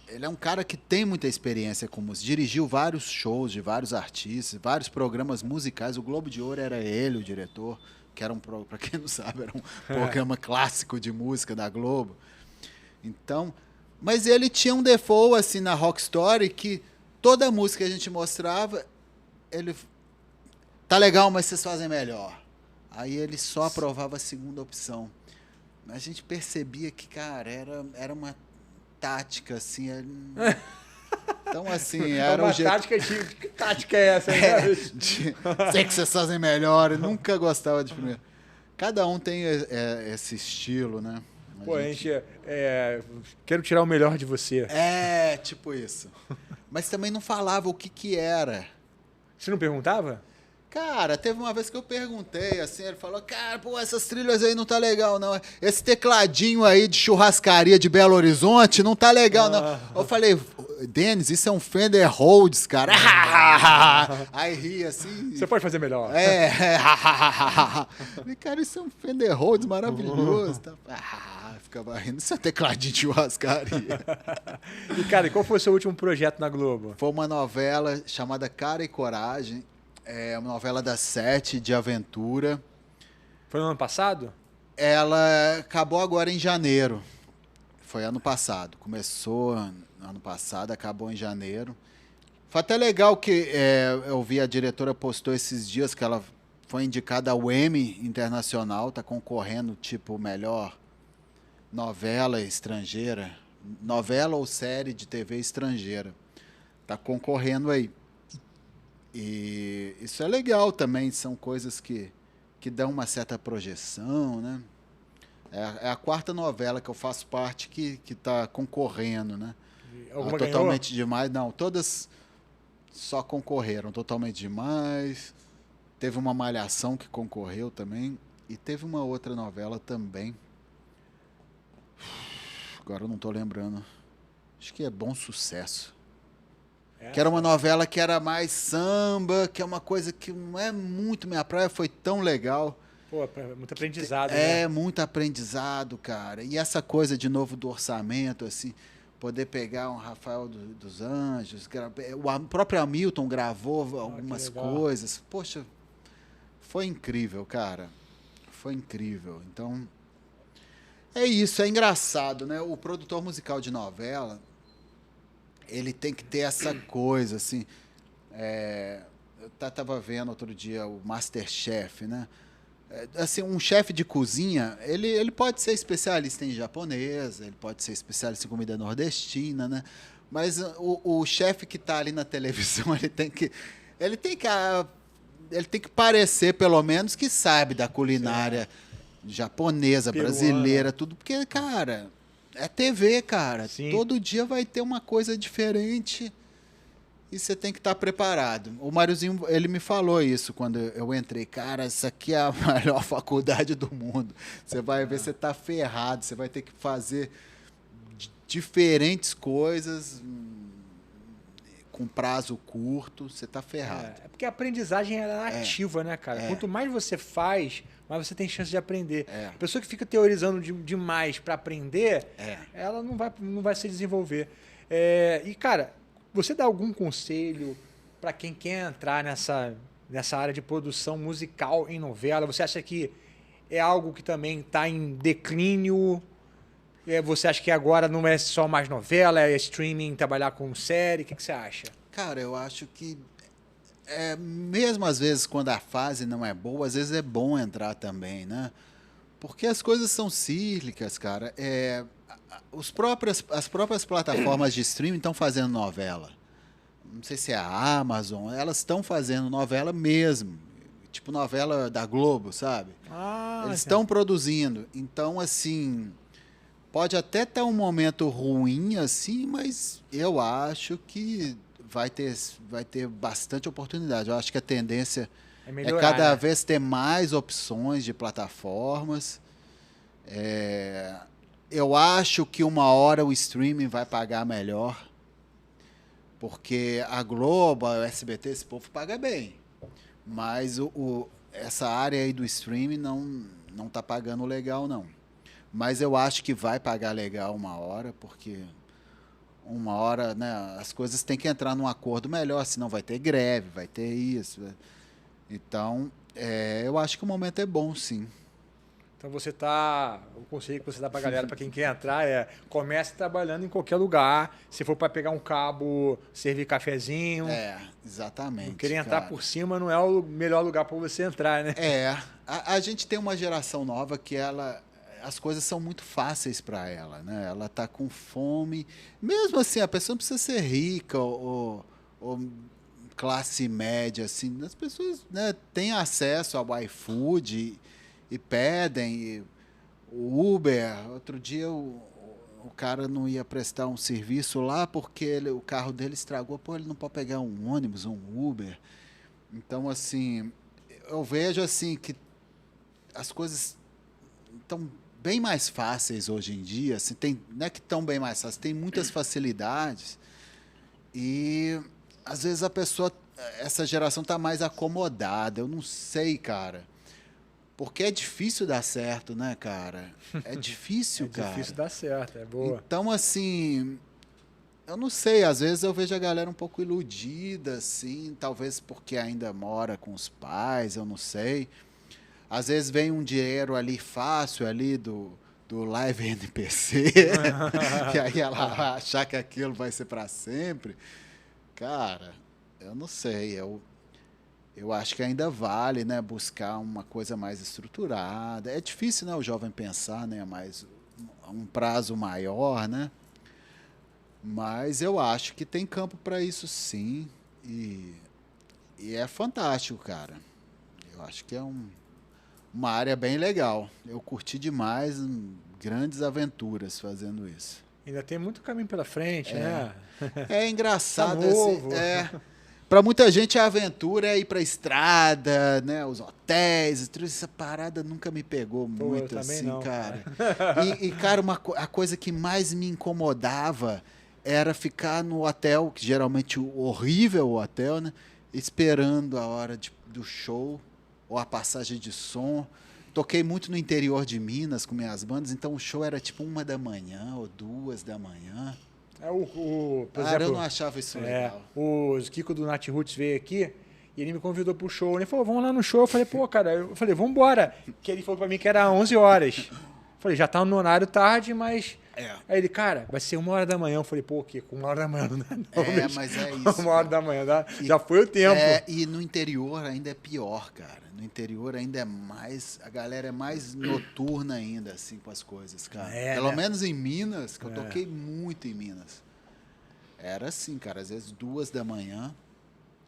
ele é um cara que tem muita experiência com música. Dirigiu vários shows de vários artistas, vários programas musicais. O Globo de Ouro era ele, o diretor, que era para quem não sabe, era um programa clássico de música da Globo. Então, mas ele tinha um default assim na Rock Story que toda música que a gente mostrava, ele tá legal, mas vocês fazem melhor. Aí ele só aprovava a segunda opção. Mas a gente percebia que, cara, era uma tática, assim. Então, assim, era uma o jeito... tática que tática é essa? Sei que vocês fazem melhor, eu nunca gostava de primeiro. Cada um tem esse estilo, né? Pô, a gente... quero tirar o melhor de você. É, tipo isso. Mas também não falava o que era. Você não perguntava? Cara, teve uma vez que eu perguntei, assim, ele falou, cara, pô, essas trilhas aí não tá legal, não. Esse tecladinho aí de churrascaria de Belo Horizonte não tá legal, não. Eu falei, Denis, isso é um Fender Rhodes, cara. Aí ri, assim. Você pode fazer melhor. Falei, cara, isso é um Fender Rhodes maravilhoso. Ficava rindo, isso é tecladinho de churrascaria. E, cara, qual foi o seu último projeto na Globo? Foi uma novela chamada Cara e Coragem. É uma novela das 7, de aventura. Foi no ano passado? Ela acabou agora em janeiro. Foi ano passado. Começou ano passado, acabou em janeiro. Foi até legal que eu vi a diretora postou esses dias que ela foi indicada ao Emmy Internacional, tá concorrendo, tipo, melhor novela estrangeira. Novela ou série de TV estrangeira. Tá concorrendo aí. E isso é legal também, são coisas que dão uma certa projeção, né? É a quarta novela que eu faço parte que está concorrendo, né? Alguma Totalmente Demais, não, todas só concorreram. Totalmente Demais, teve uma Malhação que concorreu também, e teve uma outra novela também. Agora eu não estou lembrando. Acho que é Bom Sucesso. Que era uma novela que era mais samba, que é uma coisa que não é muito minha praia, foi tão legal. Pô, muito aprendizado, né? Muito aprendizado, cara. E essa coisa de novo do orçamento, assim, poder pegar um Rafael dos Anjos, o próprio Hamilton gravou algumas coisas. Poxa, foi incrível, cara. Foi incrível. Então, é isso, é engraçado, né? O produtor musical de novela, ele tem que ter essa coisa, assim. Eu estava vendo outro dia o MasterChef, né? Assim, um chefe de cozinha, ele pode ser especialista em japonês, ele pode ser especialista em comida nordestina, né? Mas o chefe que está ali na televisão, ele tem que parecer, pelo menos, que sabe da culinária japonesa, peruana, brasileira, tudo. Porque, cara, é TV, cara. Sim. Todo dia vai ter uma coisa diferente e você tem que estar preparado. O Máriozinho, ele me falou isso quando eu entrei. Cara, isso aqui é a melhor faculdade do mundo. Você vai ver, você tá ferrado. Você vai ter que fazer diferentes coisas com prazo curto. Você tá ferrado. É porque a aprendizagem é ativa, né, cara? Quanto mais você faz, mais você tem chance de aprender. A pessoa que fica teorizando demais para aprender, ela não vai se desenvolver. E, cara, você dá algum conselho para quem quer entrar nessa área de produção musical em novela? Você acha que é algo que também está em declínio? Você acha que agora não é só mais novela, é streaming, trabalhar com série? O que você acha? Cara, eu acho que mesmo às vezes quando a fase não é boa, às vezes é bom entrar também, né? Porque as coisas são cíclicas, cara. As próprias plataformas de streaming estão fazendo novela. Não sei se é a Amazon, elas estão fazendo novela mesmo. Tipo novela da Globo, sabe? Eles estão produzindo. Então, assim, pode até estar um momento ruim, assim, mas eu acho que vai ter bastante oportunidade. Eu acho que a tendência é cada vez ter mais opções de plataformas. Eu acho que uma hora o streaming vai pagar melhor, porque a Globo, o SBT, esse povo paga bem. Mas essa área aí do streaming não está pagando legal, não. Mas eu acho que vai pagar legal uma hora, porque uma hora, né, as coisas têm que entrar num acordo melhor, senão vai ter greve, vai ter isso. Então, eu acho que o momento é bom, sim. Então o conselho que você dá pra galera, para quem quer entrar, comece trabalhando em qualquer lugar. Se for para pegar um cabo, servir cafezinho. Exatamente. Não querer entrar por cima não é o melhor lugar para você entrar, né? A gente tem uma geração nova que as coisas são muito fáceis para ela, né? Ela tá com fome. Mesmo assim, a pessoa não precisa ser rica ou classe média, assim. As pessoas, né, têm acesso ao iFood e pedem. O Uber, outro dia o cara não ia prestar um serviço lá porque o carro dele estragou. Pô, ele não pode pegar um ônibus, um Uber. Então, assim, eu vejo assim que as coisas estão bem mais fáceis hoje em dia. Assim, não é que estão bem mais fáceis, tem muitas facilidades. E, às vezes, essa geração está mais acomodada. Eu não sei, cara. Porque é difícil dar certo, né, cara? É difícil, cara. É difícil dar certo, é boa. Então, assim, eu não sei, às vezes eu vejo a galera um pouco iludida, assim, talvez porque ainda mora com os pais, eu não sei. Às vezes vem um dinheiro ali fácil, ali do Live NPC, e aí ela vai achar que aquilo vai ser para sempre. Cara, eu não sei, eu acho que ainda vale, né, buscar uma coisa mais estruturada. É difícil, né, o jovem pensar, né, mais um prazo maior, né? Mas eu acho que tem campo para isso, sim. E é fantástico, cara. Eu acho que é uma área bem legal. Eu curti demais, grandes aventuras fazendo isso. Ainda tem muito caminho pela frente, né? É engraçado. Tá novo. Para muita gente a aventura é ir para a estrada, né, os hotéis, essa parada nunca me pegou muito assim, não, cara. Cara, a coisa que mais me incomodava era ficar no hotel, que geralmente horrível o hotel, né, esperando a hora do show ou a passagem de som. Toquei muito no interior de Minas com minhas bandas, então o show era tipo 1h ou 2h. Por exemplo, eu exemplo, não achava isso legal. O Kiko do Nat Roots veio aqui e ele me convidou pro show. Ele falou, vamos lá no show. Eu falei, pô, cara, vamos embora. Que ele falou pra mim que era 11 horas. Eu falei, já tá no horário tarde, mas... Aí ele, cara, vai ser 1h. Eu falei, pô, Kiko, 1h não dá não. Mas é isso. 1h, já foi o tempo. E no interior ainda é pior, cara. No interior ainda é mais... A galera é mais noturna ainda, assim, com as coisas, cara. Pelo menos em Minas, que eu toquei muito em Minas. Era assim, cara, às vezes 2h.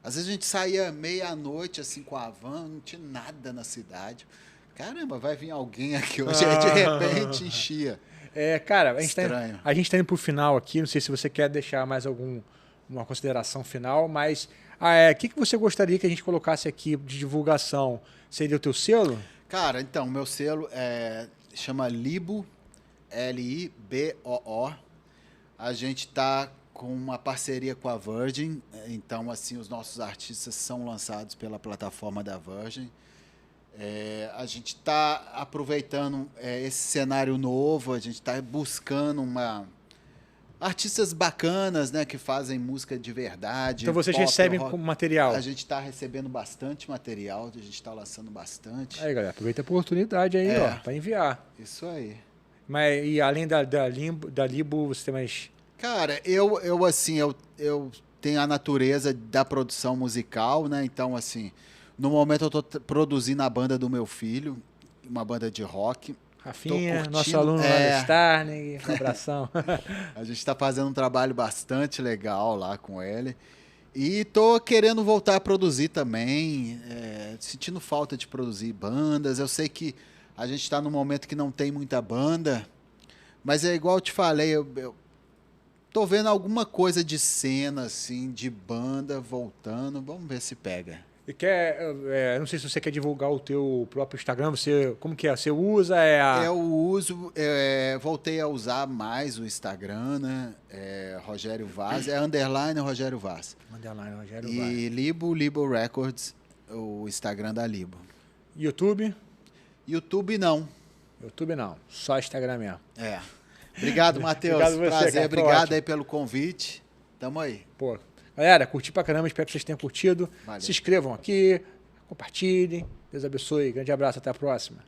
Às vezes a gente saía meia-noite, assim, com a van, não tinha nada na cidade. Caramba, vai vir alguém aqui hoje. Aí, de repente, enchia. Cara, a gente tá indo pro final aqui, não sei se você quer deixar mais uma consideração final, mas o que você gostaria que a gente colocasse aqui de divulgação? Seria o teu selo? Cara, então, meu selo chama Libo, Liboo. A gente tá com uma parceria com a Virgin, então, assim, os nossos artistas são lançados pela plataforma da Virgin. A gente está aproveitando esse cenário novo, a gente está buscando artistas bacanas, né, que fazem música de verdade. Então vocês recebem material? A gente está recebendo bastante material, a gente está lançando bastante. Aí, galera, aproveita a oportunidade aí, para enviar. Isso aí. Mas e além da Libo, você tem mais... Cara, eu tenho a natureza da produção musical, né? Então, assim, no momento eu estou produzindo a banda do meu filho, uma banda de rock. Rafinha, nosso aluno lá da Starling, um abração. A gente está fazendo um trabalho bastante legal lá com ele. E tô querendo voltar a produzir também, sentindo falta de produzir bandas. Eu sei que a gente está num momento que não tem muita banda, mas é igual eu te falei, eu tô vendo alguma coisa de cena, assim, de banda voltando. Vamos ver se pega. E não sei se você quer divulgar o teu próprio Instagram, como que é? Você usa? Eu uso, voltei a usar mais o Instagram, né? Rogério Vaz, _ Rogério Vaz. _ Rogério Vaz. E Libo Records, o Instagram da Libo. YouTube? YouTube não. YouTube não, só Instagram mesmo. Obrigado, Matheus. Obrigado você, Prazer, cara, foi obrigado ótimo. aí pelo convite. Tamo aí. Pô, galera, curti pra caramba, espero que vocês tenham curtido. Valeu. Se inscrevam aqui, compartilhem. Deus abençoe. Grande abraço, até a próxima.